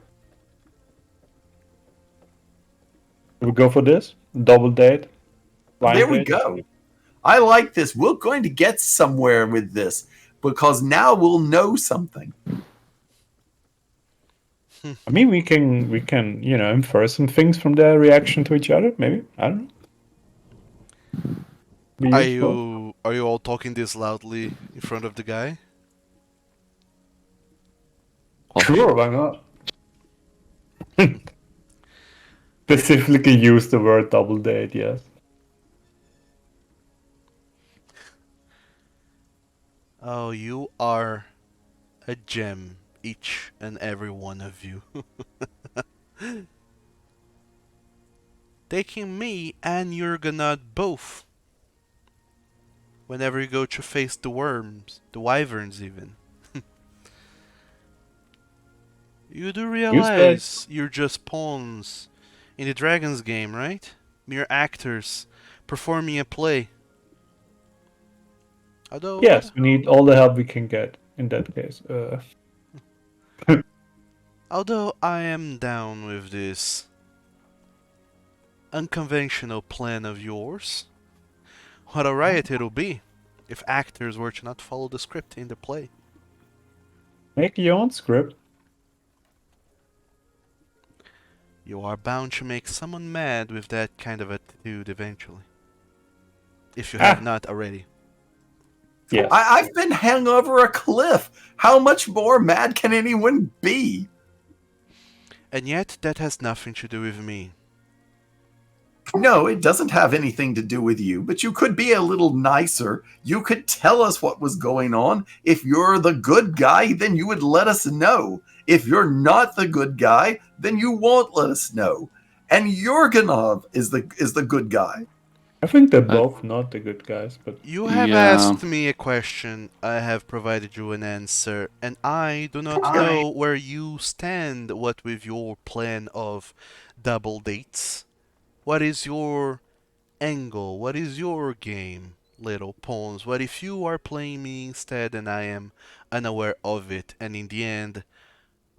We go for this? Double date? Blind There we date? go. I like this. We're going to get somewhere with this because now we'll know something. I mean, we can, you know, infer some things from their reaction to each other, maybe. I don't know. Be useful. Are you all talking this loudly in front of the guy? Sure, why not? Specifically use the word double date, yes. Oh, you are a gem, each and every one of you. Taking me and Jurgenad both. Whenever you go to face the worms, the wyverns even. You do realize you're just pawns in the Dragon's game, right? mere actors performing a play. Although, Yes, we need all the help we can get in that case. although I am down with this unconventional plan of yours, what a riot it'll be if actors were to not follow the script in the play. Make your own script. You are bound to make someone mad with that kind of attitude eventually. If you have not already. Yes. I've been hung over a cliff. How much more mad can anyone be? And yet, that has nothing to do with me. No, it doesn't have anything to do with you, but you could be a little nicer. You could tell us what was going on. If you're the good guy, then you would let us know. If you're not the good guy, then you won't let us know. And Yorganov is the good guy. I think they're both not the good guys, but You have asked me a question, I have provided you an answer, and I do not know where you stand what with your plan of double dates. What is your angle? What is your game, little pawns? What if you are playing me instead and I am unaware of it, and in the end,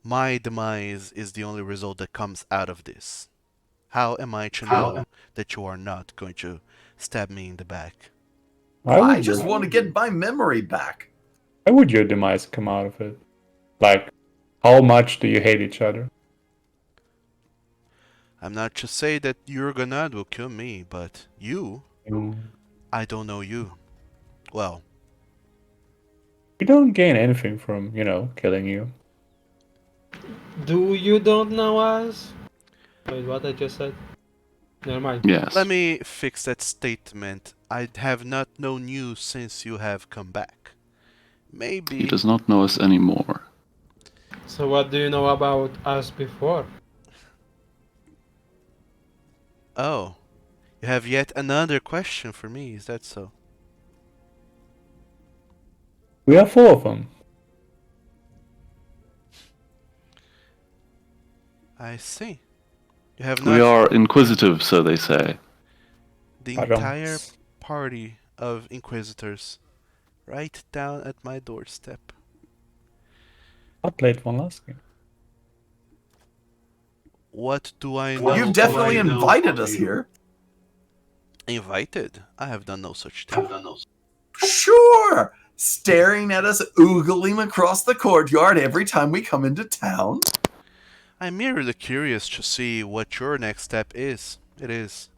my demise is the only result that comes out of this? How am I to know that you are not going to stab me in the back? I just want to get my memory back. How would your demise come out of it? Like, how much do you hate each other? I'm not to say that Jurganad will kill me, but you, I don't know you. Well, We don't gain anything from, killing you. Do you don't know us? Wait, what I just said? Never mind. Yes. let me fix that statement. I have not known you since you have come back. Maybe. He does not know us anymore. So what do you know about us before? Oh, you have yet another question for me, is that so? We are full of them. I see. You have not We are inquisitive, so they say. the I don't. entire party of inquisitors right down at my doorstep. I played one last game. What do I know? You've definitely invited us here. Invited? I have done no such thing. Sure. Staring at us oogling across the courtyard every time we come into town. I'm merely curious to see what your next step is. It is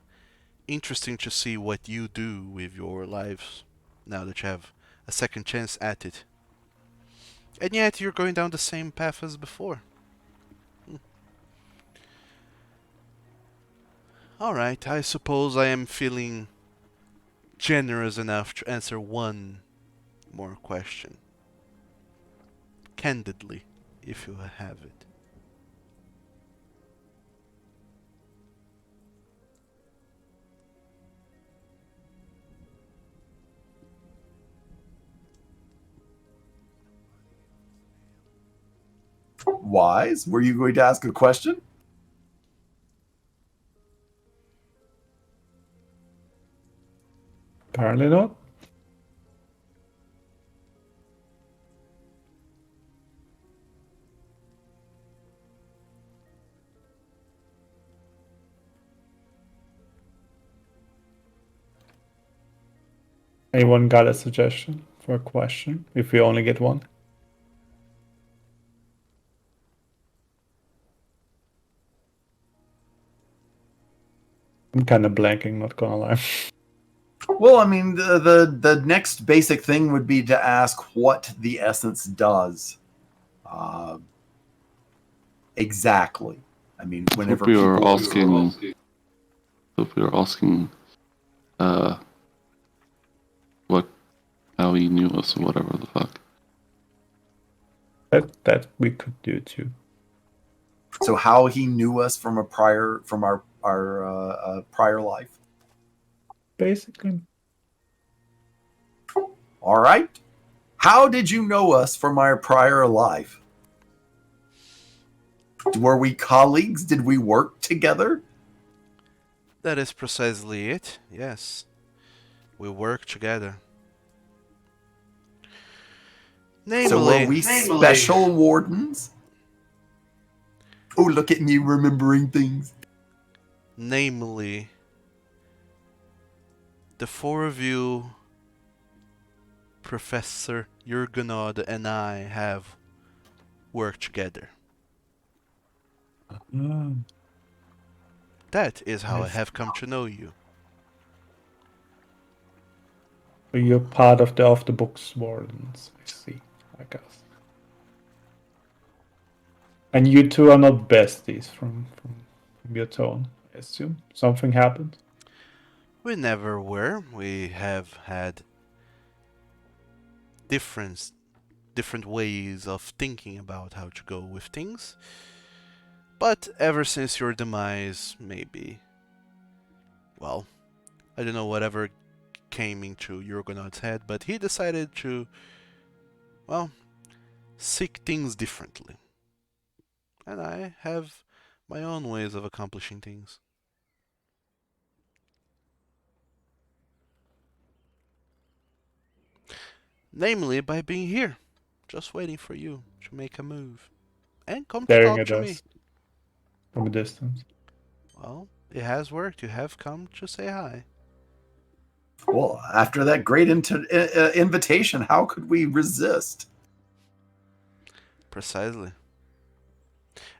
interesting to see what you do with your lives now that you have a second chance at it. And yet you're going down the same path as before. Alright, I suppose I am feeling generous enough to answer one more question. Candidly, if you have it. Wise? Were you going to ask a question? Apparently not. Anyone got a suggestion for a question? If we only get one. I'm kind of blanking, not gonna lie. Well, I mean, the next basic thing would be to ask what the essence does. Exactly. I mean, whenever We were people asking. We were asking. How he knew us or whatever the fuck. That we could do too. So how he knew us from our prior life. Basically. All right. How did you know us from our prior life? Were we colleagues? Did we work together? That is precisely it, yes. We work together. So are Namely, we special wardens? Oh, look at me remembering things. namely, the four of you, Professor Jurgenod and I, have worked together. Ah, That is how I Yes. have come to know you. so you're part of the books wardens, I see, I guess. And you two are not besties from your tone, I assume. Something happened. We never were. We have had different different ways of thinking about how to go with things. But ever since your demise, maybe, well, I don't know whatever came into Jurgenod's head, but he decided to, well, seek things differently. And I have my own ways of accomplishing things. Namely, by being here, just waiting for you to make a move. And come to Staring talk at to me. us from a distance. Well, it has worked. You have come to say hi. Well, after that great invitation, how could we resist? Precisely.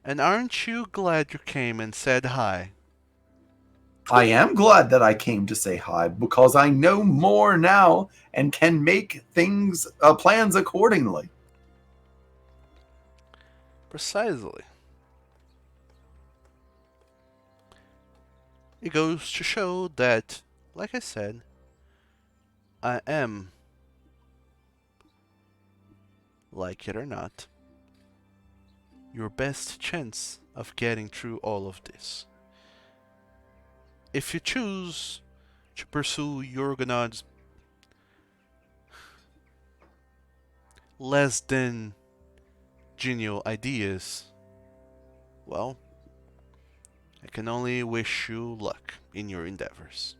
And aren't you glad you came and said hi? I am glad that I came to say hi because I know more now and can make things plans accordingly. Precisely. It goes to show that, like I said, I am, like it or not, your best chance of getting through all of this. If you choose to pursue Jurgenod's less than genial ideas, well, I can only wish you luck in your endeavors.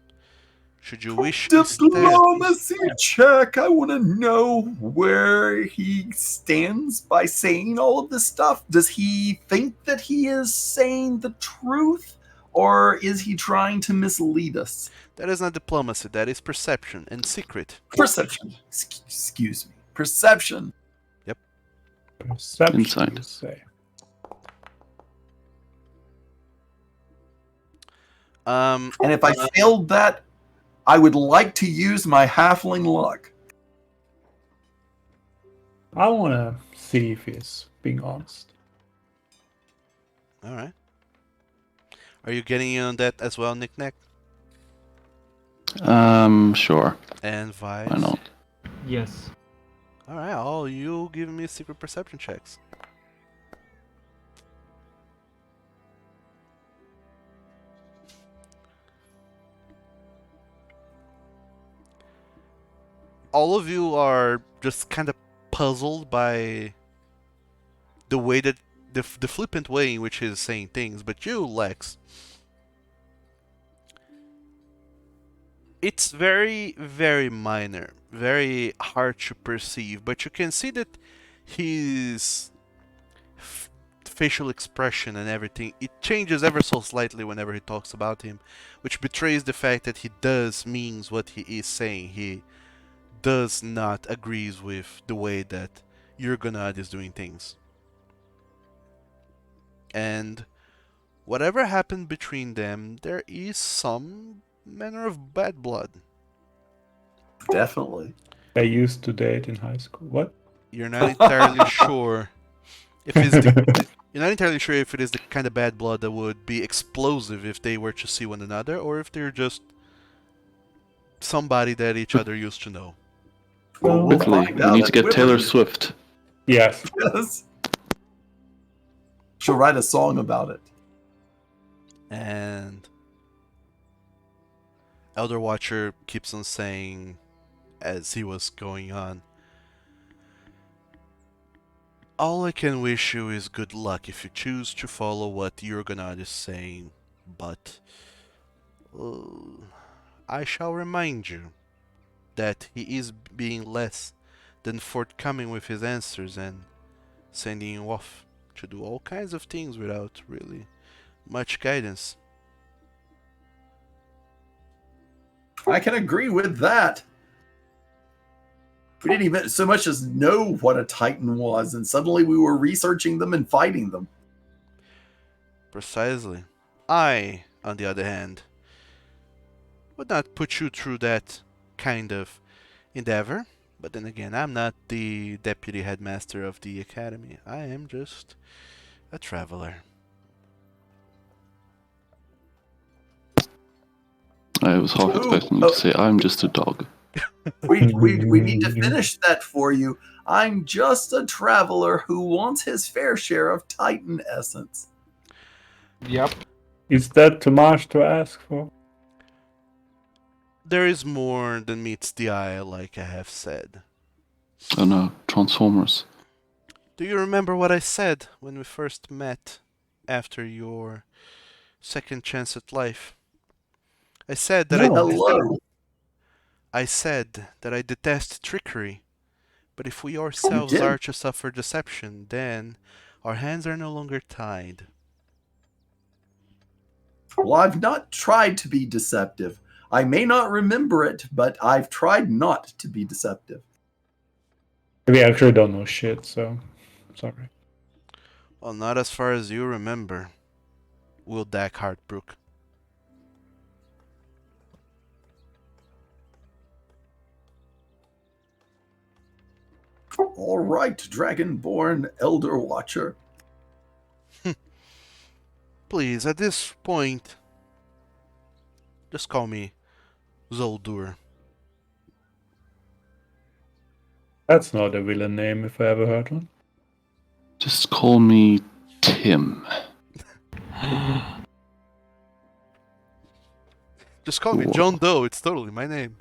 Should you wish instead... Diplomacy check. I want to know where he stands by saying all of this stuff. Does he think that he is saying the truth, or is he trying to mislead us? That is not diplomacy, that is perception and secret. Perception. Excuse me. Perception. Perception, Insight. you say. And if I failed that, I would like to use my halfling luck. I want to see if he's being honest. Alright. Are you getting in on that as well, Nick Nack? Sure. And Vice? Why not? Yes. Alright, all you give me secret perception checks. All of you are just kind of puzzled by the way that the flippant way in which he's saying things, but you, Lex, it's very, very minor, very hard to perceive, but you can see that his facial expression and everything, it changes ever so slightly whenever he talks about him, which betrays the fact that he does means what he is saying. He does not agrees with the way that Jurgenod is doing things. And whatever happened between them, there is some manner of bad blood. Definitely. They used to date in high school. What? You're not entirely sure if it's the, you're not entirely sure if it is the kind of bad blood that would be explosive if they were to see one another, or if they're just somebody that each other used to know. Well, we'll Quickly, find we out need to at get Taylor Wyvern. Swift. Yes. Yes. She'll write a song about it. And Elder Watcher keeps on saying, as he was going on, all I can wish you is good luck if you choose to follow what Jurgenod is saying, but I shall remind you that he is being less than forthcoming with his answers and sending you off to do all kinds of things without really much guidance. I can agree with that. We didn't even so much as know what a Titan was, and suddenly we were researching them and fighting them. Precisely. I, on the other hand, would not put you through that kind of endeavor. But then again, I'm not the deputy headmaster of the academy. I am just a traveler. I was half expecting you to say, I'm just a dog. We need to finish that for you. I'm just a traveler who wants his fair share of Titan essence. Yep. Is that too much to ask for? There is more than meets the eye, like I have said. Oh no, Transformers. Do you remember what I said when we first met after your second chance at life? I said that No. Hello. I said that I detest trickery, but if we ourselves did. are to suffer deception, then our hands are no longer tied. Well, I've not tried to be deceptive. I may not remember it, but I've tried not to be deceptive. We actually don't know shit, so sorry. Well, not as far as you remember, Will Dak Hartbrook. All right, Dragonborn Elder Watcher. Please, at this point, just call me Zoldur. That's not a villain name if I ever heard one. Just call me Tim. Just call me Whoa. John Doe, it's totally my name.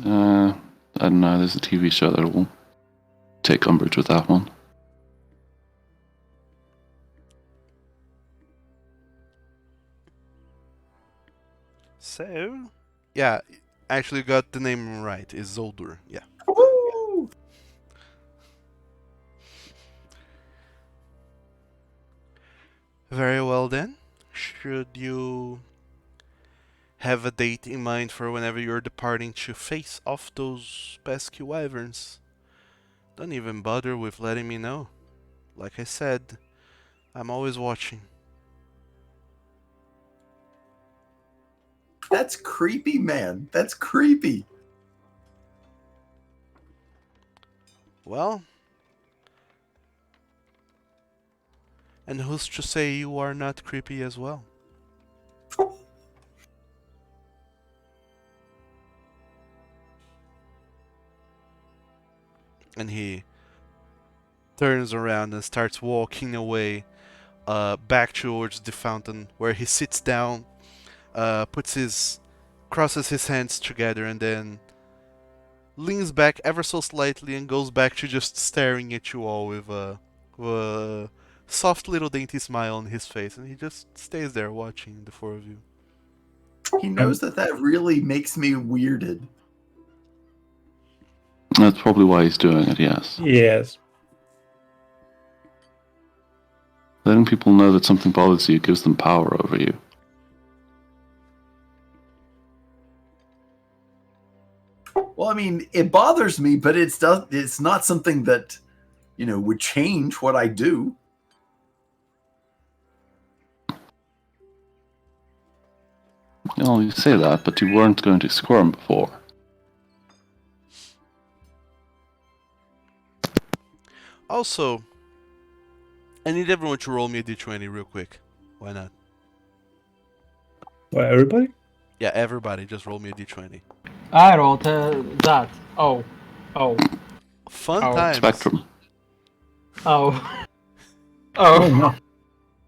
I don't know, there's a TV show that will take umbrage with that one. So, yeah, actually got the name right, is Zoldur, yeah. Woo! Very well then. Should you have a date in mind for whenever you're departing to face off those pesky wyverns, don't even bother with letting me know. Like I said, I'm always watching. That's creepy, man. That's creepy. Well, and who's to say you are not creepy as well? And he turns around and starts walking away back towards the fountain, where he sits down, crosses his hands together, and then leans back ever so slightly and goes back to just staring at you all with a soft little dainty smile on his face, and he just stays there watching the four of you. He knows that really makes me weirded. That's probably why he's doing it, yes. Yes. Letting people know that something bothers you gives them power over you. Well, I mean, it bothers me, but it's not something that, would change what I do. Well, you say that, but you weren't going to squirm before. Also, I need everyone to roll me a d20 real quick. Why not? Well, everybody? Yeah, everybody, just roll me a d20. I rolled that. Oh. Fun Oh. times. Spectrum. Oh. Oh no.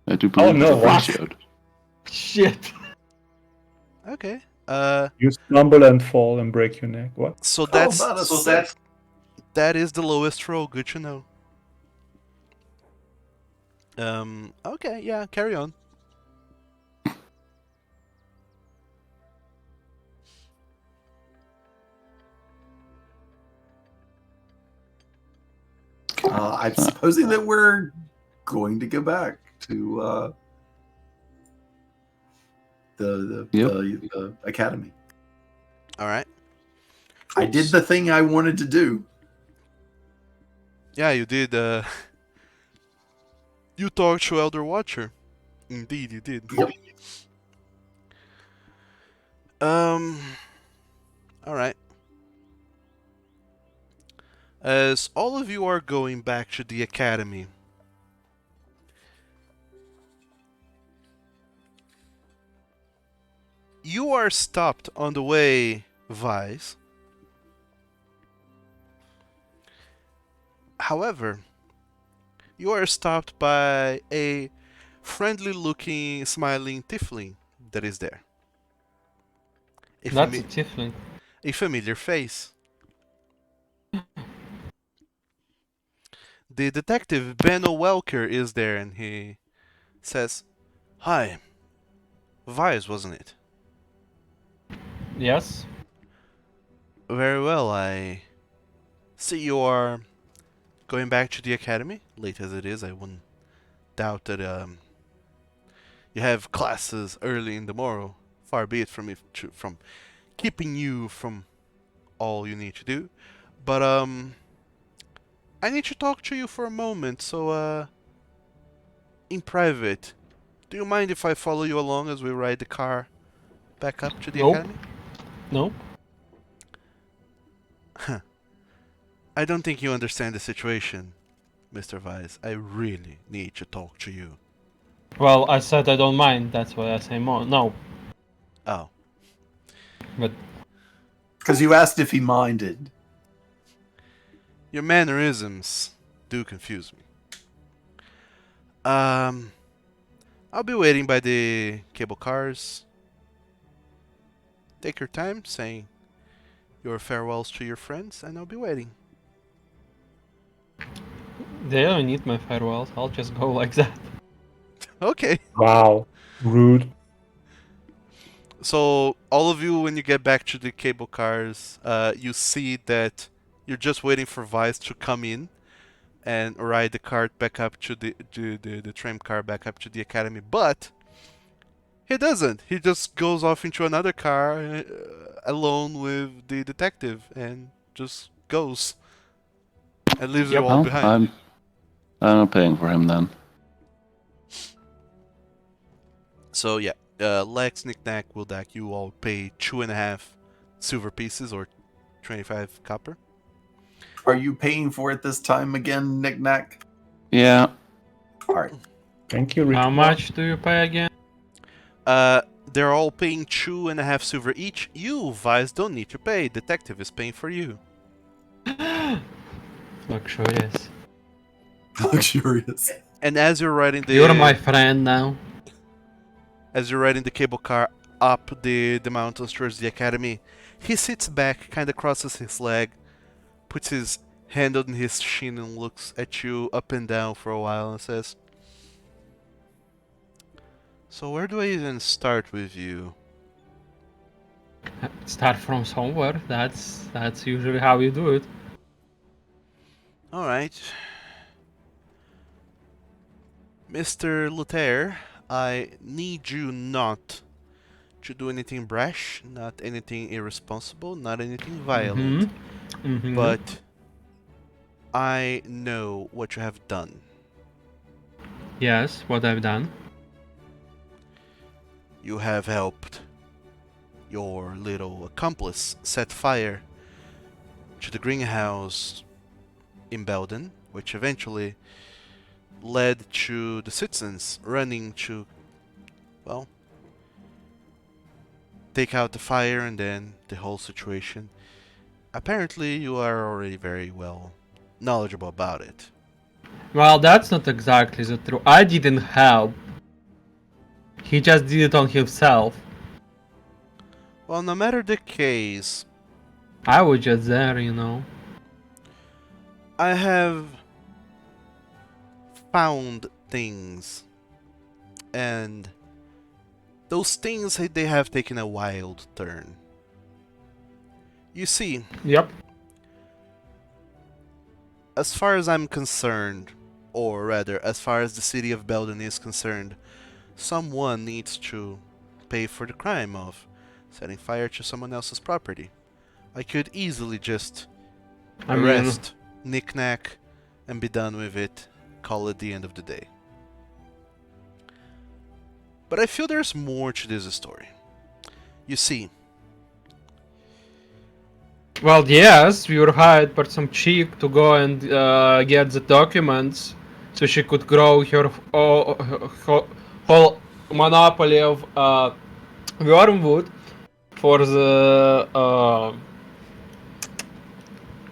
I do believe no, it's what? ratioed. Shit. Okay. You stumble and fall and break your neck. What? So How that's about a six? that is the lowest roll. Good to know. Okay, yeah, carry on. I'm supposing that we're going to go back to the academy. All right. I did the thing I wanted to do. Yeah, you did. You talked to Elder Watcher. Indeed, you did. Yep. All right. As all of you are going back to the academy, you are stopped on the way, Vice. However, you are stopped by a friendly-looking, smiling tiefling that is there. That's a tiefling. A familiar face. The detective Benno Welker is there, and he says, "Hi, Vice, wasn't it?" Yes. "Very well, I see you are going back to the academy, late as it is. I wouldn't doubt that you have classes early in the morrow. Far be it from from keeping you from all you need to do. But I need to talk to you for a moment, so in private, do you mind if I follow you along as we ride the car back up to the Nope. academy?" Nope. "I don't think you understand the situation, Mr. Vice. I really need to talk to you." Well, I said I don't mind. That's why I say more. No. "Oh, But Because you asked if he minded. your mannerisms do confuse me. I'll be waiting by the cable cars. Take your time saying your farewells to your friends, and I'll be waiting." they don't need my farewells. I'll just go like that. Okay. Wow. Rude. So all of you, when you get back to the cable cars, you see that you're just waiting for Vice to come in and ride the cart back up to the tram car back up to the academy. But he doesn't. He just goes off into another car alone with the detective and just goes and leaves you Yep. all Well, behind. I'm not paying for him then. So yeah, Lex, Knick-Knack, Wildak, you all pay 2.5 silver pieces or 25 copper. Are you paying for it this time again, Knick-Knack? Yeah, All right. Thank you, How Richard. much do you pay again? They're all paying 2.5 silver each. You, Vice, don't need to pay. Detective is paying for you. Luxurious. Luxurious. And as you're riding the You're my friend now. as you're riding the cable car up the mountains towards the academy, he sits back, kind of crosses his leg, puts his hand on his chin and looks at you up and down for a while and says, "So where do I even start with you?" Start from somewhere. That's usually how you do it. All right. Mr. Luther, I need you not to do anything brash, not anything irresponsible, not anything violent. Mm-hmm. But I know what you have done. Yes, what I've done. You have helped your little accomplice set fire to the greenhouse in Belden, which eventually led to the citizens running to, well, take out the fire and then the whole situation. Apparently, you are already very well knowledgeable about it. Well, that's not exactly the truth. I didn't help. He just did it on himself. Well, no matter the case, I was just there, you know. I have found things, and those things they have taken a wild turn. You see, Yep. as far as I'm concerned, or rather, as far as the city of Belden is concerned, someone needs to pay for the crime of setting fire to someone else's property. I could easily just I mean, arrest, knick-knack, and be done with it, call it the end of the day. But I feel there's more to this story. You see, well, yes, we were hired by some chick to go and get the documents so she could grow her whole monopoly of wormwood for the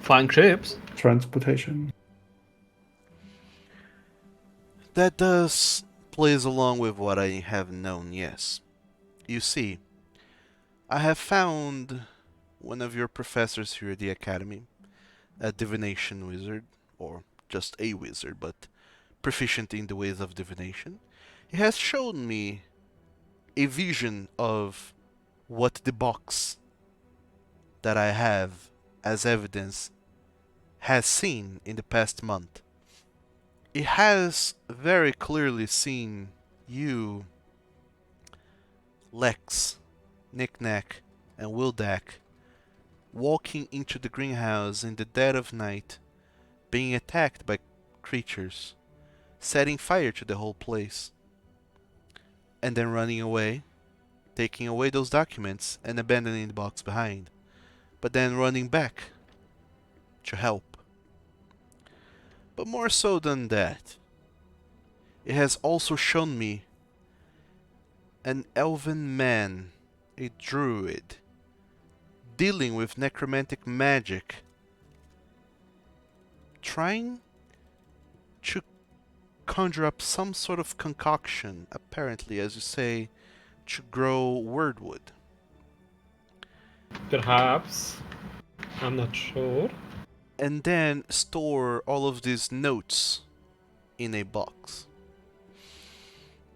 flying ships. Transportation. that does plays along with what I have known, yes. You see, I have found one of your professors here at the academy, a divination wizard, or just a wizard, but proficient in the ways of divination. He has shown me a vision of what the box that I have as evidence has seen in the past month. It has very clearly seen you, Lex, Knick-Knack, and Wildak walking into the greenhouse in the dead of night, being attacked by creatures, setting fire to the whole place, and then running away, taking away those documents and abandoning the box behind, but then running back to help. But more so than that, it has also shown me an elven man, a druid, dealing with necromantic magic, trying to conjure up some sort of concoction, apparently, as you say, to grow wordwood. Perhaps. I'm not sure. And then store all of these notes in a box.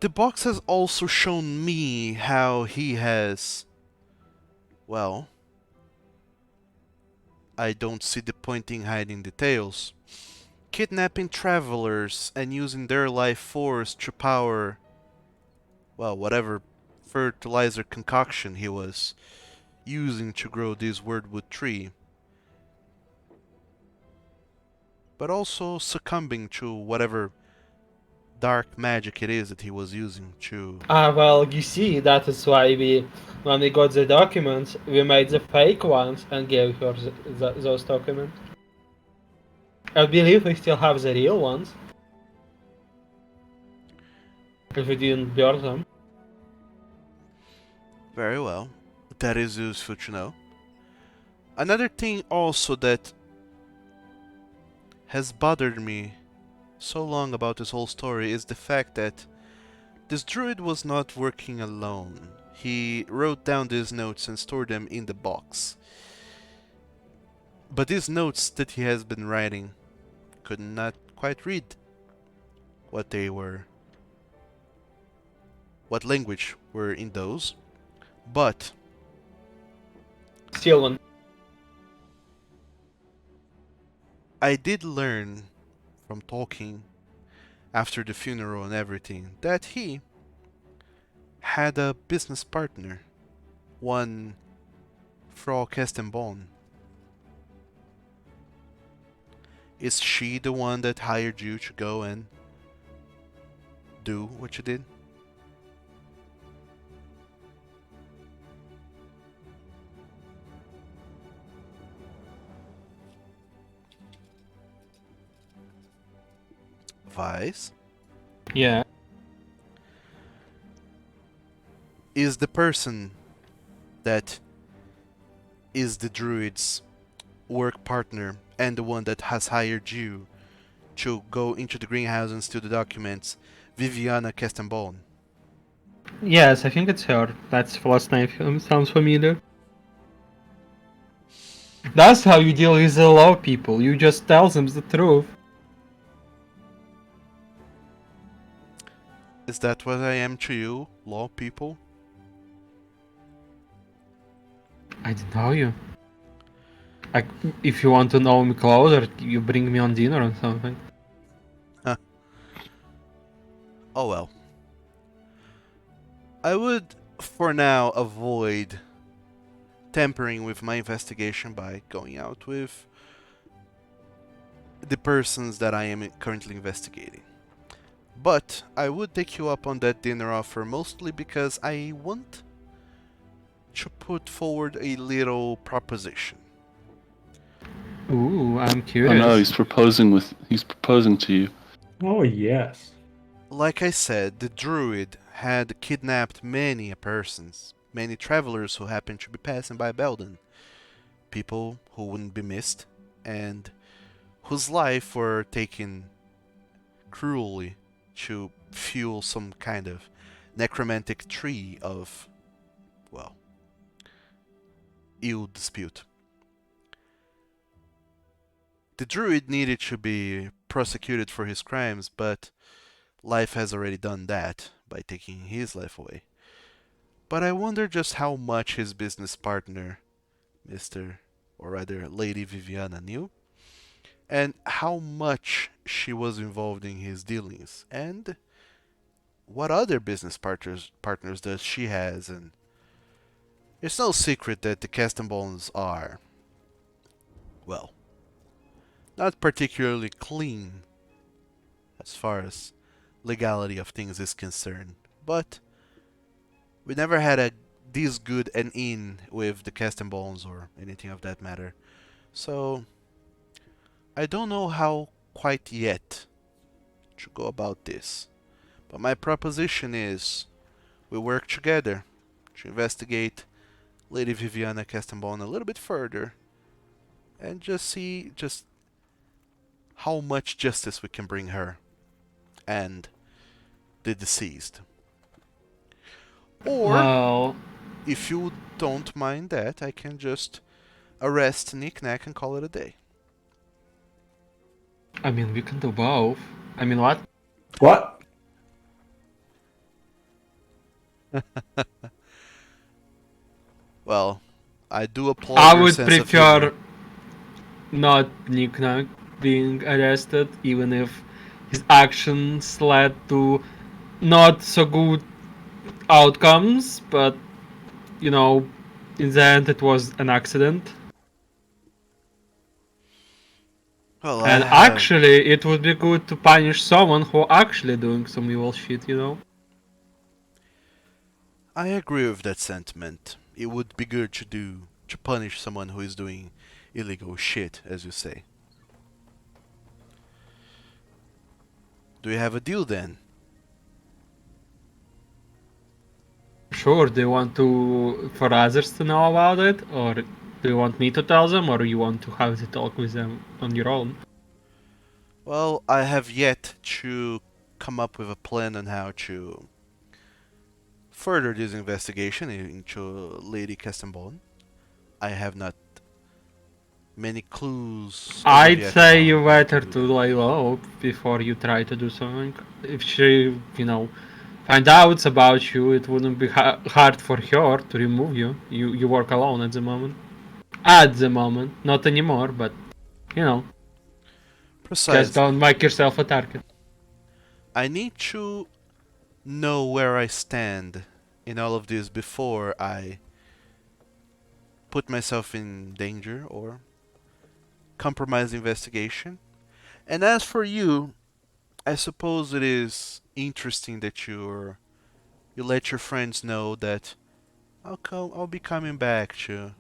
The box has also shown me how he has, well, I don't see the point in hiding details, kidnapping travelers and using their life force to power, well, whatever fertilizer concoction he was using to grow this wordwood tree. But also succumbing to whatever dark magic it is that he was using to... Well, you see, that is why when we got the documents, we made the fake ones and gave her those documents. I believe we still have the real ones. If we didn't burn them. Very well. That is useful to know. Another thing also that has bothered me so long about this whole story is the fact that this druid was not working alone. He wrote down these notes and stored them in the box. But these notes that he has been writing could not quite read what they were, what language were in those, but Still one. I did learn from talking after the funeral and everything that he had a business partner, one Frau Kestenborn. Is she the one that hired you to go and do what you did? Vice? Yeah. Is the person that is the druid's work partner and the one that has hired you to go into the greenhouse and steal the documents, Viviana Kestenborn? Yes, I think it's her. That's the last name sounds familiar. That's how you deal with the law people. You just tell them the truth. Is that what I am to you, law people? I don't know you. Like, if you want to know me closer, you bring me on dinner or something. Huh. Oh well. I would, for now, avoid tampering with my investigation by going out with the persons that I am currently investigating. But I would take you up on that dinner offer mostly because I want to put forward a little proposition. Ooh, I'm Oh curious. no, he's proposing to you. Oh, yes. Like I said, the druid had kidnapped many persons, many travelers who happened to be passing by Belden, people who wouldn't be missed, and whose life were taken cruelly to fuel some kind of necromantic tree of, well, ill dispute. The druid needed to be prosecuted for his crimes, but life has already done that by taking his life away. But I wonder just how much his business partner, Mr. or rather Lady Viviana, knew, and how much she was involved in his dealings, and what other business partners does she has, and it's no secret that the Castenbones are, well, not particularly clean as far as legality of things is concerned, but we never had this good an in with the Castenbones or anything of that matter. So I don't know how quite yet to go about this. But my proposition is we work together to investigate Lady Viviana Castenbone a little bit further and just see just how much justice we can bring her and the deceased. Or, Well, if you don't mind that, I can just arrest Nick Nack and call it a day. I mean, we can do both. I mean, what? What? Well, I do applaud I your would sense of prefer humor. not Nick Nack being arrested, even if his actions led to not so good outcomes, but you know, in the end it was an accident. Well, I And have actually, it would be good to punish someone who actually doing some evil shit, you know? I agree with that sentiment. It would be good to punish someone who is doing illegal shit, as you say. Do we have a deal then? Sure, do you want to for others to know about it, or do you want me to tell them, or you want to have the talk with them on your own? Well, I have yet to come up with a plan on how to further this investigation into Lady Castenbone. I have not many clues as of I'd yet say on you how better do to that. lay low before you try to do something. If she, find out about you, it wouldn't be hard for her to remove you. You work alone at the moment. At the moment, not anymore, but you know, just don't Precisely. make yourself a target. I need to know where I stand in all of this before I put myself in danger or compromise the investigation. And as for you, I suppose it is interesting that you let your friends know that I'll be coming back to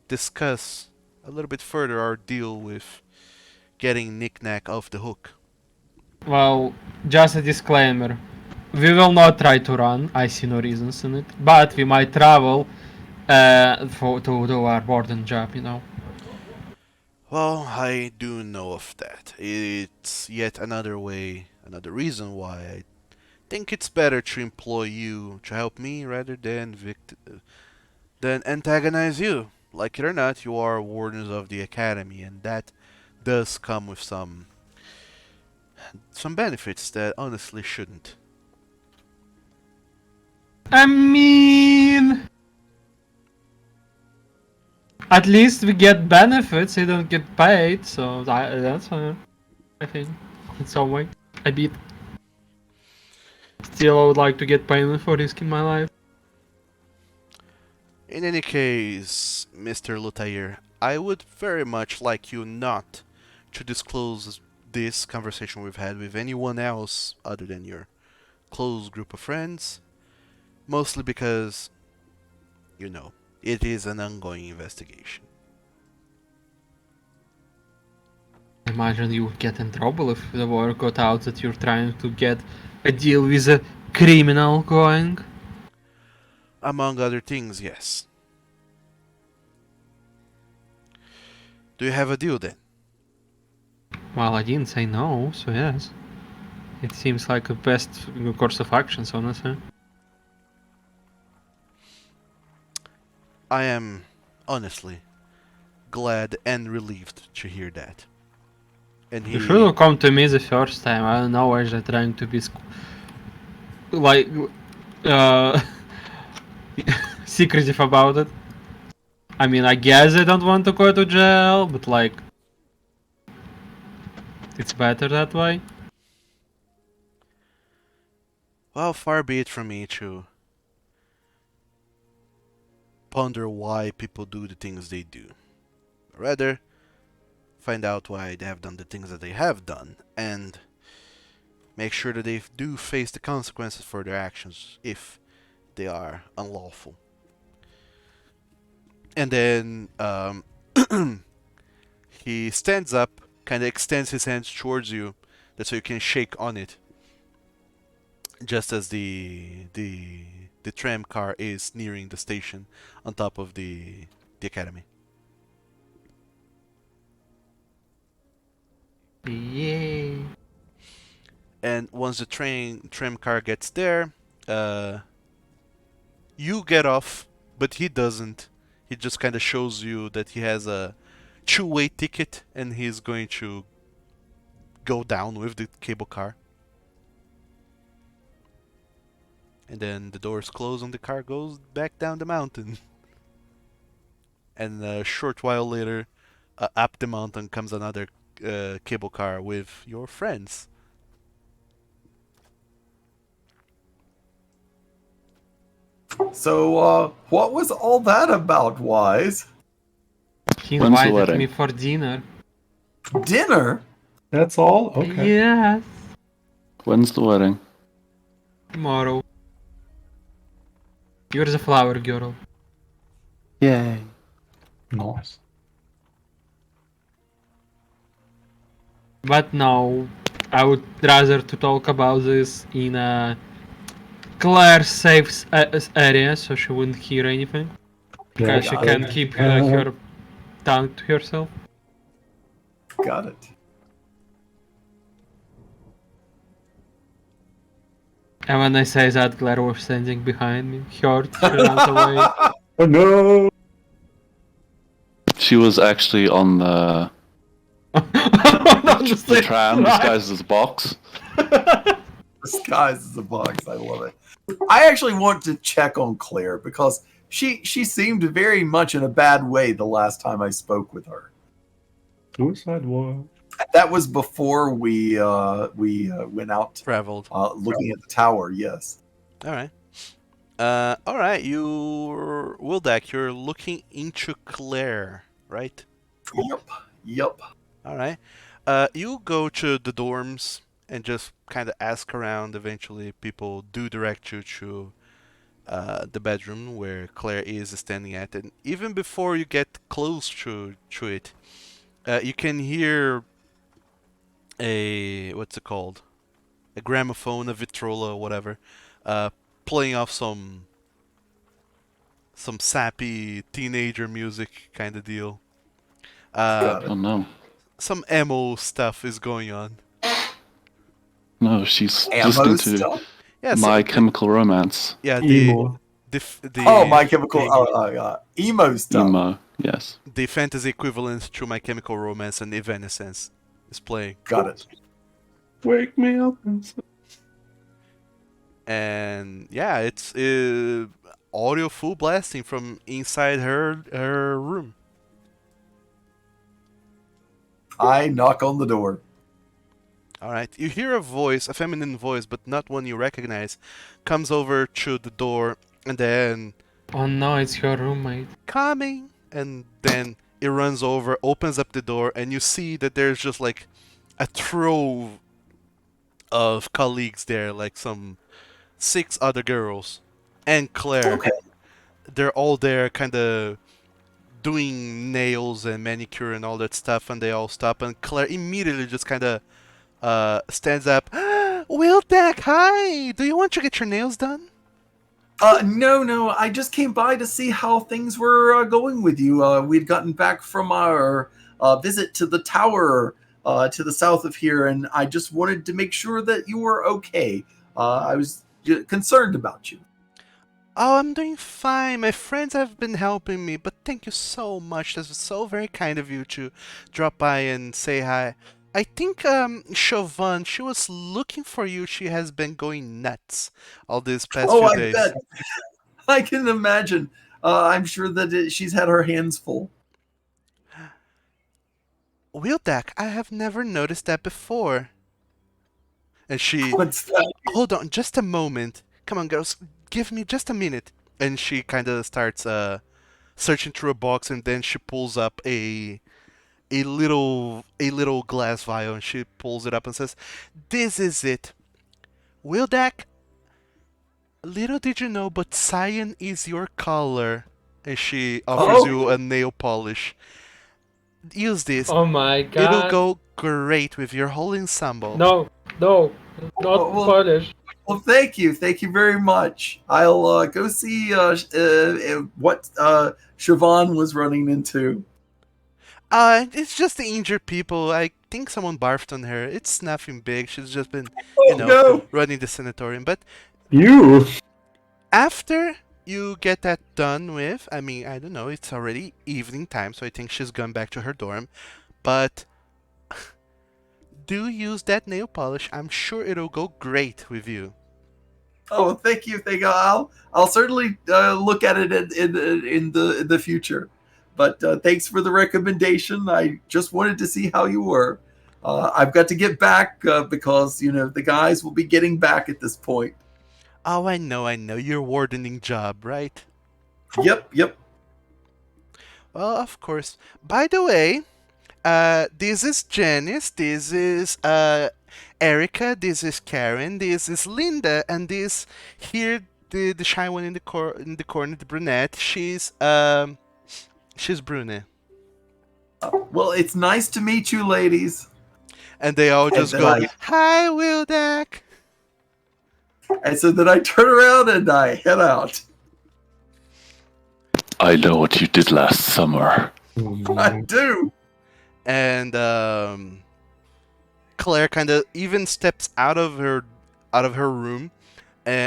discuss a little bit further our deal with getting Nick Nack off the hook. Well, just a disclaimer. We will not try to run. I see no reasons in it, but we might travel to do our warden job. Well, I do know of that. It's yet another way, another reason why I think it's better to employ you to help me rather than antagonize you. Like it or not, you are wardens of the academy, and that does come with some benefits that honestly shouldn't. I mean, at least we get benefits. He don't get paid, so that's fine. I think in some way, a bit. Still, I would like to get payment for risking my life. In any case, Mr. Lutair, I would very much like you not to disclose this conversation we've had with anyone else other than your close group of friends. Mostly because, you know, it is an ongoing investigation. Imagine you would get in trouble if the word got out that you're trying to get a deal with a criminal going. Among other things, yes. Do you have a deal then? Well, I didn't say no, so yes. It seems like the best course of actions, honestly. I am, honestly, glad and relieved to hear that. And You should have come to me the first time. I don't know why you're trying to be like uh secretive about it. I mean, I guess I don't want to go to jail, but like it's better that way. Well, far be it from me to ponder why people do the things they do. Rather, find out why they have done the things that they have done, and make sure that they do face the consequences for their actions if they are unlawful. And then he stands up, kind of extends his hands towards you, that so you can shake on it. Just as the tram car is nearing the station on top of the academy. Yay. And once the tram car gets there, you get off, but he doesn't. He just kind of shows you that he has a two-way ticket and he's going to go down with the cable car. And then the doors close and the car goes back down the mountain. And a short while later, up the mountain comes another cable car with your friends. So, what was all that about, Wise? He When's the invited wedding? me for dinner. Dinner? That's all? Okay. Yes. When's the wedding? Tomorrow. You're the flower girl. Yay. Nice. But no, I would rather to talk about this in a Claire safe area, so she wouldn't hear anything. Because she can keep her tongue to herself. Got it. And when I say that, Claire was standing behind me. Hurt, she runs away. Oh no! She was actually on the tram disguised as a box. Disguised as a box. I love it. I actually want to check on Claire because she seemed very much in a bad way the last time I spoke with her. Suicide war. That was before we went out Traveled. looking at the tower. Yes. Alright. Alright, Wildak, you're looking into Claire, right? Yep. Alright. You go to the dorms and just kind of ask around. Eventually, people do direct you to the bedroom where Claire is standing at. And even before you get close to it, you can hear what's it called? A gramophone, a vitrola, whatever, playing off some sappy teenager music kind of deal. Oh no. Some emo stuff is going on. No, she's Ammo listening to stuff? Yeah, My Chemical Romance. yeah, Emo. My Chemical. Emo stuff. Emo, yes. the fantasy equivalent to My Chemical Romance and Evanescence is playing. Got it. Wake me up. And yeah, it's audio full blasting from inside her room. I knock on the door. All right, you hear a voice, a feminine voice, but not one you recognize, comes over to the door, and then Oh no, it's your roommate. coming, and then it runs over, opens up the door, and you see that there's just like a trove of colleagues there, like some 6 other girls, and Claire. Okay. They're all there, kind of doing nails and manicure and all that stuff, and they all stop, and Claire immediately just kind of stands up. Wildeck, hi! Do you want to get your nails done? No. I just came by to see how things were going with you. We'd gotten back from our visit to the tower to the south of here, and I just wanted to make sure that you were okay. I was concerned about you. Oh, I'm doing fine. My friends have been helping me, but thank you so much. This was so very kind of you to drop by and say hi. I think Chauvin, she was looking for you. She has been going nuts all these past Oh, few I days. bet. I can imagine. I'm sure that she's had her hands full. Wildeck, I have never noticed that before. And she, What's that? hold on, just a moment. Come on, girls, give me just a minute. And she kind of starts searching through a box, and then she pulls up a little glass vial, and she pulls it up and says, "This is it, Wildeck. Little did you know, but cyan is your color." And she offers Oh. you a nail polish. Use this. Oh my It'll god. go great with your whole ensemble. No, not Well, Polish. Well, thank you very much. I'll go see what Siobhan was running into. It's just the injured people. I think someone barfed on her. It's nothing big. She's just been, Oh no! running the sanatorium. But You. after you get that done with, I mean, I don't know, it's already evening time, so I think she's gone back to her dorm. But do use that nail polish. I'm sure it'll go great with you. Oh, thank you. I'll certainly look at it in the future. But thanks for the recommendation. I just wanted to see how you were. I've got to get back because the guys will be getting back at this point. Oh, I know. Your wardening job, right? Yep. Well, of course. By the way, this is Janice, this is Erica, this is Karen, this is Linda, and this here, the shy one in the corner, the brunette. She's Brune. Well, it's nice to meet you, ladies. And they all just then go, I- "Hi, Wildeck." And so then I turn around and I head out. I know what you did last summer. I do. And Claire kind of even steps out of her room,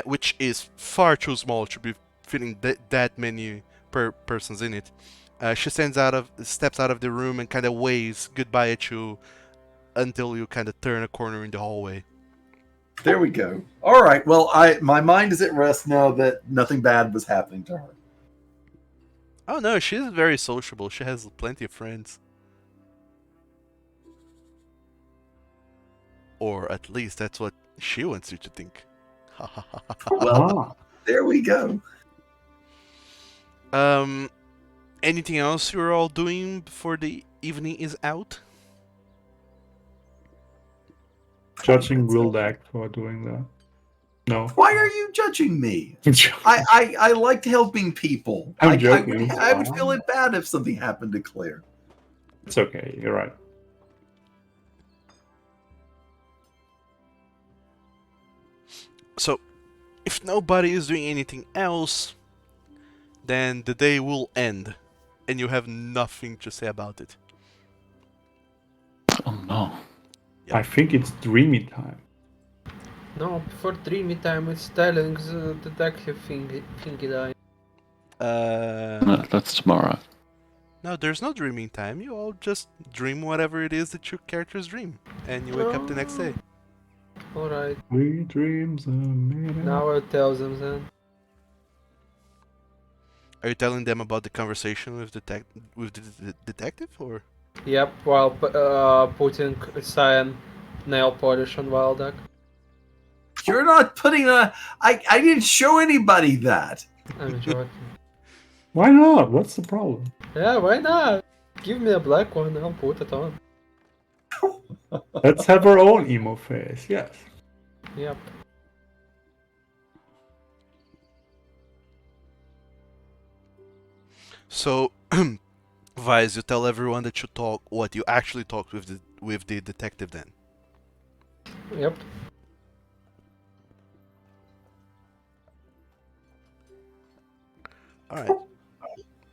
which is far too small to be fitting that many persons in it. She steps out of the room and kind of waves goodbye at you until you kind of turn a corner in the hallway. There we go. All right. Well, my mind is at rest now that nothing bad was happening to her. Oh no, she's very sociable. She has plenty of friends. Or at least that's what she wants you to think. Well, there we go. Anything else you're all doing before the evening is out? Judging Wildeck for doing that. No. Why are you judging me? I like helping people. I'm joking. I would feel it bad if something happened to Claire. It's okay. You're right. So, if nobody is doing anything else, then the day will end, and you have nothing to say about it. Oh no. Yep. I think it's dreamy time. No, before dreamy time it's telling the detective thingy die. No, that's tomorrow. No, there's no dreaming time. You all just dream whatever it is that your characters dream, and you wake up the next day. Alright, Sweet dreams are made of... now I'll tell them then. Are you telling them about the conversation with the detective, or? Yep, while putting cyan nail polish on Wilduck. You're not putting a. I didn't show anybody that. I'm joking. Why not? What's the problem? Yeah, why not? Give me a black one, I'll put it on. Let's have our own emo face, yes. Yep. So, Vice, you tell everyone that you actually talked with the detective then. Yep. All right.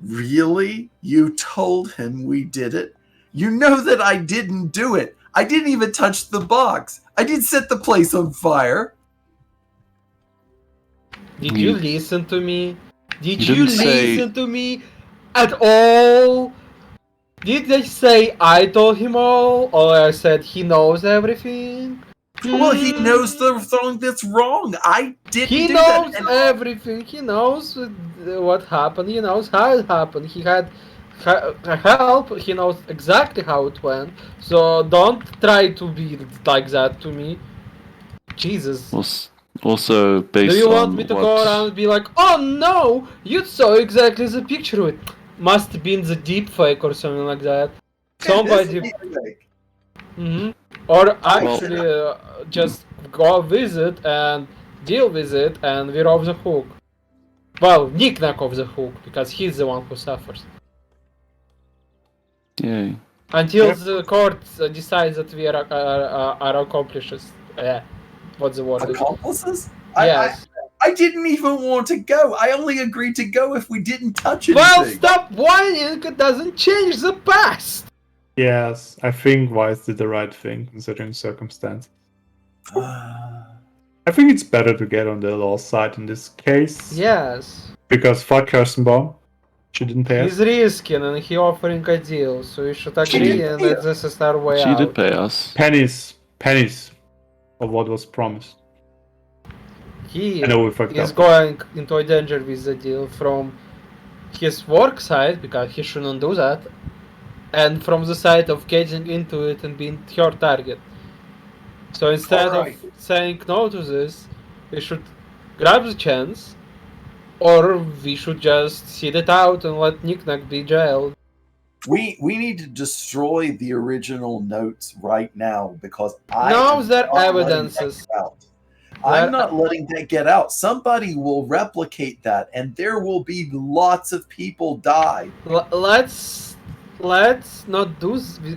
Really? You told him we did it? You know that I didn't do it. I didn't even touch the box. I didn't set the place on fire. Did you listen to me? Did You you didn't say- listen to me at all? Did they say I told him all, or I said he knows everything? Well, he knows the thing that's wrong. I didn't He do knows that. And everything. He knows what happened. He knows how it happened. He had help. He knows exactly how it went. So don't try to be like that to me. Jesus. Also, based Do you on want me to what... go around and be like, oh no, you saw exactly the picture. It must have been the deep fake or something like that. Somebody. Or actually just go visit and deal with it, and we're off the hook. Well, Nick knock off the hook because he's the one who suffers. Yay. Until the court decides that we are accomplices. What's the word? accomplices? Yes. I didn't even want to go. I only agreed to go if we didn't touch anything. Well, stop whining. It doesn't change the past. Yes, I think Weiss did the right thing considering circumstances. I think it's better to get on the law side in this case. Yes. Because fuck Kirstenbaum. She didn't pay He's us. risking and he offering a deal, so you should agree and that this is our way She out. did pay us. Pennies of what was promised. He I know we fucked is up. going into a danger with the deal from his work side, because he shouldn't do that, and from the side of getting into it and being your target. So instead Alright. of saying no to this, we should grab the chance, or we should just sit it out and let Knick-Knack be jailed. We need to destroy the original notes right now because No, they're not letting that evidences. get out. They're- I'm not letting that get out. Somebody will replicate that, and there will be lots of people die. Let's not do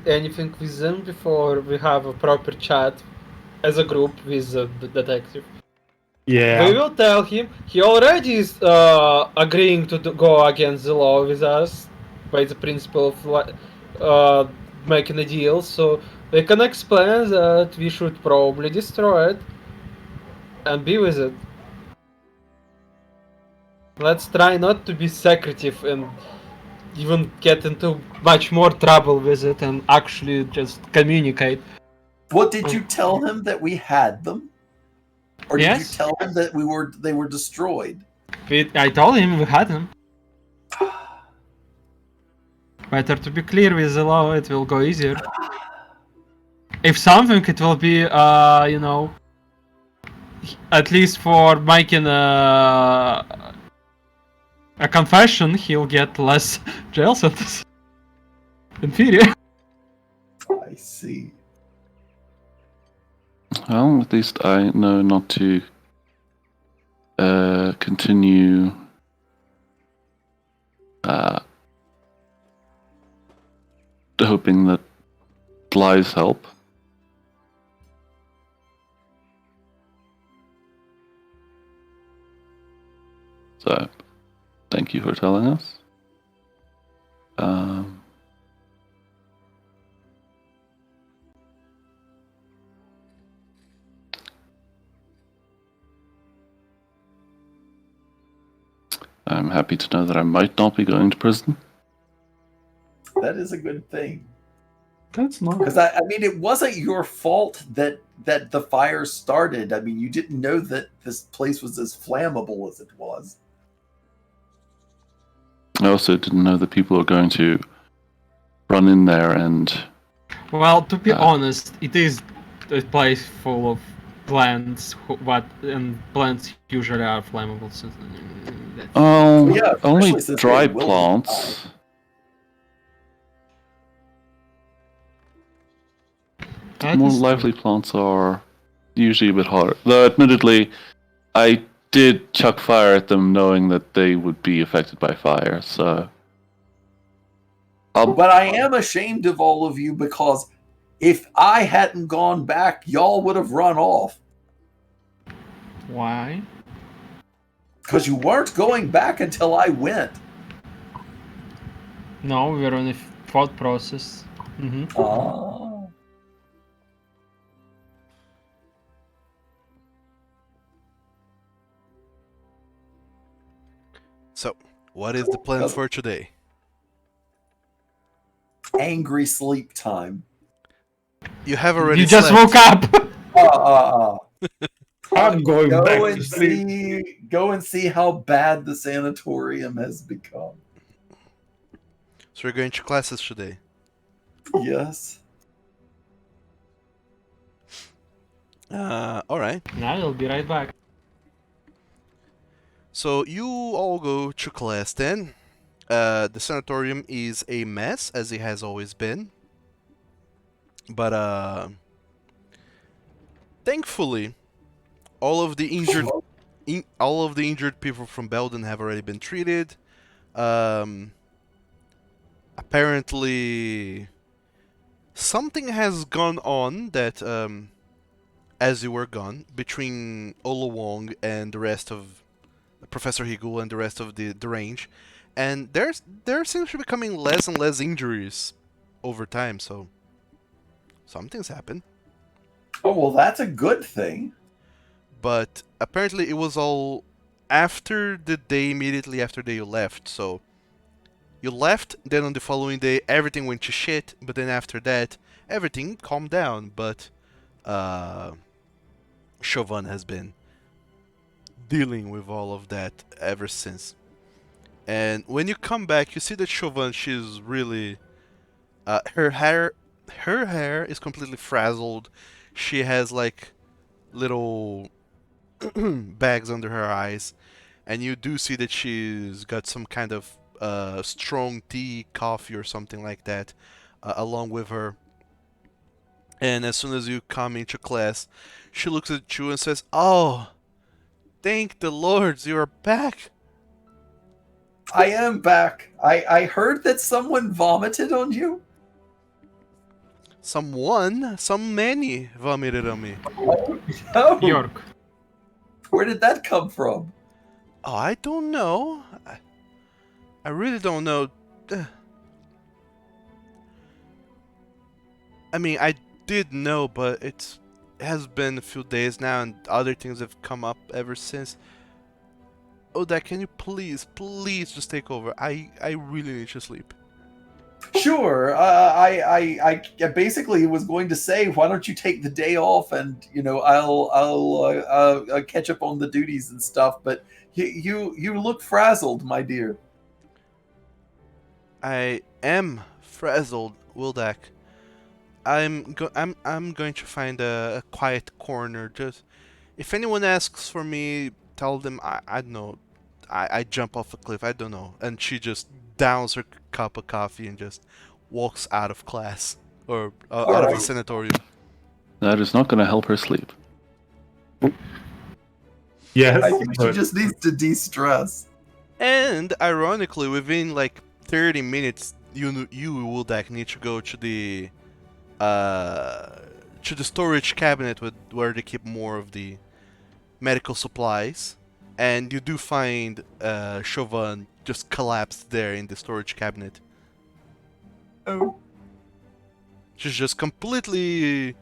anything with them before we have a proper chat as a group with the detective. Yeah. We will tell him he already is agreeing to go against the law with us by the principle of making a deal, so we can explain that we should probably destroy it and be with it. Let's try not to be secretive and even get into much more trouble with it and actually just communicate. What did you tell him that we had them? Or did Yes. you tell him that they were destroyed? I told him we had him. Better to be clear with the law, it will go easier. If something, it will be, at least for making a confession, he'll get less jail sentence. In theory. I see. Well, at least I know not to continue hoping that lies help. So, thank you for telling us. I'm happy to know that I might not be going to prison. That is a good thing. That's not. Because I mean, it wasn't your fault that the fire started. I mean, you didn't know that this place was as flammable as it was. I also didn't know that people are going to run in there and... Well, to be honest, it is a place full of plants, and plants usually are flammable. So Oh, Yeah, only especially since dry they will plants. that More is true. lively plants are usually a bit harder. Though, admittedly, I did chuck fire at them knowing that they would be affected by fire, so... But I am ashamed of all of you because if I hadn't gone back, y'all would have run off. Why? Because you weren't going back until I went. No, we were on a thought process. Oh. So, what is the plan for today? Angry sleep time. You have already You just slept. woke up! I'm going Go back and to sleep. go and see how bad the sanatorium has become. So we're going to classes today. Yes. Alright. I'll be right back. So you all go to class then. The sanatorium is a mess, as it has always been. But thankfully, all of the injured people from Belden have already been treated. Apparently, something has gone on that, as you were gone, between Olawong and the rest of Professor Higul and the rest of the range, and there seems to be becoming less and less injuries over time. So something's happened. Oh, well, that's a good thing. But apparently it was all after the day immediately after you left. So you left, then on the following day everything went to shit, but then after that everything calmed down. But Chauvin has been dealing with all of that ever since. And when you come back, you see that Chauvin, she's really her hair is completely frazzled. She has like little bags under her eyes, and you do see that she's got some kind of strong tea, coffee, or something like that along with her. And as soon as you come into class, she looks at you and says, "Oh, thank the lords, you are back." I am back. I heard that someone vomited on you. Some many vomited on me. Oh, York. where did that come from? Oh, I don't know. I really don't know. I mean, I did know, but it has been a few days now, and other things have come up ever since. Oda, can you please just take over? I really need to sleep. Sure. I basically was going to say, why don't you take the day off, and I'll catch up on the duties and stuff. But you look frazzled, my dear. I am frazzled, Wildak. I'm going to find a quiet corner. Just if anyone asks for me, tell them I don't know. I jump off a cliff. I don't know. And she just downs her cup of coffee and just walks out of class or out of the sanatorium. That is not going to help her sleep. Yes, I think she but just needs to de-stress. And ironically, within like 30 minutes, you Wildak need to go to the storage cabinet where they keep more of the medical supplies. And you do find Chauvin just collapsed there in the storage cabinet. Oh. She's just completely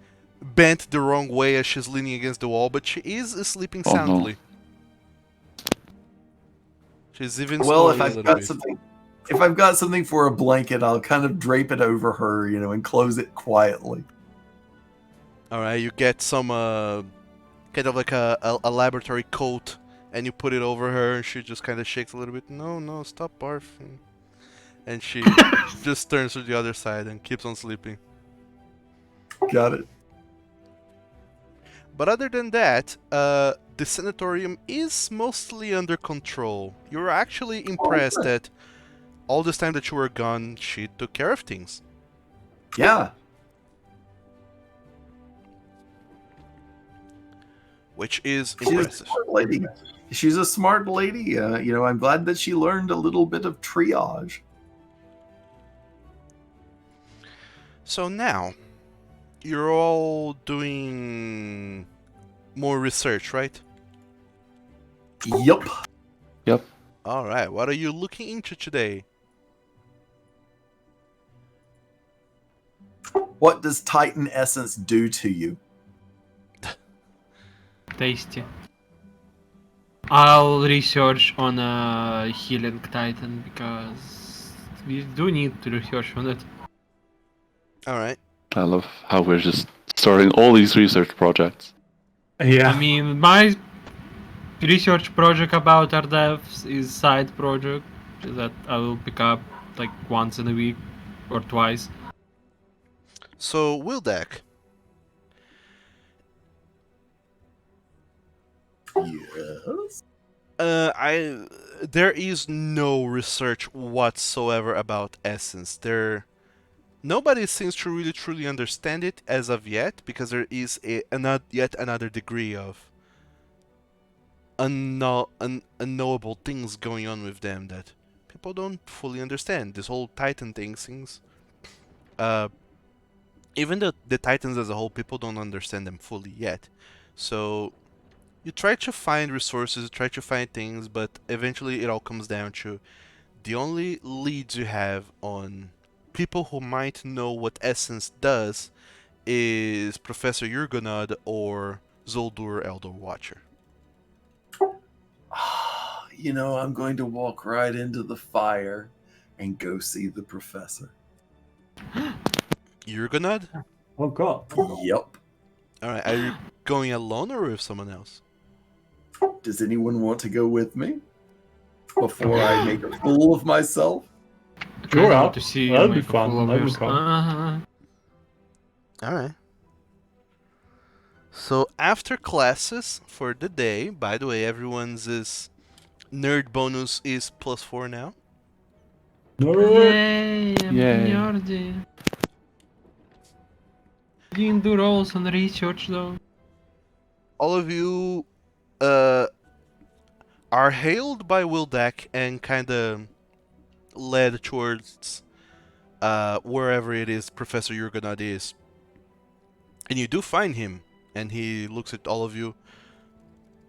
bent the wrong way as she's leaning against the wall, but she is sleeping soundly. She's even Well, snoring if a I've little got bit. something, if I've got something for a blanket, I'll kind of drape it over her, and close it quietly. All right, you get some kind of like a laboratory coat, and you put it over her, and she just kind of shakes a little bit. No, stop barfing. And she just turns to the other side and keeps on sleeping. Got it. But other than that, the sanatorium is mostly under control. You're actually impressed that all this time that you were gone, she took care of things. Yeah. Which is She's a impressive. smart lady. She's a smart lady. I'm glad that she learned a little bit of triage. So now, you're all doing more research, right? Yup. Yep. Alright, what are you looking into today? What does Titan Essence do to you? Tasty. I'll research on a healing titan because we do need to research on it. Alright. I love how we're just starting all these research projects. Yeah. I mean, my research project about our devs is side project that I will pick up like once in a week or twice. So, Wildak, Yes. there is no research whatsoever about Essence. Nobody seems to really truly understand it as of yet, because there is yet another degree of unknowable things going on with them that people don't fully understand. This whole Titan thing seems... even the Titans as a whole, people don't understand them fully yet. So you try to find resources, you try to find things, but eventually it all comes down to the only leads you have on people who might know what Essence does is Professor Yurgonod or Zoldur Elder Watcher. I'm going to walk right into the fire and go see the professor. Yurgonod? Oh god. Yep. Alright, are you going alone or with someone else? Does anyone want to go with me? Before I make a fool of myself? Sure, I want to see you that'll be make a fun. fool of That'll be yourself. fun. Alright. So after classes for the day, by the way, everyone's nerd bonus is +4 now. Nerd. Yay, I'm Yay. nerdy. Didn't do rolls on research though. All of you are hailed by Wildak and kind of led towards wherever it is Professor Yurgonad is. And you do find him, and he looks at all of you.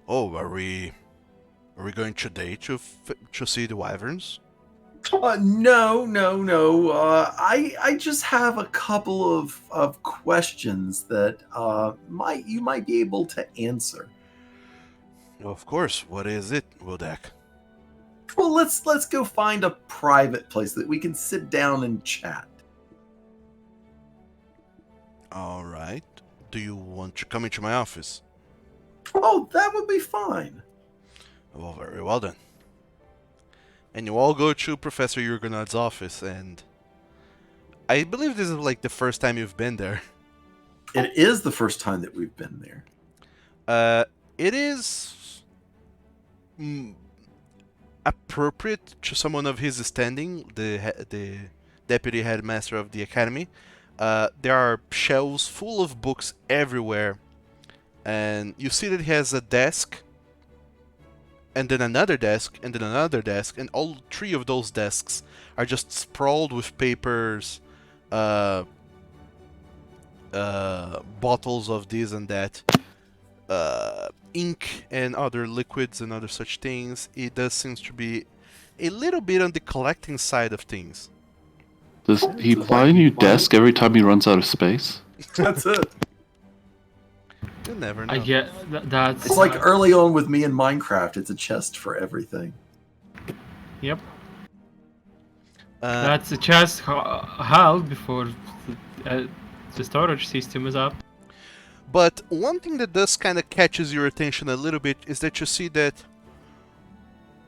Oh, are we going today to see the wyverns? No. I just have a couple of questions that you might be able to answer. Of course. What is it, Wildak? Well, let's go find a private place that we can sit down and chat. All right. Do you want to come into my office? Oh, that would be fine. Well, very well then. And you all go to Professor Yurgonad's office, and I believe this is like the first time you've been there. It is the first time that we've been there. It is appropriate to someone of his standing, the deputy headmaster of the academy. There are shelves full of books everywhere, and you see that he has a desk, and then another desk, and then another desk, and all three of those desks are just sprawled with papers, bottles of this and that, ink and other liquids and other such things. It does seems to be a little bit on the collecting side of things. Does he buy a new desk every time he runs out of space? That's it. You never know. I get that's. It's like early on with me in Minecraft. It's a chest for everything. Yep. That's a chest held before the storage system is up. But one thing that does kind of catches your attention a little bit is that you see that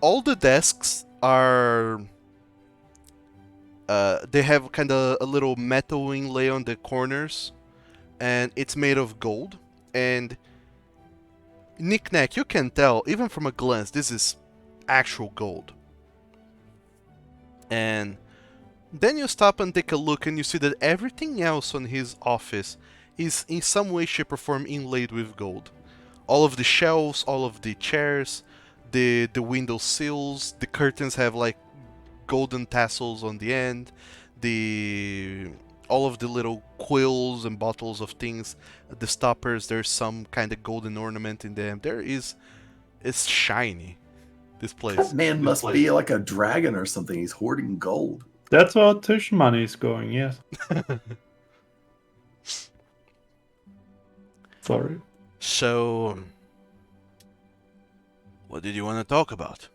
all the desks are they have kind of a little metal inlay on the corners, and it's made of gold. And knick-knack, you can tell even from a glance this is actual gold. And then you stop and take a look, and you see that everything else on his office is in some way, shape, or form inlaid with gold. All of the shelves, all of the chairs, the window sills, the curtains have like golden tassels on the end. All of the little quills and bottles of things, the stoppers, there's some kind of golden ornament in them. It's shiny. This place. That man must be like a dragon or something. He's hoarding gold. That's where tuition money is going, yes. Sorry. So, what did you want to talk about?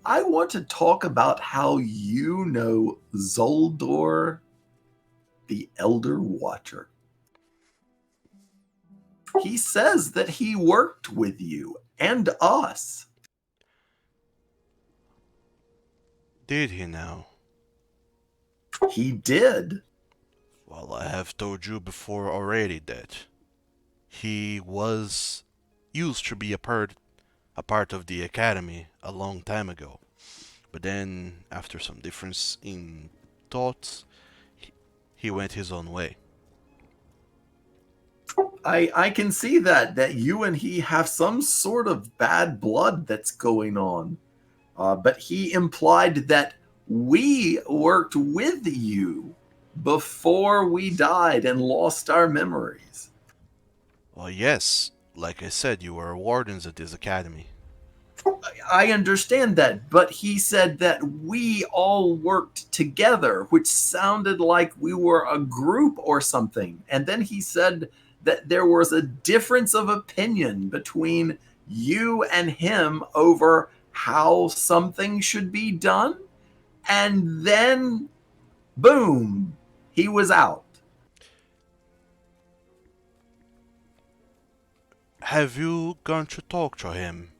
I want to talk about how you know Zoldor, the Elder Watcher. He says that he worked with you and us. Did he now? He did. Well, I have told you before already that he used to be a part of the academy a long time ago. But then, after some difference in thoughts, he went his own way. I can see that you and he have some sort of bad blood that's going on. But he implied that we worked with you before we died and lost our memories. Well, yes. Like I said, you were wardens at this academy. I understand that, but he said that we all worked together, which sounded like we were a group or something. And then he said that there was a difference of opinion between you and him over how something should be done. And then, boom, he was out. Have you gone to talk to him?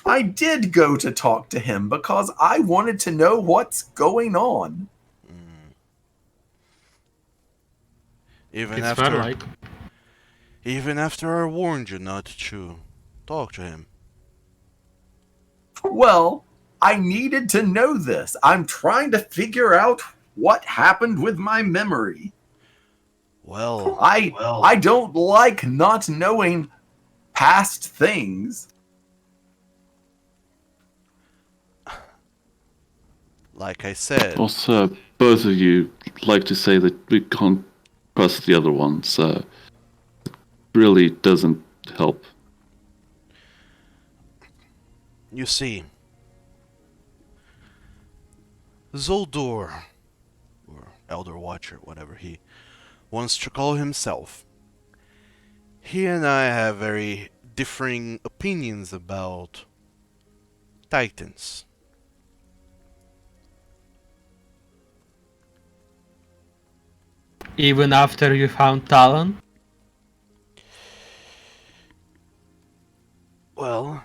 I did go to talk to him because I wanted to know what's going on. Even It's fair, like. Even after I warned you not to talk to him. Well, I needed to know this. I'm trying to figure out what happened with my memory. Well, I don't like not knowing past things. like I said, Also, both of you like to say that we can't trust the other ones. Really doesn't help. you see, Zoldor, or Elder Watcher, whatever he wants to call himself, he and I have very differing opinions about Titans. Even after you found Talon? Well,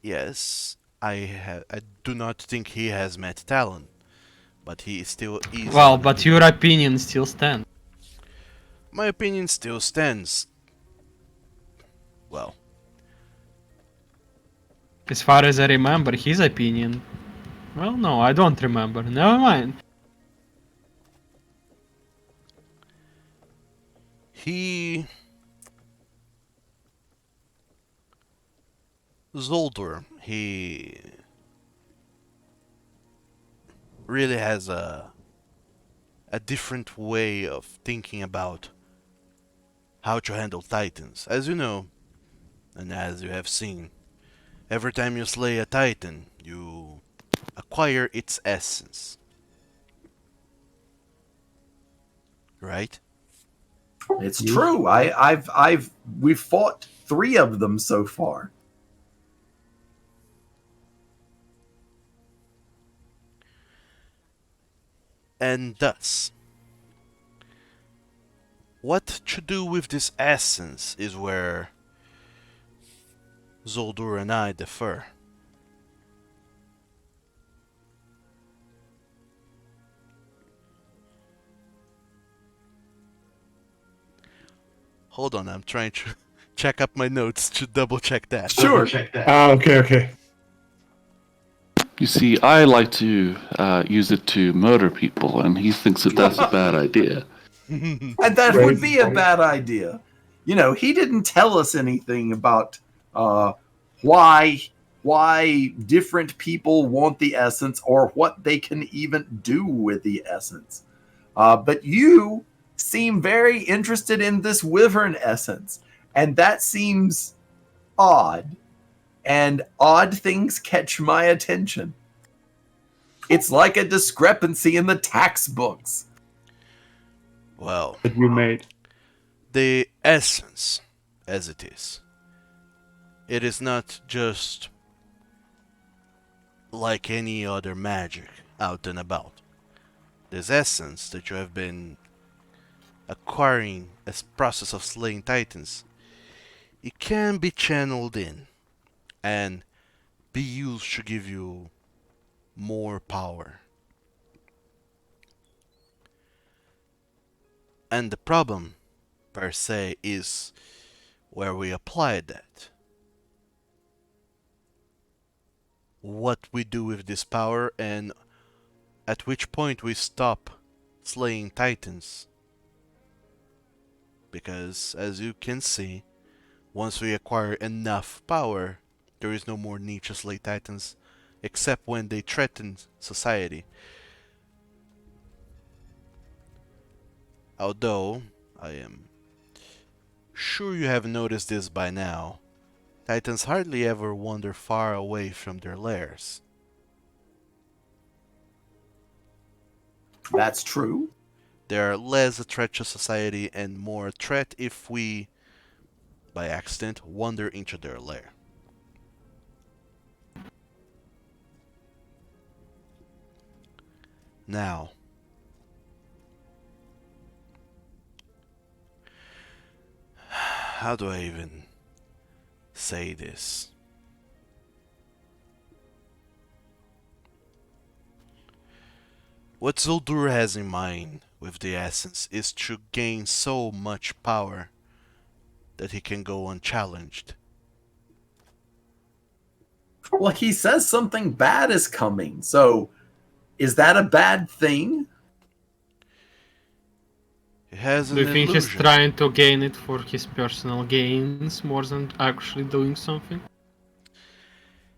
yes, I do not think he has met Talon, but he still is. Well, but your opinion still stands. My opinion still stands. Well, As far as I remember, his opinion. Well, no, I don't remember. Never mind. Zoldor, he really has a different way of thinking about how to handle Titans. As you know, and as you have seen, every time you slay a Titan, you acquire its essence. Right? It's true. We've fought 3 of them so far. And thus, what to do with this essence is where Zoldur and I differ. Hold on, I'm trying to check up my notes to double check that. Sure. Okay. You see, I like to use it to murder people, and he thinks that that's a bad idea. And that would be a bad idea. You know, he didn't tell us anything about why different people want the essence or what they can even do with the essence. But you seem very interested in this wyvern essence, and that seems odd. And odd things catch my attention. It's like a discrepancy in the tax books. Well, That you made. the essence, as it is not just like any other magic out and about. This essence that you have been acquiring as process of slaying titans, it can be channeled in and be used to give you more power. And the problem, per se, is where we apply that. What we do with this power and at which point we stop slaying titans. Because, as you can see, once we acquire enough power, there is no more need to slay titans, except when they threaten society. Although, I am sure you have noticed this by now, titans hardly ever wander far away from their lairs. That's true. They are less a threat to society and more a threat if we, by accident, wander into their lair. Now, how do I even say this? What Zoldur has in mind with the essence is to gain so much power that he can go unchallenged. Well, he says something bad is coming. So, is that a bad thing? He has an Do you think he's illusion. trying to gain it for his personal gains more than actually doing something?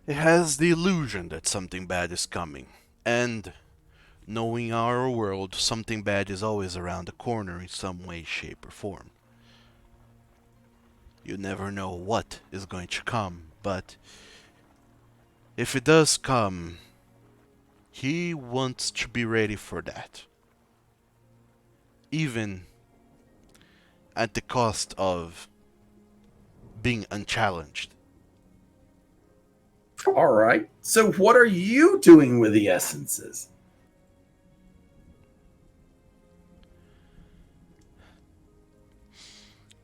He has the illusion that something bad is coming, and knowing our world, something bad is always around the corner in some way, shape, or form. You never know what is going to come, but if it does come, he wants to be ready for that. Even at the cost of being unchallenged. All right. So, what are you doing with the essences?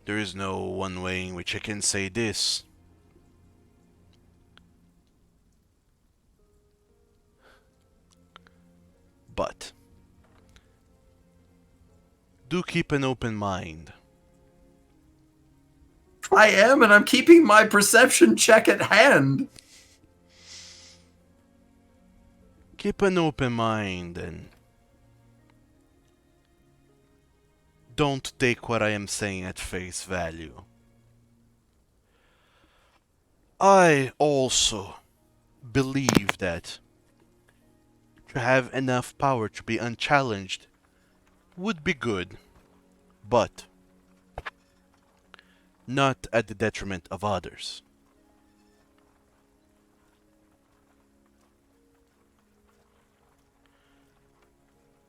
There is no one way in which I can say this. But do keep an open mind. I am, and I'm keeping my perception check at hand. Keep an open mind and don't take what I am saying at face value. I also believe that to have enough power to be unchallenged would be good, but not at the detriment of others.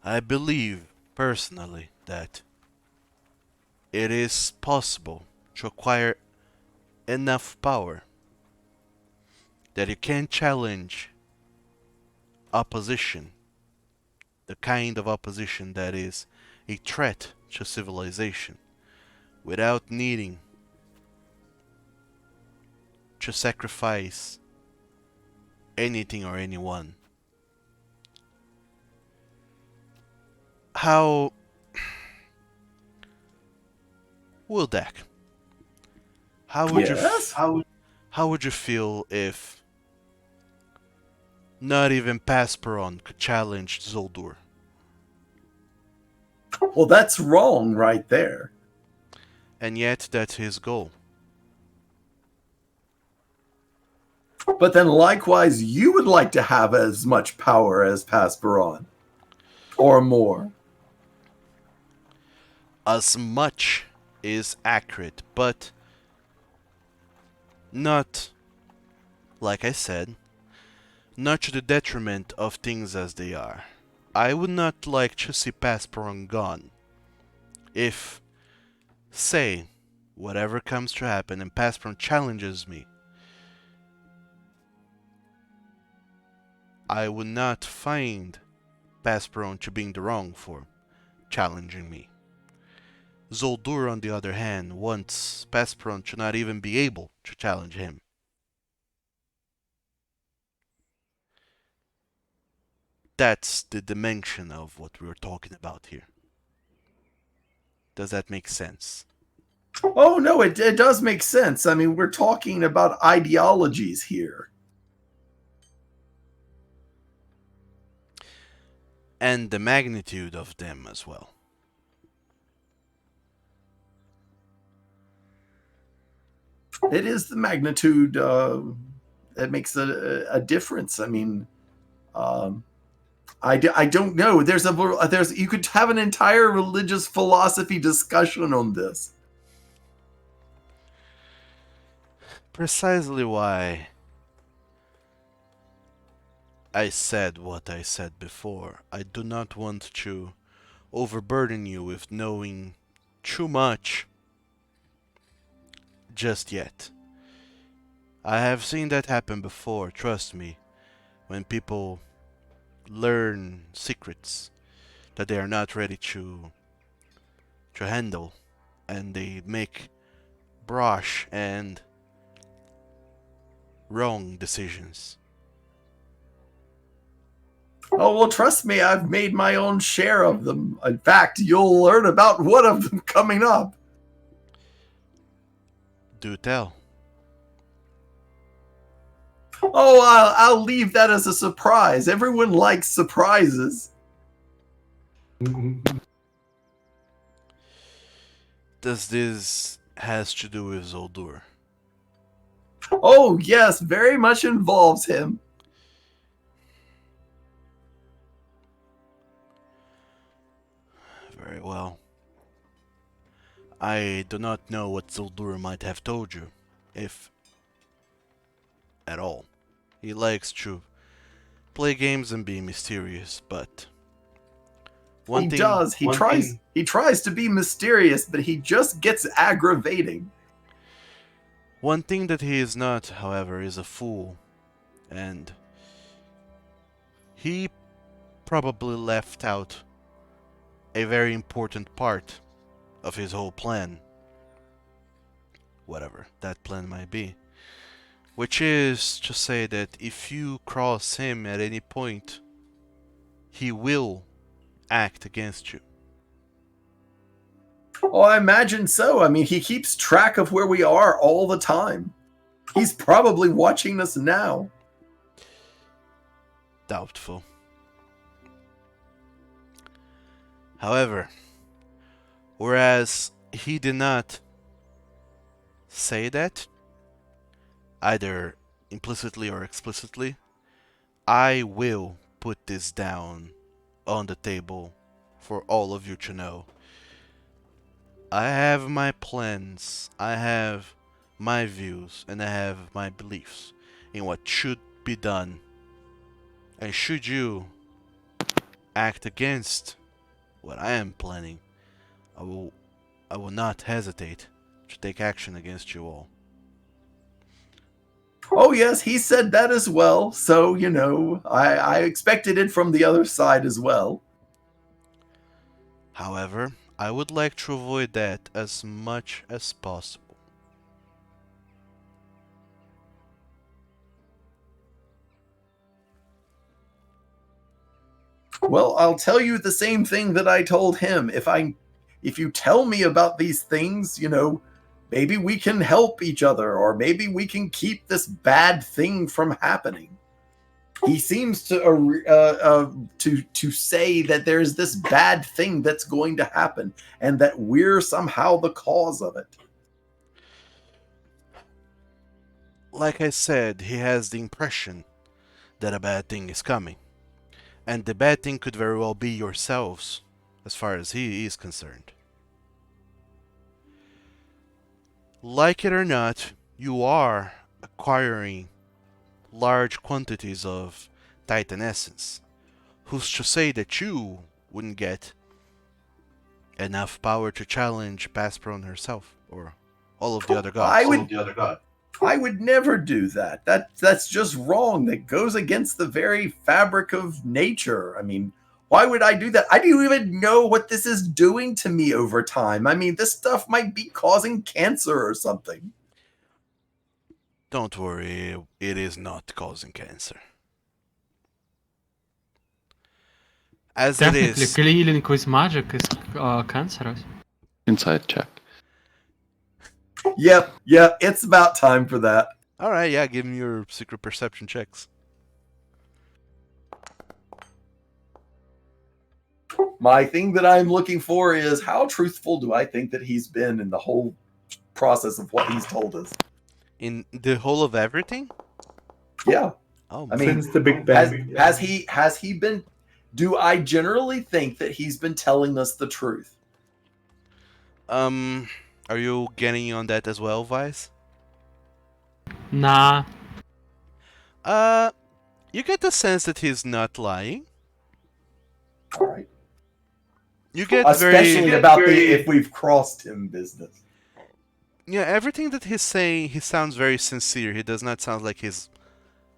I believe, personally, that it is possible to acquire enough power that you can challenge opposition the kind of opposition that is a threat to civilization, without needing to sacrifice anything or anyone. How Wildak, how would Yes? how would you feel if not even Pasperon could challenge Zoldur? Well, that's wrong right there. And yet that's his goal. But then likewise, you would like to have as much power as Pasperon. Or more. As much is accurate, but not, like I said, not to the detriment of things as they are. I would not like to see Pasperon gone. If, say, whatever comes to happen and Pasperon challenges me, I would not find Pasperon to be in the wrong for challenging me. Zoldur, on the other hand, wants Pasperon to not even be able to challenge him. That's the dimension of what we're talking about here. Does that make sense? Oh, no, it does make sense. I mean, we're talking about ideologies here. And the magnitude of them as well. It is the magnitude that makes a difference. I mean, I don't know. There's you could have an entire religious philosophy discussion on this. Precisely why I said what I said before. I do not want to overburden you with knowing too much just yet. I have seen that happen before, trust me, when people learn secrets that they are not ready to handle, and they make brash and wrong decisions. Oh, well, trust me, I've made my own share of them. In fact, you'll learn about one of them coming up. Do tell. Oh, I'll leave that as a surprise. Everyone likes surprises. Does this has to do with Zoldur? Oh, yes, very much involves him. Very well. I do not know what Zoldur might have told you, if at all. He likes to play games and be mysterious, but He does. He tries to be mysterious, but he just gets aggravating. One thing that he is not, however, is a fool, and he probably left out a very important part of his whole plan, whatever that plan might be, which is to say that if you cross him at any point, he will act against you. Oh, I imagine so. I mean, he keeps track of where we are all the time. He's probably watching us now. Doubtful. However, whereas he did not say that, either implicitly or explicitly, I will put this down on the table for all of you to know. I have my plans, I have my views, and I have my beliefs in what should be done. And should you act against what I am planning, I will not hesitate to take action against you all. Oh, yes, he said that as well. So, I expected it from the other side as well. However, I would like to avoid that as much as possible. Well, I'll tell you the same thing that I told him. If you tell me about these things, maybe we can help each other, or maybe we can keep this bad thing from happening. He seems to say that there's this bad thing that's going to happen, and that we're somehow the cause of it. Like I said, he has the impression that a bad thing is coming. And the bad thing could very well be yourselves, as far as he is concerned. Like it or not, you are acquiring large quantities of Titan essence. Who's to say that you wouldn't get enough power to challenge Paspron herself, or all of the other gods? I would never do that. That's just wrong. That goes against the very fabric of nature. I mean, why would I do that? I don't even know what this is doing to me over time. I mean, this stuff might be causing cancer or something. Don't worry, it is not causing cancer. As it Technically, is, killing with magic is cancerous. Inside check. Yep, it's about time for that. alright, yeah, give me your secret perception checks. My thing that I'm looking for is how truthful do I think that he's been in the whole process of what he's told us. In the whole of everything? Yeah. Oh, I mean, Since the Big Bang. has he been? Do I generally think that he's been telling us the truth? are you getting on that as well, Vice? Nah. You get the sense that he's not lying. All right. You get Especially very... about the if we've crossed him business. Yeah, everything that he's saying, he sounds very sincere. He does not sound like he's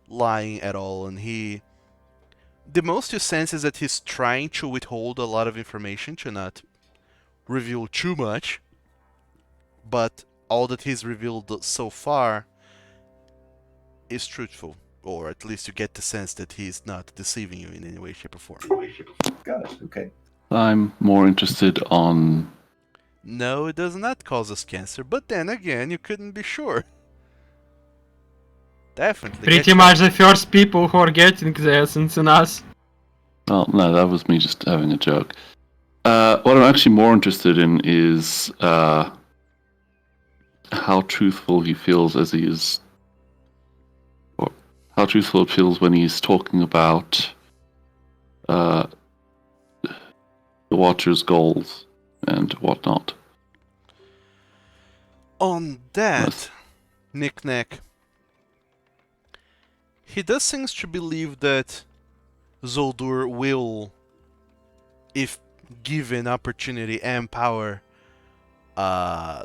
lying at all, and the most you sense is that he's trying to withhold a lot of information to not reveal too much, but all that he's revealed so far is truthful, or at least you get the sense that he's not deceiving you in any way, shape, or form. Got it. Okay. I'm more interested on... No, it does not cause us cancer, but then again, you couldn't be sure. Definitely. Pretty much the first people who are getting the essence in us. Well, no, that was me just having a joke. What I'm actually more interested in is how truthful he feels as he is... Or how truthful it feels when he's talking about the Watcher's goals and whatnot. On that, Yes. Knick-Knack, he does seem to believe that Zoldur will, if given opportunity and power, try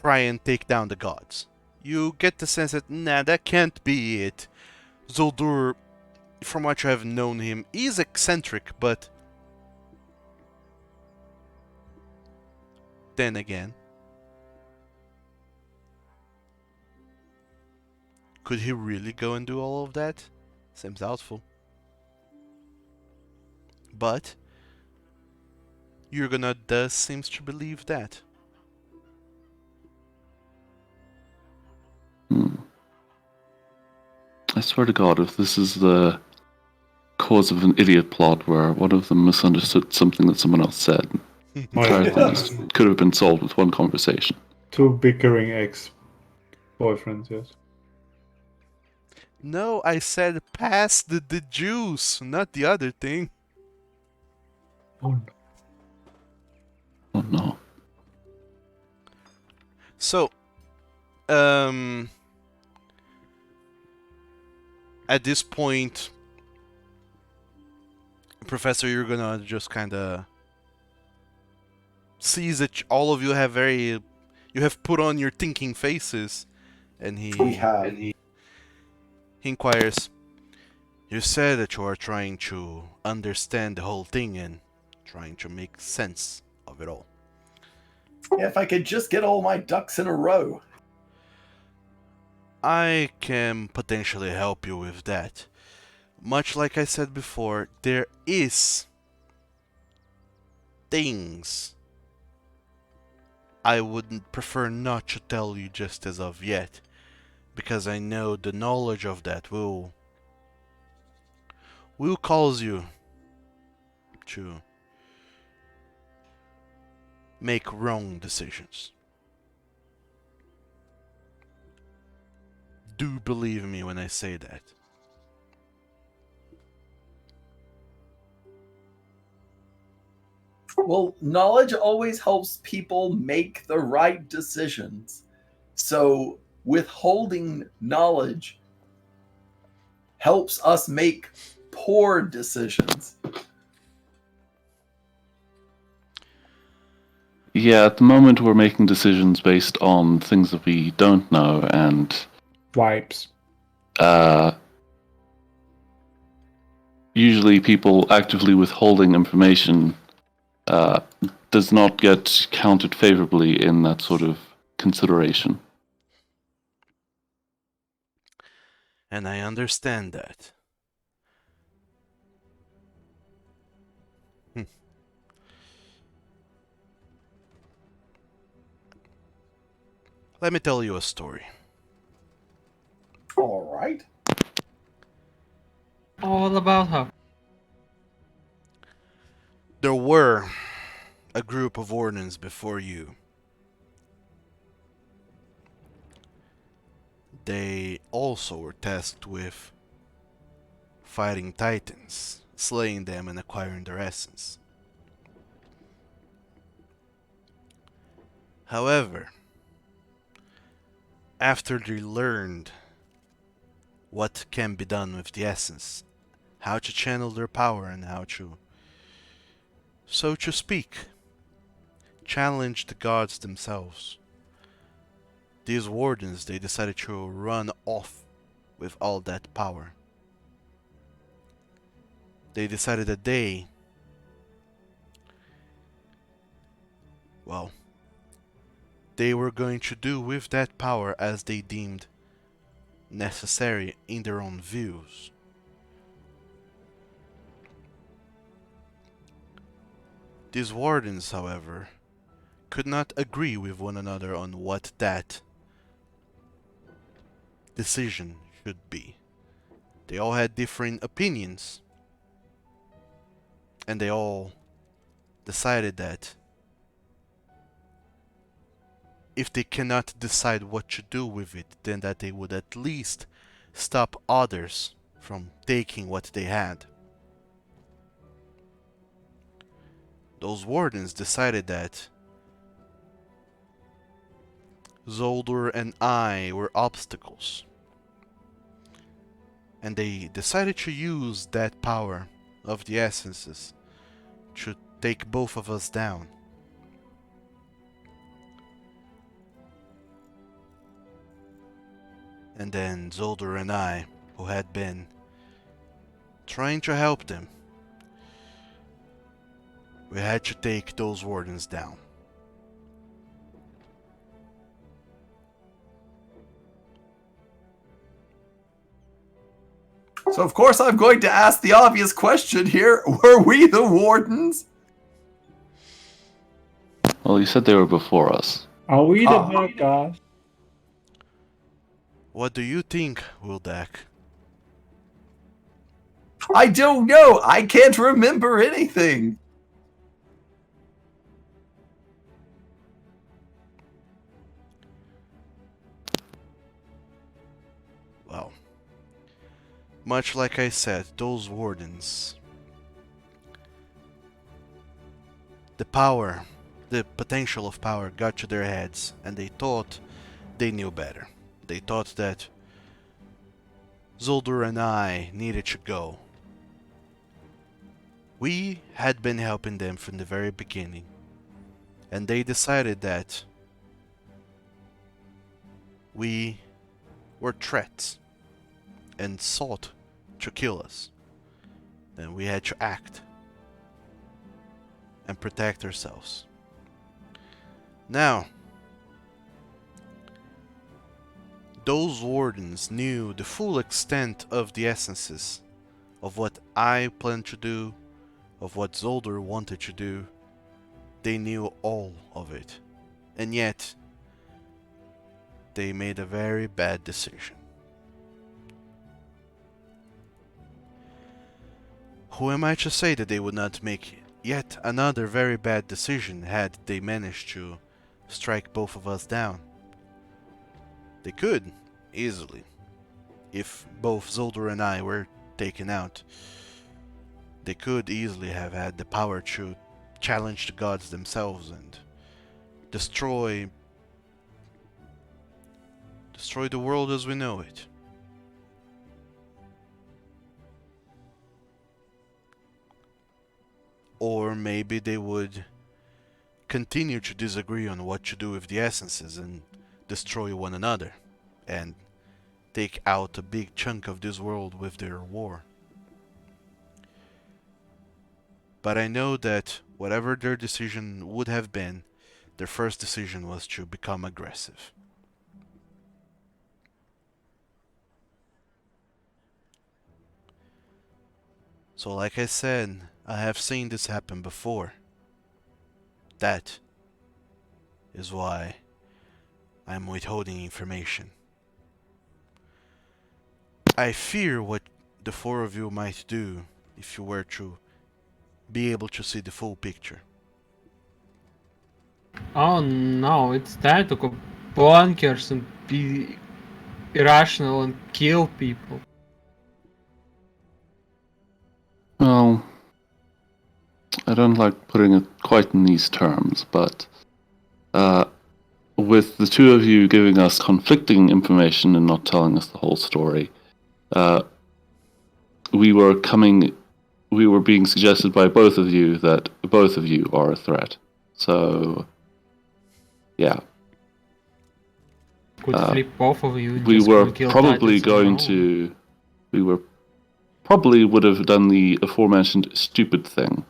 and take down the gods. You get the sense that, nah, that can't be it. Zoldur, from what you have known him, is eccentric, but then again, could he really go and do all of that? Seems doubtful. But Yurgona does seems to believe that. I swear to God, if this is the cause of an idiot plot where one of them misunderstood something that someone else said, the entire thing could have been solved with one conversation. Two bickering ex-boyfriends, yes. No, I said pass the juice, not the other thing. Oh no. Oh no. So, at this point, Professor, you're gonna just kind of sees that all of you have you have put on your thinking faces, and he inquires, you said that you are trying to understand the whole thing and trying to make sense of it all. Yeah, if I could just get all my ducks in a row. I can potentially help you with that. Much like I said before, there is things I would prefer not to tell you just as of yet, because I know the knowledge of that will cause you to make wrong decisions. Do believe me when I say that. Well, knowledge always helps people make the right decisions. So, withholding knowledge helps us make poor decisions. Yeah, at the moment we're making decisions based on things that we don't know, and Vibes. Usually people actively withholding information does not get counted favorably in that sort of consideration. And I understand that. Let me tell you a story. All right. All about her. There were a group of Ordnans before you. They also were tasked with fighting Titans, slaying them and acquiring their essence. However, after they learned what can be done with the essence, how to channel their power and how to, so to speak, challenge the gods themselves, these wardens, they decided to run off with all that power. They decided that they were going to do with that power as they deemed necessary in their own views. These wardens, however, could not agree with one another on what that decision should be. They all had different opinions, and they all decided that if they cannot decide what to do with it, then that they would at least stop others from taking what they had. Those wardens decided that Zoldur and I were obstacles, and they decided to use that power of the essences to take both of us down. And then Zoldur and I, who had been trying to help them, we had to take those wardens down. So, of course, I'm going to ask the obvious question here. Were we the wardens? Well, you said they were before us. Are we the bad guys? What do you think, Wildak? I don't know. I can't remember anything. Well, much like I said, those wardens, the power, the potential of power got to their heads, and they thought they knew better. They thought that Zoldur and I needed to go. We had been helping them from the very beginning, and they decided that we were threats and sought to kill us. Then we had to act. and protect ourselves. Now, those wardens knew the full extent of the essences of what I planned to do, of what Zolder wanted to do. They knew all of it. And yet, they made a very bad decision. Who am I to say that they would not make yet another very bad decision had they managed to strike both of us down? They could, easily. If both Zolder and I were taken out, they could easily have had the power to challenge the gods themselves and destroy the world as we know it. Or maybe they would continue to disagree on what to do with the essences and destroy one another and take out a big chunk of this world with their war. But I know that whatever their decision would have been, their first decision was to become aggressive. So like I said, I have seen this happen before. That is why I'm withholding information. I fear what the four of you might do if you were to be able to see the full picture. Oh no, it's time to go bonkers and be irrational and kill people. Well, I don't like putting it quite in these terms, but with the two of you giving us conflicting information and not telling us the whole story, we were being suggested by both of you that both of you are a threat. So, yeah. Could flip both of you. We just were go kill probably Titans on going our own. to. Probably would have done the aforementioned stupid thing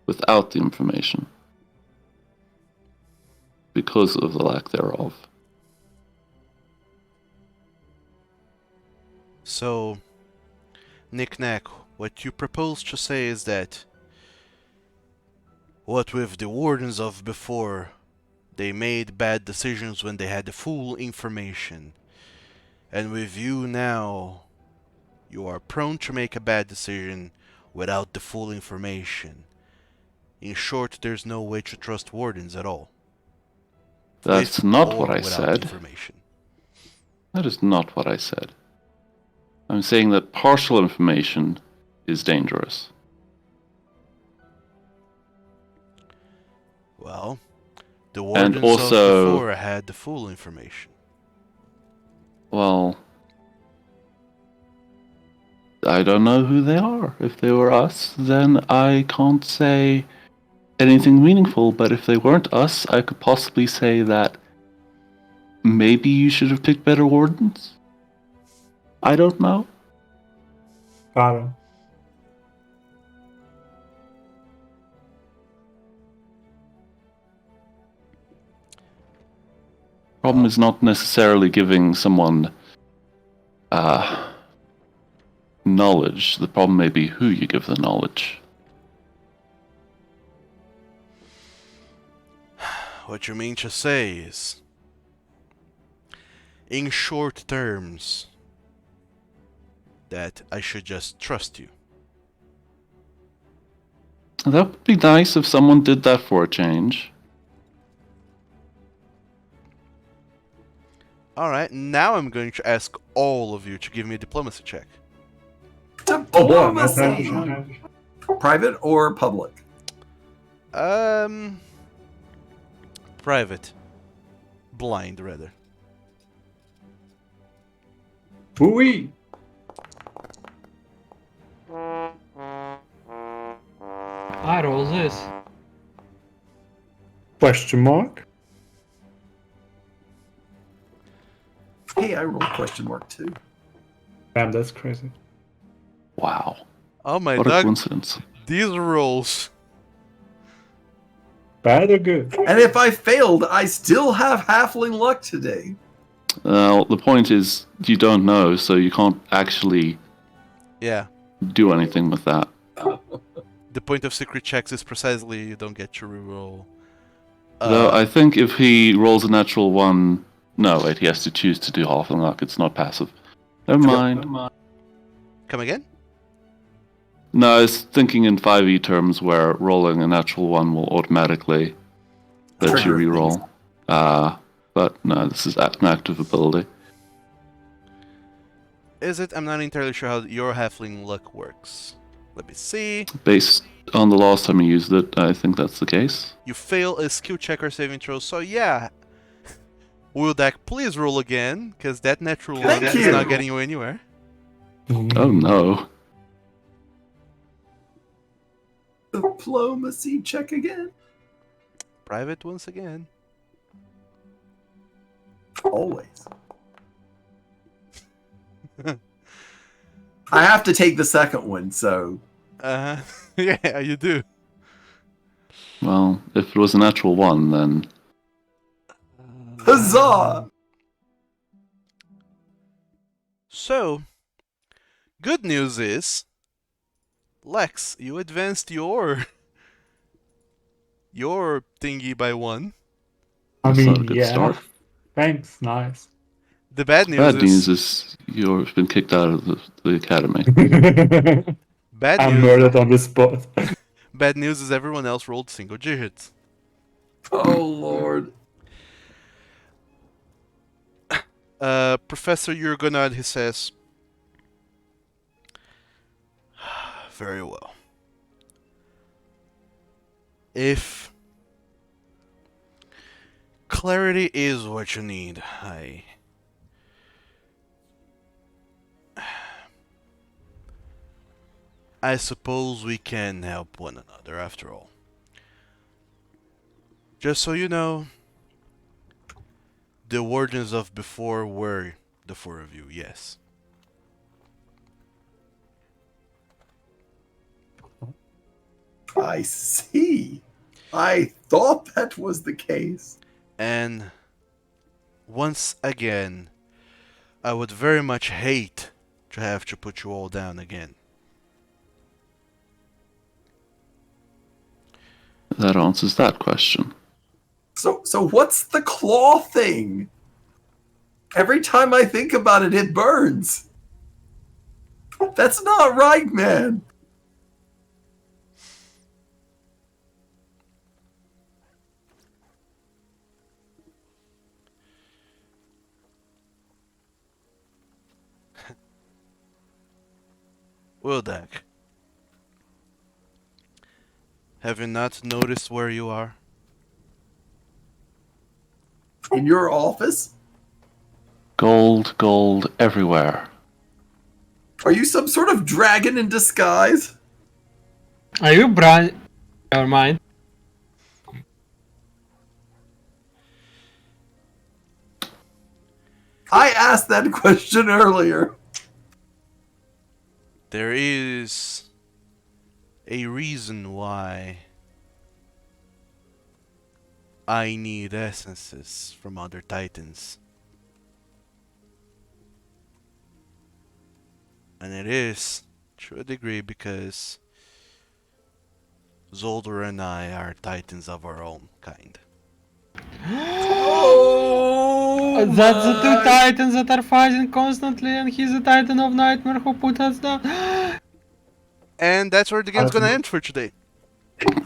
without the information because of the lack thereof. So, Knick-Knack, what you propose to say is that what with the wardens of before, they made bad decisions when they had the full information. And with you now, you are prone to make a bad decision without the full information. In short, there's no way to trust wardens at all. That's With not or what I without said. information. That is not what I said. I'm saying that partial information is dangerous. Well, the wardens also- of before had the full information. Well, I don't know who they are. If they were us, then I can't say anything meaningful, but if they weren't us, I could possibly say that maybe you should have picked better wardens? I don't know. Got him. Problem is not necessarily giving someone knowledge. The problem may be who you give the knowledge. What you mean to say is, in short terms, that I should just trust you. That would be nice if someone did that for a change. Alright, now I'm going to ask all of you to give me a diplomacy check. Diplomacy! Private or public? Private. Blind, rather. Fooey! I roll this. Question mark? Hey, I rolled question mark too. Damn, that's crazy. Wow. Oh my What a god, coincidence. these rolls. Bad or good? And if I failed, I still have halfling luck today. Well, the point is, you don't know, so you can't actually Yeah. do anything with that. The point of secret checks is precisely you don't get to reroll. Though I think if he rolls a natural 1... No, wait, he has to choose to do half luck. It's not passive. Never mind. Come again? No, I was thinking in 5e terms where rolling a natural 1 will automatically let you Trigger reroll. But no, this is an active ability. Is it? I'm not entirely sure how your halfling luck works. Let me see. Based on the last time you used it, I think that's the case. You fail a skill check or saving throw, so yeah. Wildak, please roll again, because that natural luck Thank is you. not getting you anywhere. Oh no. Diplomacy check again. Private once again. Always. I have to take the second one, so. Yeah, you do. Well, if it was a natural 1, then... Huzzah! So, good news is, Lex, you advanced your thingy by 1. I That's not a mean, good yeah. start. Thanks, nice. The bad news Bad is news is you've been kicked out of the academy. bad I'm news. murdered on the spot. Bad news is everyone else rolled single digits. Oh, Lord. Professor Yurgonad, he says, very well. If clarity is what you need, I suppose we can help one another after all. Just so you know, the wardens of before were the 4 of you, yes. I see. I thought that was the case. And once again, I would very much hate to have to put you all down again. That answers that question. So what's the claw thing? Every time I think about it, it burns. That's not right, man. Wildak, have you not noticed where you are? In your office? Gold, gold everywhere. Are you some sort of dragon in disguise? Are you Brian? Never mind. I asked that question earlier. There is a reason why I need essences from other titans. And it is, to a degree, because Zolder and I are titans of our own kind. Oh, That's the two my. titans that are fighting constantly, and he's a titan of nightmare who put us down. And that's where the game's gonna end for today.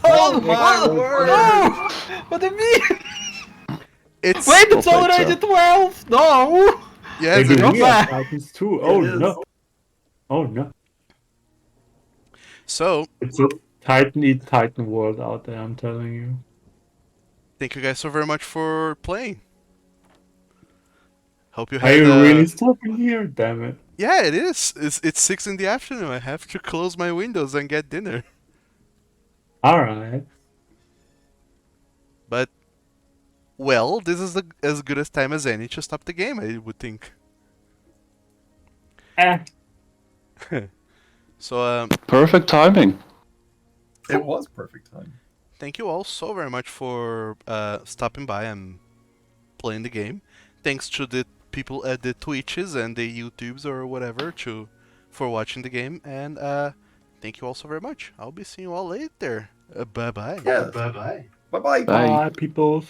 Oh, my word. No! What do you mean? It's Wait, it's Don't think already so. 12! No! yes, Maybe it Go we is. back. have Titans too. Oh It is. no. Oh no. So, It's a Titan eat Titan world out there, I'm telling you. thank you guys so very much for playing. Hope you Are had. you really stopping here? Damn it. Yeah, it is. It's 6 in the afternoon. I have to close my windows and get dinner. Alright. But well, this is as good a time as any to stop the game, I would think. Eh. So Perfect timing. It was perfect time. thank you all so very much for stopping by and playing the game. Thanks to the people at the Twitches and the YouTubes or whatever for watching the game. And thank you all so very much. I'll be seeing you all later. Bye bye. Yeah. Bye bye. Bye. Bye, people.